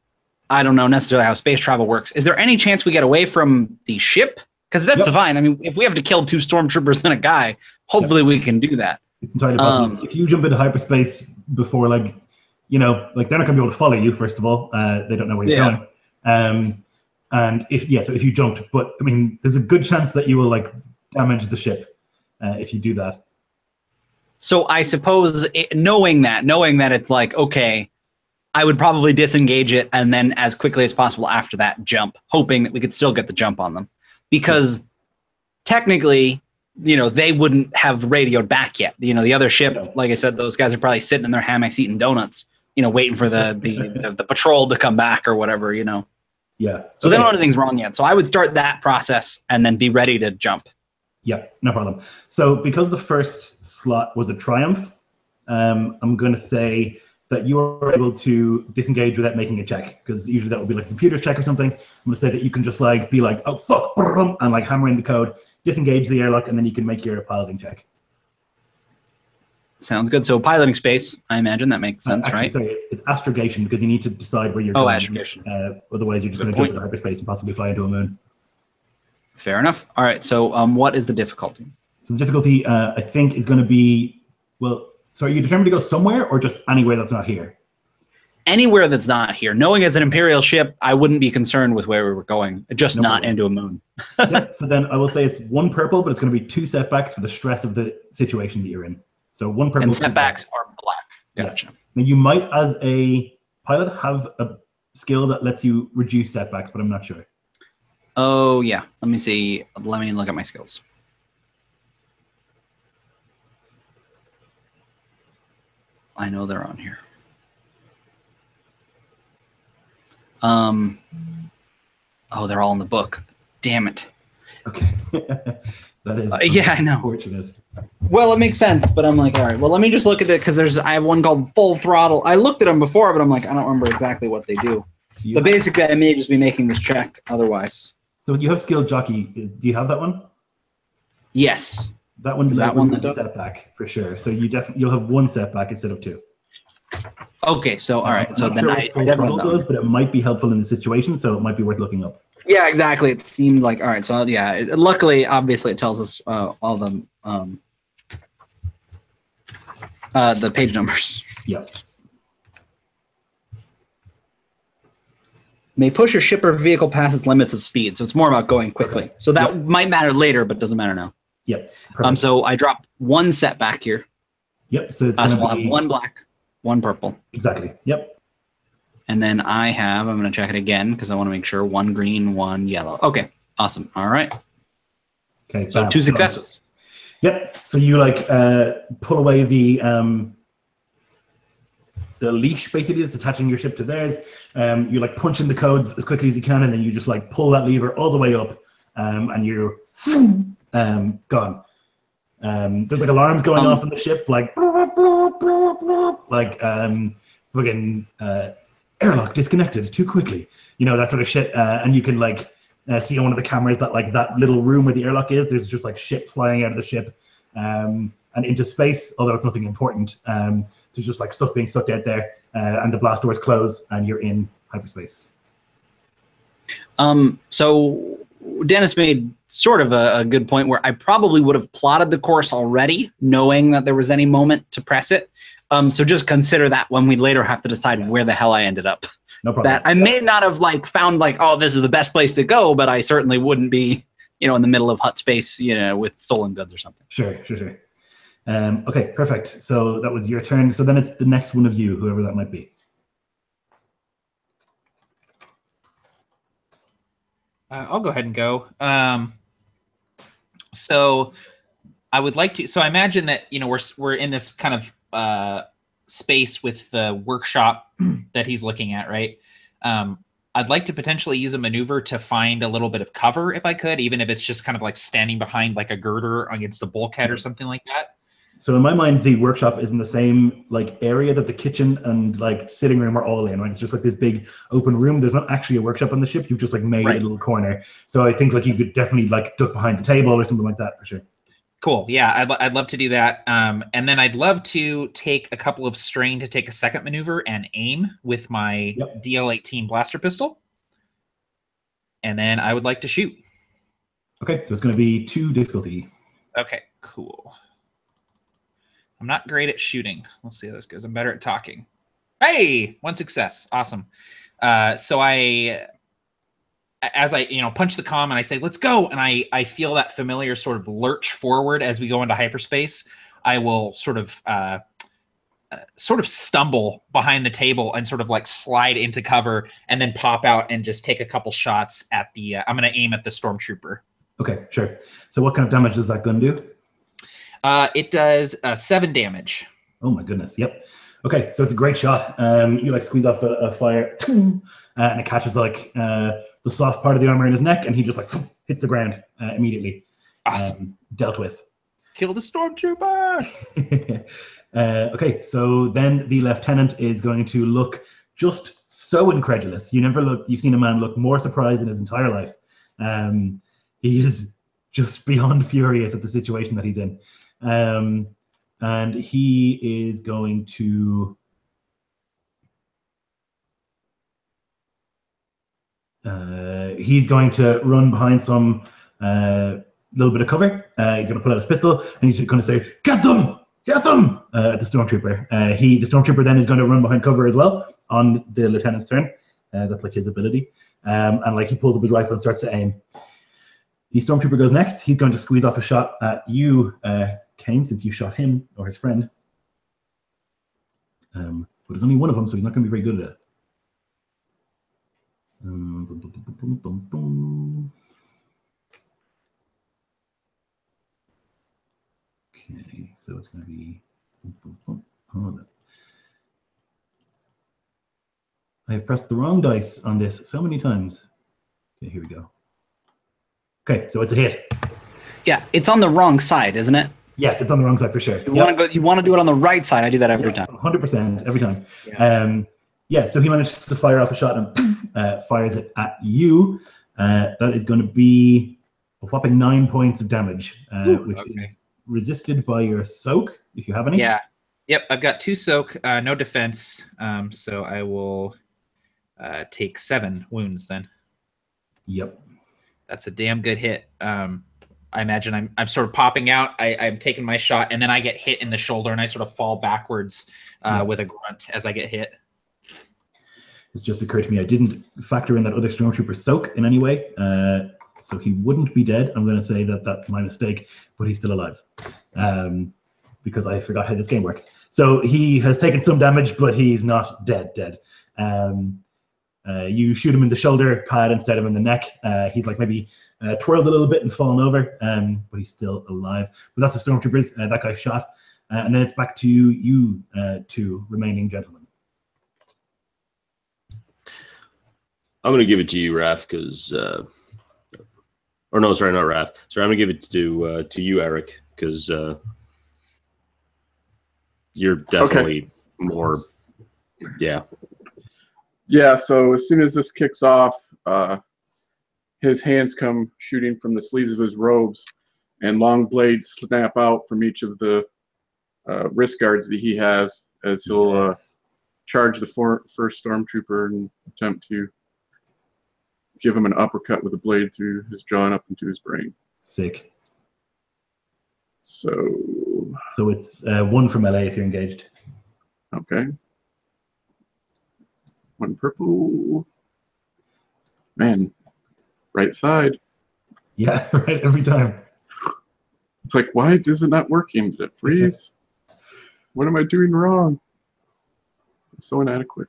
Speaker 3: I don't know necessarily how space travel works. Is there any chance we get away from the ship? Because that's fine. I mean, if we have to kill 2 stormtroopers and a guy, hopefully we can do that.
Speaker 1: It's entirely possible. If you jump into hyperspace before, they're not going to be able to follow you, first of all. They don't know where you're going. And if you jumped, but I mean, there's a good chance that you will damage the ship if you do that.
Speaker 3: So I suppose knowing that it's okay, I would probably disengage it and then as quickly as possible after that jump, hoping that we could still get the jump on them. Because technically, they wouldn't have radioed back yet. The other ship, like I said, those guys are probably sitting in their hammocks eating donuts, waiting for the patrol to come back or whatever,
Speaker 1: Yeah.
Speaker 3: So they don't know anything's wrong yet. So I would start that process and then be ready to jump.
Speaker 1: Yeah, no problem. So because the first slot was a triumph, I'm going to say that you are able to disengage without making a check, because usually that would be like a computer check or something. I'm going to say that you can just be like, oh, fuck, and hammer in the code, disengage the airlock, and then you can make your piloting check.
Speaker 3: Sounds good. So piloting space, I imagine that makes sense, right?
Speaker 1: Sorry, it's astrogation, because you need to decide where you're going.
Speaker 3: Astrogation.
Speaker 1: Otherwise, you're just going to jump into hyperspace and possibly fly into a moon.
Speaker 3: Fair enough. All right. So what is the difficulty?
Speaker 1: So the difficulty, I think, is going to be, so are you determined to go somewhere or just anywhere that's not here?
Speaker 3: Anywhere that's not here. Knowing it's an Imperial ship, I wouldn't be concerned with where we were going, just not into a moon.
Speaker 1: Yeah, so then I will say it's 1 purple, but it's going to be 2 setbacks for the stress of the situation that you're in. So 1 purple.
Speaker 3: And setbacks are black. Gotcha.
Speaker 1: Yeah. Now you might, as a pilot, have a skill that lets you reduce setbacks, but I'm not sure.
Speaker 3: Oh, yeah. Let me see. Let me look at my skills. I know they're on here. Oh, they're all in the book. Damn it.
Speaker 1: Okay. That is
Speaker 3: yeah, I know.
Speaker 1: Unfortunate.
Speaker 3: Well, it makes sense, but I'm like, all right, well, let me just look at it, because I have one called Full Throttle. I looked at them before, but I'm like, I don't remember exactly what they do. But basically, I may just be making this check otherwise.
Speaker 1: So you have skill jockey. Do you have that one?
Speaker 3: Yes.
Speaker 1: That one is a setback for sure. So you'll have 1 setback instead of 2.
Speaker 3: Okay, so all right, so then I
Speaker 1: definitely does, but it might be helpful in the situation, so it might be worth looking up.
Speaker 3: Yeah, exactly. It seemed like all right. So yeah, luckily, obviously, it tells us all the page numbers.
Speaker 1: Yeah.
Speaker 3: May push a ship or vehicle past its limits of speed, so it's more about going quickly. Okay. So that might matter later, but doesn't matter now.
Speaker 1: Yep.
Speaker 3: So I dropped 1 setback here.
Speaker 1: Yep. So it's
Speaker 3: so I'll have 1 black, 1 purple.
Speaker 1: Exactly. Yep.
Speaker 3: And then I'm going to check it again because I want to make sure 1 green, 1 yellow. Okay. Awesome. All right.
Speaker 1: Okay.
Speaker 3: So 2 successes.
Speaker 1: Yep. So you pull away the the leash basically that's attaching your ship to theirs. You like punch in the codes as quickly as you can, and then you just like pull that lever all the way up, and you're gone. There's like alarms going off on the ship, like fucking airlock disconnected too quickly, that sort of shit. And you can like see on one of the cameras that like that little room where the airlock is, there's just like shit flying out of the ship and into space, although it's nothing important. There's just like stuff being sucked out there, and the blast doors close and you're in hyperspace.
Speaker 3: So Dennis made sort of a good point where I probably would have plotted the course already, knowing that there was any moment to press it. So just consider that when we later have to decide where the hell I ended up.
Speaker 1: No problem.
Speaker 3: That I may not have like found like, oh, this is the best place to go, but I certainly wouldn't be, in the middle of hut space, with stolen goods or something.
Speaker 1: Sure. Okay, perfect. So that was your turn. So then it's the next one of you, whoever that might be.
Speaker 2: I'll go ahead and go. So I would like to. So I imagine that we're in this kind of space with the workshop that he's looking at, right? I'd like to potentially use a maneuver to find a little bit of cover if I could, even if it's just kind of like standing behind like a girder against a bulkhead or something like that.
Speaker 1: So in my mind, the workshop is in the same like area that the kitchen and like sitting room are all in, right? It's just like this big open room. There's not actually a workshop on the ship. You've just like made a little corner. So I think like you could definitely like duck behind the table or something like that for sure.
Speaker 2: Cool. Yeah, I'd love to do that. And then I'd love to take a couple of strain to take a second maneuver and aim with my DL-18 blaster pistol. And then I would like to shoot.
Speaker 1: Okay, so it's going to be 2 difficulty.
Speaker 2: Okay, cool. I'm not great at shooting. We'll see how this goes. I'm better at talking. Hey, 1 success. Awesome. So as I punch the comm and I say, let's go. And I feel that familiar sort of lurch forward as we go into hyperspace. I will sort of stumble behind the table and sort of like slide into cover and then pop out and just take a couple shots at the, I'm going to aim at the stormtrooper.
Speaker 1: Okay, sure. So what kind of damage does that gun do?
Speaker 2: It does 7 damage.
Speaker 1: Oh my goodness. Yep. Okay, so it's a great shot. You like squeeze off a fire, and it catches like the soft part of the armor in his neck, and he just like hits the ground immediately.
Speaker 2: Awesome.
Speaker 1: Dealt with.
Speaker 2: Kill the stormtrooper.
Speaker 1: Okay, so then the lieutenant is going to look just so incredulous. You've seen a man look more surprised in his entire life. He is just beyond furious at the situation that he's in. And he is going to run behind some little bit of cover. He's going to pull out his pistol and he's going to say, "Get them! Get them!" At the stormtrooper. The stormtrooper then is going to run behind cover as well on the lieutenant's turn. That's like his ability. And like he pulls up his rifle and starts to aim. The stormtrooper goes next. He's going to squeeze off a shot at you, Kane, since you shot him or his friend. But there's only one of them, so he's not going to be very good at it. Okay, so it's going to be... I have pressed the wrong dice on this so many times. Okay, here we go. Okay, so it's a hit.
Speaker 3: Yeah, it's on the wrong side, isn't it?
Speaker 1: Yes, it's on the wrong side for sure.
Speaker 3: You want to do it on the right side. I do that every time.
Speaker 1: 100% every time. Yeah. So he manages to fire off a shot and fires it at you. That is going to be a whopping 9 points of damage, which is resisted by your soak, if you have any.
Speaker 2: Yeah. Yep, I've got 2 soak, no defense. So I will take 7 wounds then.
Speaker 1: Yep.
Speaker 2: That's a damn good hit. I imagine I'm sort of popping out. I'm taking my shot, and then I get hit in the shoulder, and I sort of fall backwards with a grunt as I get hit.
Speaker 1: It's just occurred to me I didn't factor in that other stormtrooper soak in any way, so he wouldn't be dead. I'm going to say that that's my mistake, but he's still alive because I forgot how this game works. So he has taken some damage, but he's not dead. You shoot him in the shoulder pad instead of in the neck. He's like maybe twirled a little bit and fallen over, but he's still alive. But that's the stormtroopers. That guy shot. And then it's back to you 2 remaining gentlemen.
Speaker 6: I'm gonna give it to you, Raph, because or no, sorry, not Raph. Sorry, I'm gonna give it to you, Eric, because you're definitely more. Yeah.
Speaker 5: Yeah. So as soon as this kicks off, his hands come shooting from the sleeves of his robes, and long blades snap out from each of the wrist guards that he has as he'll charge the first stormtrooper and attempt to give him an uppercut with a blade through his jaw and up into his brain.
Speaker 1: Sick.
Speaker 5: So
Speaker 1: it's 1 for melee if you're engaged.
Speaker 5: Okay. 1 purple. Man, right side.
Speaker 1: Yeah, right, every time.
Speaker 5: It's like, why is it not working? Did it freeze? What am I doing wrong? I'm so inadequate.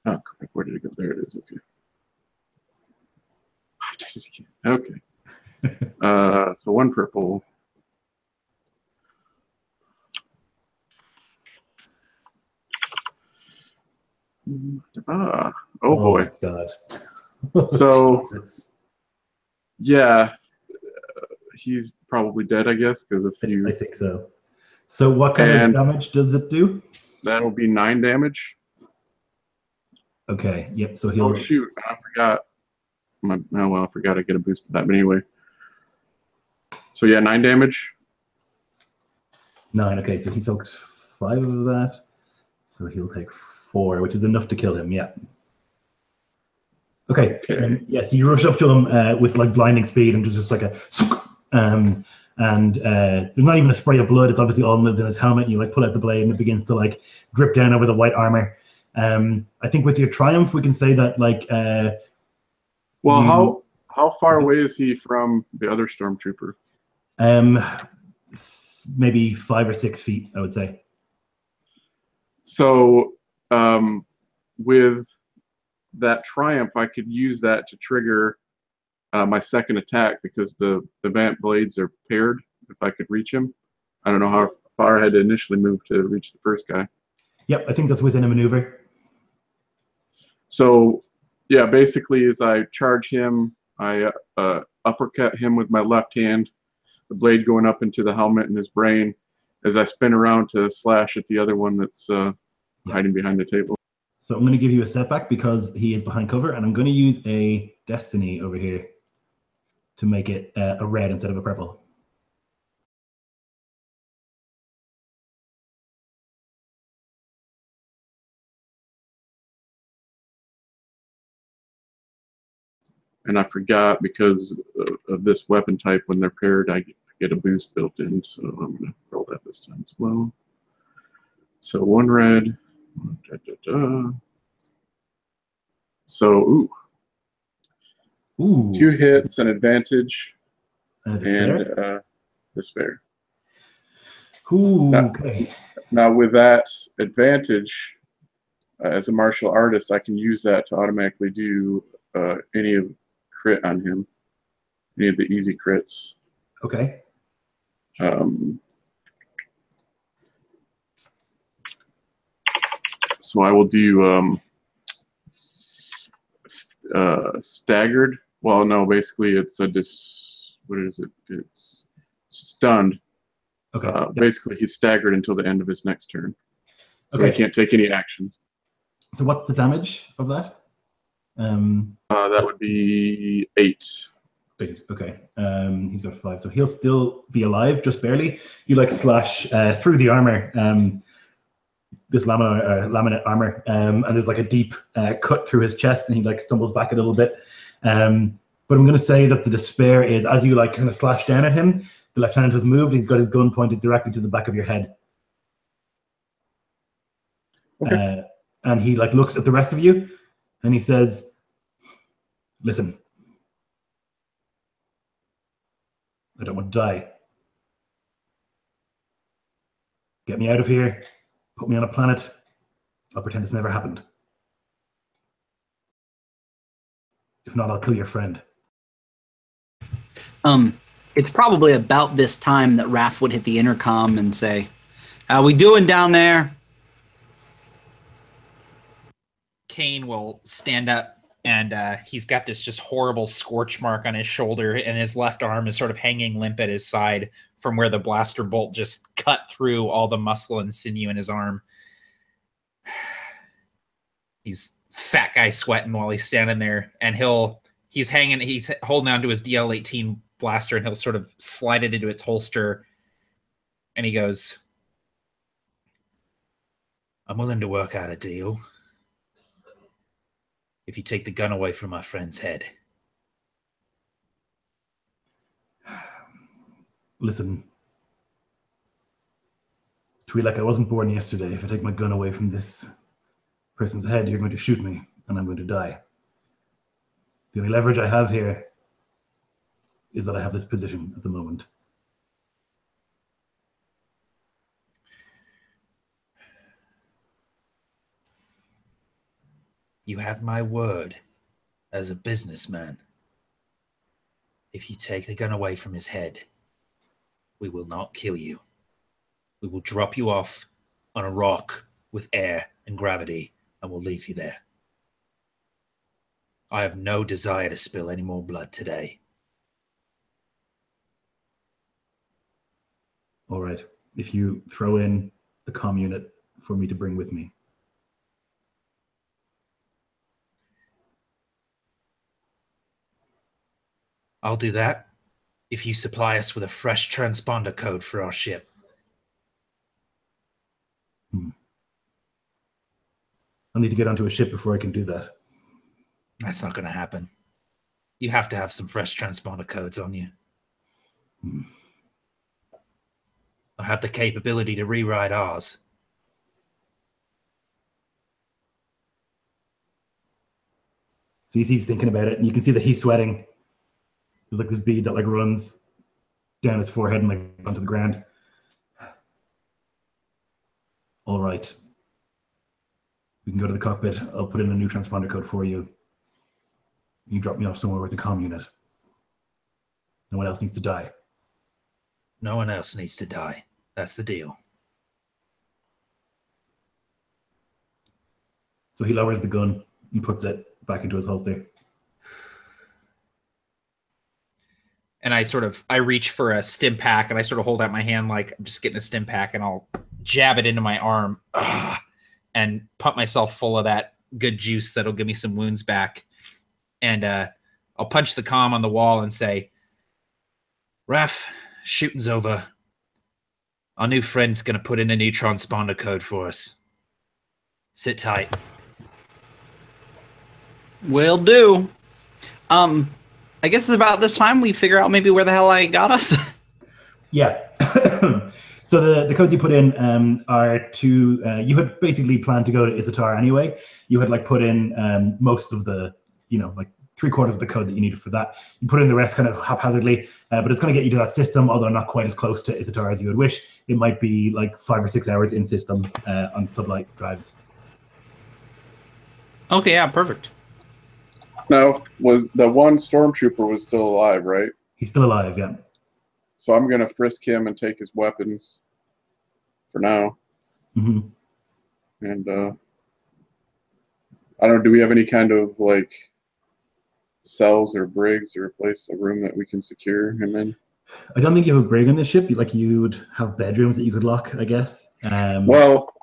Speaker 5: Oh, crap. Where did it go? There it is. Okay. I did it again. Okay. So 1 purple. Oh boy.
Speaker 1: My God.
Speaker 5: So,
Speaker 1: Jesus.
Speaker 5: yeah, he's probably dead, I guess, because if you.
Speaker 1: I think so. So what kind of damage does it do?
Speaker 5: That'll be 9 damage.
Speaker 1: Okay. Yep. So he'll.
Speaker 5: Oh shoot! I forgot. I forgot I get a boost to that. But anyway. So yeah, 9 damage.
Speaker 1: 9. Okay. So he takes 5 of that. So he'll take 4, which is enough to kill him. Yeah. Okay. Yeah. So you rush up to him with like blinding speed, and there's just like a and there's not even a spray of blood. It's obviously all lived in his helmet. And you like pull out the blade, and it begins to like drip down over the white armor. I think with your triumph, we can say that like.
Speaker 5: Well, how far away is he from the other stormtrooper?
Speaker 1: Maybe 5 or 6 feet, I would say.
Speaker 5: So, with that triumph, I could use that to trigger my second attack because the vamp blades are paired. If I could reach him, I don't know how far I had to initially move to reach the first guy.
Speaker 1: Yep, I think that's within a maneuver.
Speaker 5: So, yeah, basically, as I charge him, I uppercut him with my left hand, the blade going up into the helmet and his brain, as I spin around to slash at the other one that's hiding behind the table.
Speaker 1: So I'm going to give you a setback because he is behind cover, and I'm going to use a destiny over here to make it a red instead of a purple.
Speaker 5: And I forgot because of this weapon type, when they're paired, I get a boost built in, so I'm going to roll that this time as well. So 1 red. So,
Speaker 1: Ooh.
Speaker 5: 2 hits, an advantage,
Speaker 1: Despair.
Speaker 5: and despair.
Speaker 1: Ooh, okay.
Speaker 5: Now, with that advantage, as a martial artist, I can use that to automatically do any of crit on him, any of the easy crits.
Speaker 1: Okay.
Speaker 5: So I will do staggered. Well, no, basically it's a what is it? It's stunned.
Speaker 1: Okay.
Speaker 5: Basically, he's staggered until the end of his next turn, so he can't take any actions.
Speaker 1: So what's the damage of that?
Speaker 5: That would be 8.
Speaker 1: 8. Okay. He's got 5, so he'll still be alive, just barely. You like slash through the armor, this laminate armor, and there's like a deep cut through his chest, and he like stumbles back a little bit. But I'm going to say that the despair is as you like kind of slash down at him, the lieutenant has moved. He's got his gun pointed directly to the back of your head.
Speaker 5: Okay.
Speaker 1: And he like looks at the rest of you, and he says, "Listen, I don't want to die. Get me out of here. Put me on a planet. I'll pretend this never happened. If not, I'll kill your friend."
Speaker 3: It's probably about this time that Raph would hit the intercom and say, "How we doing down there?
Speaker 2: Kane will stand up, and he's got this just horrible scorch mark on his shoulder, and his left arm is sort of hanging limp at his side from where the blaster bolt just cut through all the muscle and sinew in his arm. He's fat guy sweating while he's standing there, and he's holding on to his DL-18 blaster, and he'll sort of slide it into its holster, and he goes, "I'm willing to work out a deal if you take the gun away from my friend's head."
Speaker 1: Listen, Twi'lek, I wasn't born yesterday. If I take my gun away from this person's head, you're going to shoot me, and I'm going to die. The only leverage I have here is that I have this position at the moment.
Speaker 2: You have my word as a businessman. If you take the gun away from his head, we will not kill you. We will drop you off on a rock with air and gravity, and we'll leave you there. I have no desire to spill any more blood today.
Speaker 1: All right. If you throw in a comm unit for me to bring with me.
Speaker 2: I'll do that if you supply us with a fresh transponder code for our ship.
Speaker 1: I'll need to get onto a ship before I can do that.
Speaker 2: That's not going to happen. You have to have some fresh transponder codes on you. I have the capability to rewrite ours.
Speaker 1: So he's thinking about it, and you can see that he's sweating. There's like this bead that like runs down his forehead and like onto the ground. All right. We can go to the cockpit. I'll put in a new transponder code for you. You drop me off somewhere with a comm unit. No one else needs to die.
Speaker 2: No one else needs to die. That's the deal.
Speaker 1: So he lowers the gun and puts it back into his holster.
Speaker 2: And I reach for a stim pack, and I sort of hold out my hand like I'm just getting a stim pack, and I'll jab it into my arm and pump myself full of that good juice that'll give me some wounds back. And I'll punch the comm on the wall and say, "Raf, shooting's over. Our new friend's going to put in a new transponder code for us. Sit tight."
Speaker 3: Will do. I guess it's about this time we figure out maybe where the hell I got us.
Speaker 1: Yeah. So the codes you put in are to, you had basically planned to go to Isatar anyway. You had like put in most of the, like 3/4 of the code that you needed for that. You put in the rest kind of haphazardly, but it's going to get you to that system, although not quite as close to Isatar as you would wish. It might be like 5 or 6 hours in system on sublight drives.
Speaker 3: Okay, yeah, perfect.
Speaker 5: Now, was the one stormtrooper was still alive, right?
Speaker 1: He's still alive, yeah.
Speaker 5: So I'm gonna frisk him and take his weapons for now.
Speaker 1: Mm-hmm.
Speaker 5: And I don't know. Do we have any kind of like cells or brigs or a room that we can secure him in?
Speaker 1: I don't think you have a brig on this ship. Like you would have bedrooms that you could lock, I guess.
Speaker 5: Well,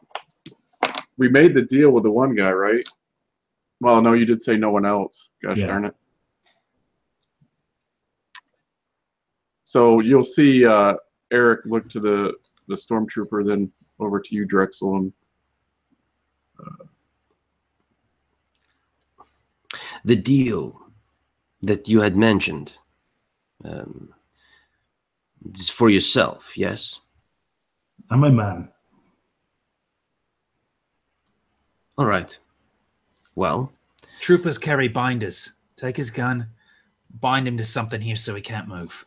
Speaker 5: we made the deal with the one guy, right? Well, no, you did say no one else. Gosh darn it. So you'll see Eric look to the stormtrooper, then over to you, Drexel. And,
Speaker 4: the deal that you had mentioned is for yourself, yes?
Speaker 1: I'm my man.
Speaker 4: All right. Well,
Speaker 2: Troopers carry binders. Take his gun, bind him to something here so he can't move.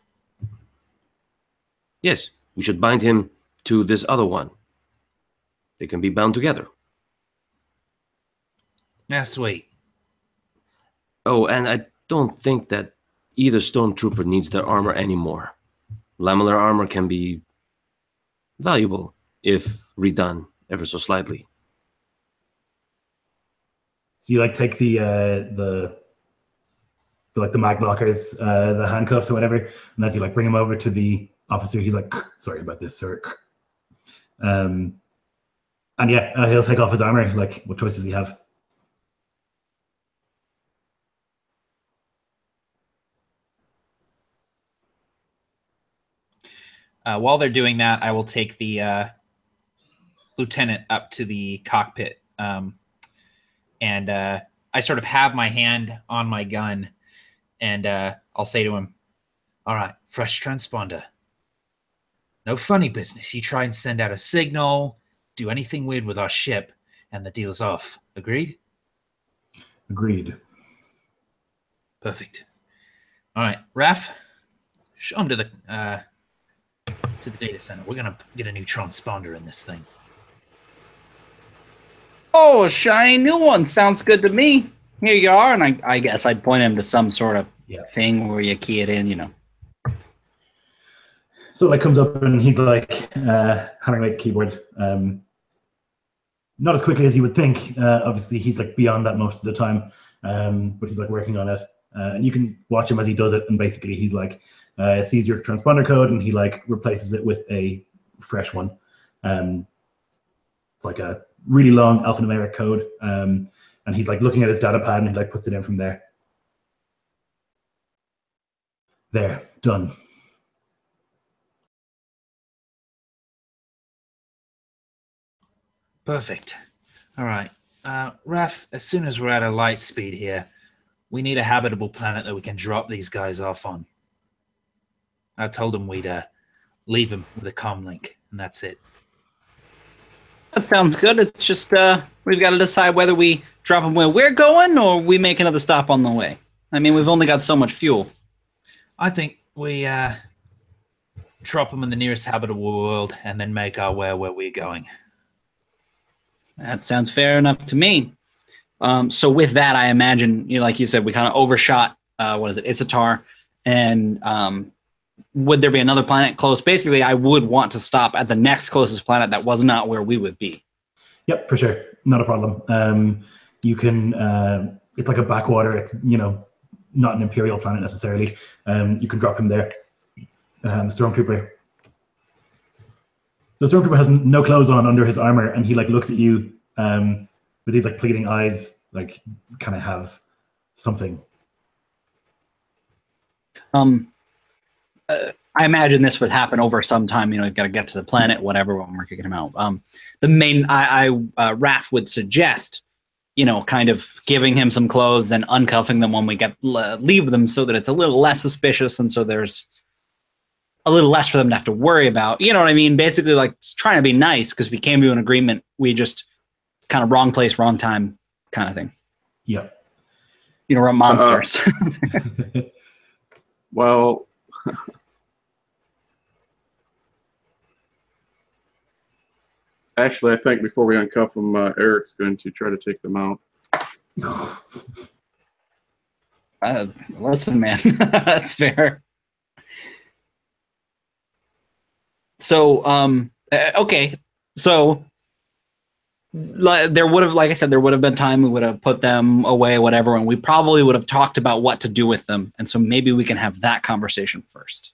Speaker 4: yes, we should bind him to this other one. They can be bound together.
Speaker 2: That's sweet.
Speaker 4: Oh, and I don't think that either stormtrooper needs their armor anymore. Lamellar armor can be valuable if redone ever so slightly.
Speaker 1: So you like take the like the mag blockers, the handcuffs or whatever, and as you like bring him over to the officer, he's like, "Sorry about this, sir." And yeah, he'll take off his armor. Like, what choice does he have?
Speaker 2: While they're doing that, I will take the lieutenant up to the cockpit, and I sort of have my hand on my gun, and I'll say to him, "All right, fresh transponder. No funny business. You try and send out a signal, do anything weird with our ship, and the deal's off. Agreed?"
Speaker 1: Agreed.
Speaker 2: Perfect. All right, Raph, show him to the data center. We're gonna get a new transponder in this thing.
Speaker 3: Oh, a shiny new one. Sounds good to me. Here you are. And I guess I'd point him to some sort of thing where you key it in, you know.
Speaker 1: So like comes up and he's like hammering away the keyboard. Not as quickly as you would think. Obviously, he's like beyond that most of the time, but he's like working on it. And you can watch him as he does it. And basically, he's like sees your transponder code and he like replaces it with a fresh one. It's like a really long alphanumeric code. And he's like looking at his data pad and he like puts it in from there. There, done.
Speaker 2: Perfect. All right. Raph, as soon as we're at a light speed here, we need a habitable planet that we can drop these guys off on. I told them we'd leave them with a comm link, and that's it.
Speaker 3: That sounds good. It's just we've got to decide whether we drop them where we're going or we make another stop on the way. I mean, we've only got so much fuel.
Speaker 2: I think we drop them in the nearest habitable world and then make our way where we're going.
Speaker 3: That sounds fair enough to me. So with that, I imagine, you know, like you said, we kind of overshot, Isatar. And would there be another planet close? Basically, I would want to stop at the next closest planet that was not where we would be.
Speaker 1: Yep, for sure. Not a problem. You can, it's like a backwater. It's, you know, not an Imperial planet necessarily. You can drop him there. The Stormtrooper. The Stormtrooper has no clothes on under his armor, and he like looks at you with these like pleading eyes, like kind of have something.
Speaker 3: I imagine this would happen over some time. You know, you've got to get to the planet, whatever, when we're kicking him out. The main, Raph would suggest, you know, kind of giving him some clothes and uncuffing them when we leave them, so that it's a little less suspicious, and so there's a little less for them to have to worry about. You know what I mean? Basically, like trying to be nice because we came to an agreement. We just kind of wrong place, wrong time kind of thing.
Speaker 1: Yeah.
Speaker 3: You know, we're monsters.
Speaker 5: Well, actually, I think before we uncuff them, Eric's going to try to take them out.
Speaker 3: Listen, man, that's fair. So, okay. So there would have, like I said, there would have been time we would have put them away, whatever, and we probably would have talked about what to do with them. And so maybe we can have that conversation first,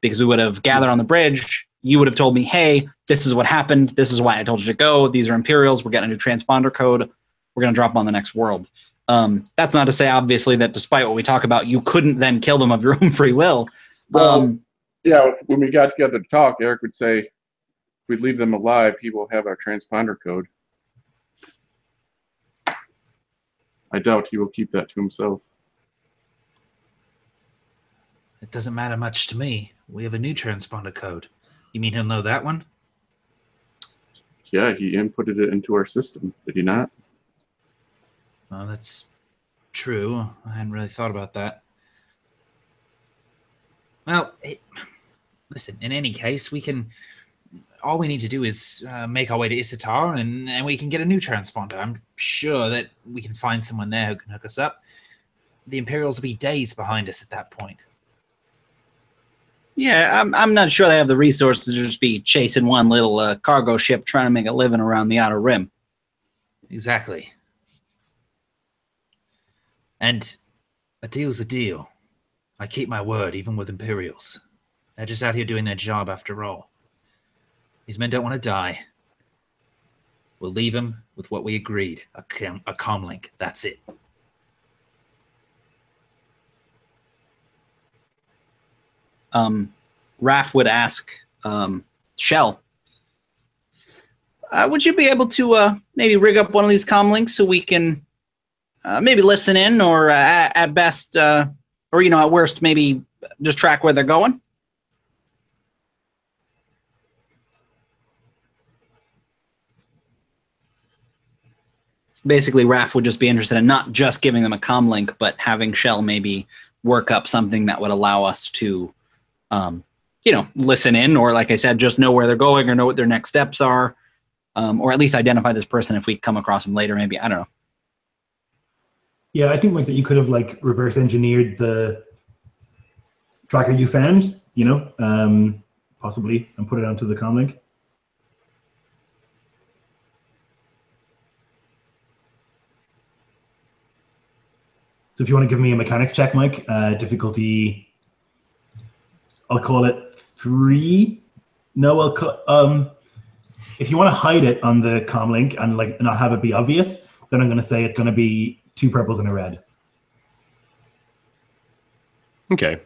Speaker 3: because we would have gathered on the bridge. You would have told me, hey, this is what happened. This is why I told you to go. These are Imperials. We're getting a new transponder code. We're going to drop them on the next world. That's not to say, obviously, that despite what we talk about, you couldn't then kill them of your own free will.
Speaker 5: Well, yeah, when we got together to talk, Eric would say, if we leave them alive, he will have our transponder code. I doubt he will keep that to himself.
Speaker 2: It doesn't matter much to me. We have a new transponder code. You mean he'll know that one?
Speaker 5: Yeah, he inputted it into our system, did he not?
Speaker 2: Well, that's true. I hadn't really thought about that. Well, listen, in any case, we can... All we need to do is make our way to Isatar, and we can get a new transponder. I'm sure that we can find someone there who can hook us up. The Imperials will be days behind us at that point.
Speaker 3: Yeah, I'm not sure they have the resources to just be chasing one little cargo ship trying to make a living around the Outer Rim.
Speaker 2: Exactly. And a deal's a deal. I keep my word, even with Imperials. They're just out here doing their job after all. These men don't want to die. We'll leave them with what we agreed, a comlink. That's it.
Speaker 3: Raph would ask Shell, would you be able to maybe rig up one of these comlinks so we can maybe listen in, or at best, or at worst, maybe just track where they're going? Basically, Raph would just be interested in not just giving them a comlink, but having Shell maybe work up something that would allow us to, listen in, or like I said, just know where they're going or know what their next steps are, or at least identify this person if we come across them later. Maybe, I don't know.
Speaker 1: Yeah, I think like that you could have like reverse engineered the tracker you found, possibly, and put it onto the comlink. So if you want to give me a mechanics check, Mike, difficulty, I'll call it 3. No, if you want to hide it on the comlink and like not have it be obvious, then I'm going to say it's going to be 2 purples and a red.
Speaker 6: Okay.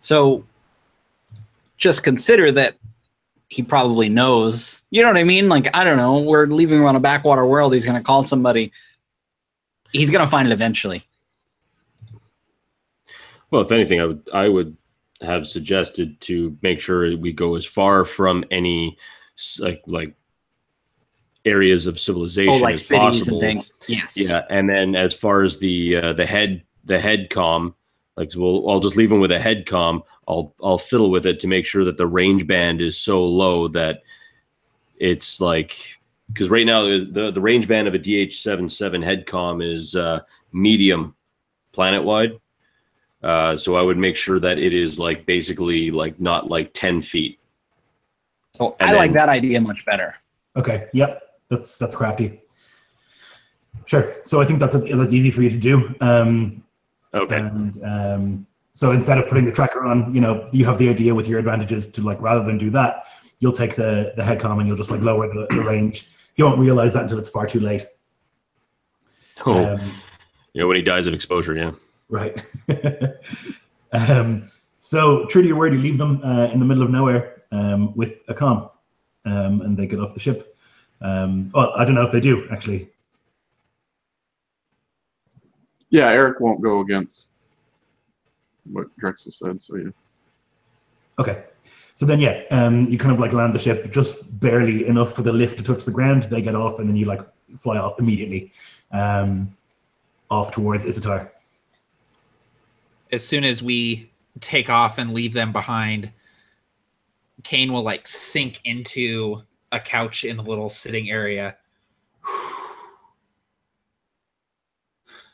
Speaker 3: So just consider that he probably knows, you know what I mean? Like, I don't know, we're leaving him on a backwater world. He's going to call somebody. He's going to find it eventually.
Speaker 6: Well, if anything, I would have suggested to make sure we go as far from any like areas of civilization
Speaker 3: like
Speaker 6: as
Speaker 3: cities
Speaker 6: possible.
Speaker 3: And things. Yes.
Speaker 6: Yeah, and then as far as the head comm, like I'll just leave them with a head comm. I'll fiddle with it to make sure that the range band is so low that it's like, because right now the range band of a DH-77 head comm is medium planet wide. So I would make sure that it is like basically like not like 10 feet.
Speaker 3: So I like that idea much better.
Speaker 1: Okay. Yep. That's crafty. Sure. So I think that's easy for you to do.
Speaker 6: Okay.
Speaker 1: And so instead of putting the tracker on, you have the idea with your advantages to like, rather than do that, you'll take the head comm and you'll just like lower the range. You won't realize that until it's far too late.
Speaker 6: Oh, when he dies of exposure, yeah.
Speaker 1: Right. So true to your word, you leave them in the middle of nowhere with a comm, and they get off the ship. Well, I don't know if they do, actually.
Speaker 5: Yeah, Eric won't go against what Drexel said, so yeah.
Speaker 1: Okay. So then, you kind of like land the ship just barely enough for the lift to touch the ground. They get off, and then you like fly off immediately off towards Isatar.
Speaker 2: As soon as we take off and leave them behind, Kane will like sink into a couch in the little sitting area.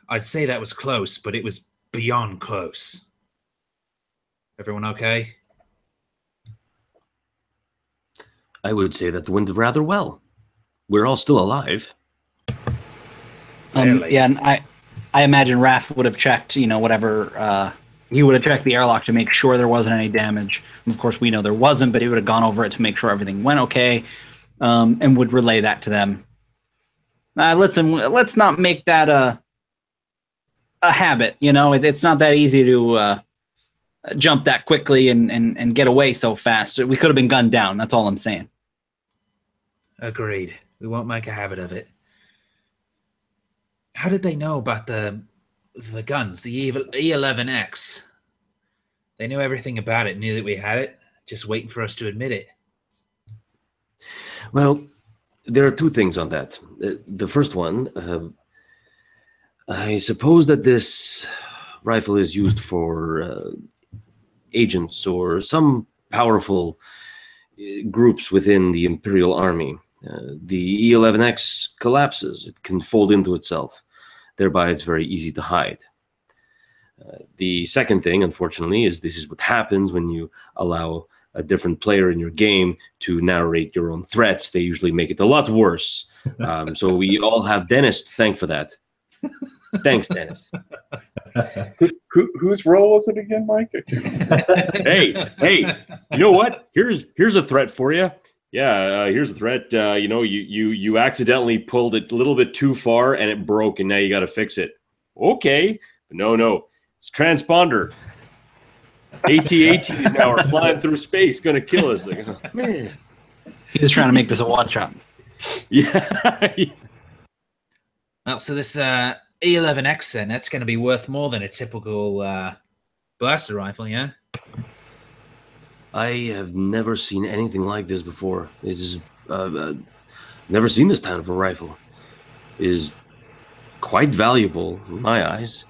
Speaker 2: I'd say that was close, but it was beyond close. Everyone okay?
Speaker 4: I would say that went rather well. We're all still alive.
Speaker 3: Yeah, and I imagine Raph would have checked, whatever. He would have checked the airlock to make sure there wasn't any damage. And of course, we know there wasn't, but he would have gone over it to make sure everything went okay, and would relay that to them. Listen, let's not make that a habit. It's not that easy to jump that quickly and get away so fast. We could have been gunned down. That's all I'm saying.
Speaker 2: Agreed. We won't make a habit of it. How did they know about the guns, the E11X? They knew everything about it, knew that we had it, just waiting for us to admit it.
Speaker 4: Well, there are 2 things on that. The first one, I suppose that this rifle is used for agents or some powerful groups within the Imperial Army. The E11X collapses. It can fold into itself. Thereby, it's very easy to hide. The second thing, unfortunately, is this is what happens when you allow a different player in your game to narrate your own threats. They usually make it a lot worse. So we all have Dennis to thank for that. Thanks, Dennis.
Speaker 5: Whose role was it again, Mike?
Speaker 6: Hey, you know what? Here's a threat for you. Yeah, here's a threat. You accidentally pulled it a little bit too far and it broke, and now you got to fix it. Okay, but no, it's a transponder. AT-ATs now are flying through space, gonna kill us. Like, oh, man.
Speaker 3: He's trying to make this a one-shot.
Speaker 6: Yeah.
Speaker 2: Well, so this E11X then, that's going to be worth more than a typical blaster rifle, yeah?
Speaker 4: I have never seen anything like this before. It's never seen this kind of a rifle. It is quite valuable in my eyes.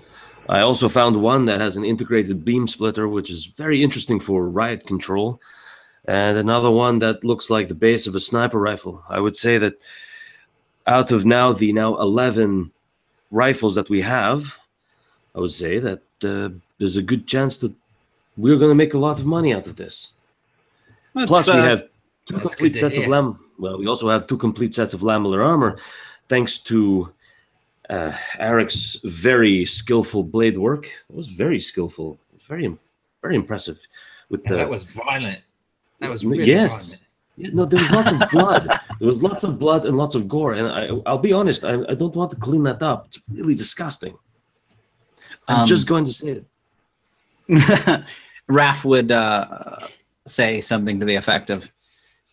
Speaker 4: I also found one that has an integrated beam splitter, which is very interesting for riot control, and another one that looks like the base of a sniper rifle. I would say that out of the 11 rifles that we have, I would say that there's a good chance that we're going to make a lot of money out of this. Plus, we have two complete sets of we also have 2 complete sets of lamellar armor, thanks to Eric's very skillful blade work. It was very skillful, very impressive.
Speaker 2: That was violent. That was really violent.
Speaker 4: Yeah, no, there was lots of blood. There was lots of blood and lots of gore. And I'll be honest, I don't want to clean that up. It's really disgusting. I'm just going to say
Speaker 3: it. Raph would say something to the effect of,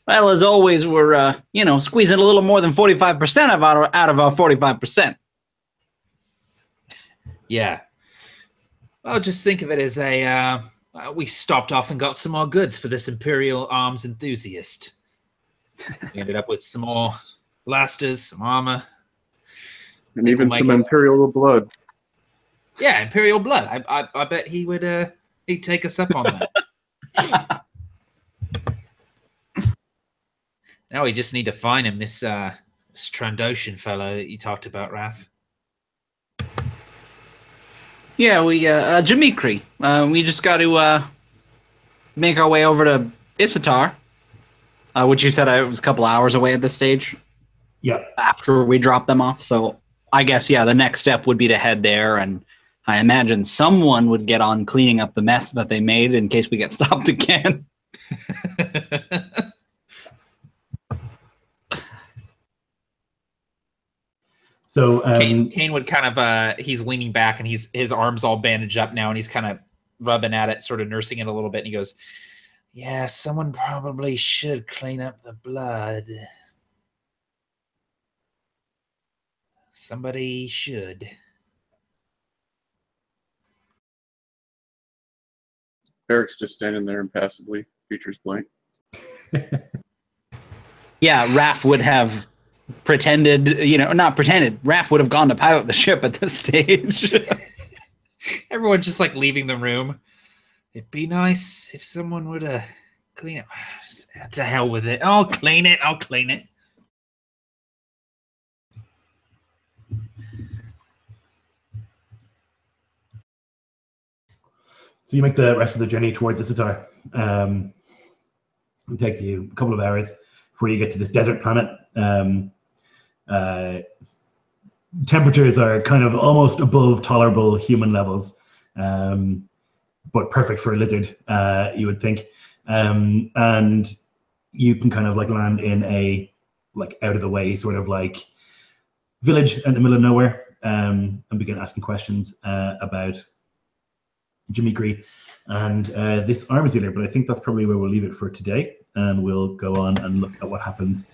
Speaker 3: well, as always, we're squeezing a little more than 45% out of our 45%.
Speaker 2: Yeah. Well, just think of it as we stopped off and got some more goods for this Imperial arms enthusiast. We ended up with some more blasters, some armor.
Speaker 5: And even some Imperial blood.
Speaker 2: Yeah, Imperial blood. I bet he would he'd take us up on that. Now we just need to find him, this Trandoshan fellow that you talked about, Raph.
Speaker 3: Yeah, Jamikri. We just got to make our way over to Isitar, which you said it was a couple hours away at this stage.
Speaker 1: Yeah.
Speaker 3: After we drop them off. So I guess, the next step would be to head there, and I imagine someone would get on cleaning up the mess that they made in case we get stopped again.
Speaker 1: So
Speaker 2: Kane would kind of he's leaning back and his arms all bandaged up now, and he's kind of rubbing at it, sort of nursing it a little bit, and he goes, yeah, someone probably should clean up the blood. Somebody should.
Speaker 5: Eric's just standing there impassively, features blank.
Speaker 3: Yeah, Raph would have pretended, not pretended. Raph would have gone to pilot the ship at this stage.
Speaker 2: Everyone just like leaving the room. It'd be nice if someone would clean it. To hell with it. I'll clean it.
Speaker 1: So you make the rest of the journey towards Isitar. It takes you a couple of hours before you get to this desert planet. Temperatures are kind of almost above tolerable human levels, but perfect for a lizard, you would think. And you can kind of like land in a out of the way sort of like village in the middle of nowhere, and begin asking questions about Jamikri and this arms dealer. But I think that's probably where we'll leave it for today, and we'll go on and look at what happens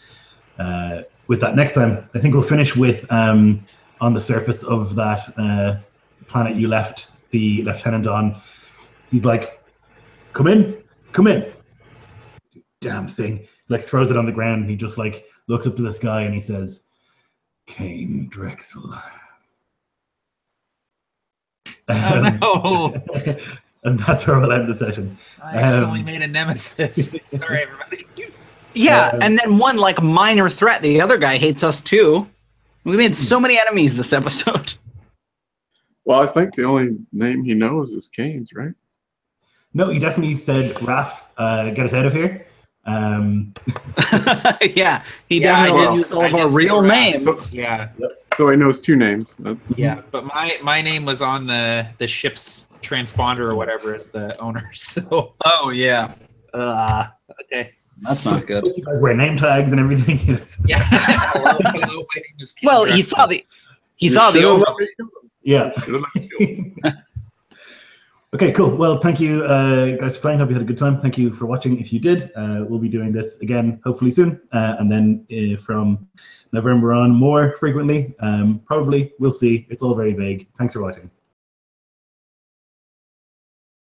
Speaker 1: with that next time. I think we'll finish with on the surface of that planet you left the lieutenant on. He's like, come in. Damn thing. Like throws it on the ground, and he just like looks up to the sky and he says, Kane Drexel.
Speaker 2: Oh no.
Speaker 1: And that's where we'll end the session.
Speaker 2: I actually made a nemesis. Sorry, everybody.
Speaker 3: Yeah, and then one like minor threat. The other guy hates us too. We made so many enemies this episode.
Speaker 5: Well, I think the only name he knows is Kane's, right?
Speaker 1: No, you definitely said, Raph, get us out of here.
Speaker 3: Yeah, he
Speaker 2: Yeah,
Speaker 3: definitely
Speaker 2: I
Speaker 3: used all
Speaker 2: I
Speaker 3: of our
Speaker 2: say
Speaker 3: real
Speaker 2: Raph.
Speaker 3: names.
Speaker 2: Yeah,
Speaker 5: So he knows 2 names. That's
Speaker 2: yeah. But my name was on the ship's transponder or whatever as the owner. So
Speaker 3: Oh yeah,
Speaker 2: okay.
Speaker 3: that's not good.
Speaker 1: You guys wear name tags and everything.
Speaker 2: Yeah. Hello, my name is Ken
Speaker 3: Well, he
Speaker 2: Drexel.
Speaker 3: saw the
Speaker 5: You
Speaker 3: overlay.
Speaker 5: should've let me kill him.
Speaker 1: Yeah.
Speaker 5: Should've let me kill him.
Speaker 1: Okay, cool. Well, thank you guys for playing. Hope you had a good time. Thank you for watching. If you did, we'll be doing this again hopefully soon. And then from November on more frequently. Probably. We'll see. It's all very vague. Thanks for watching.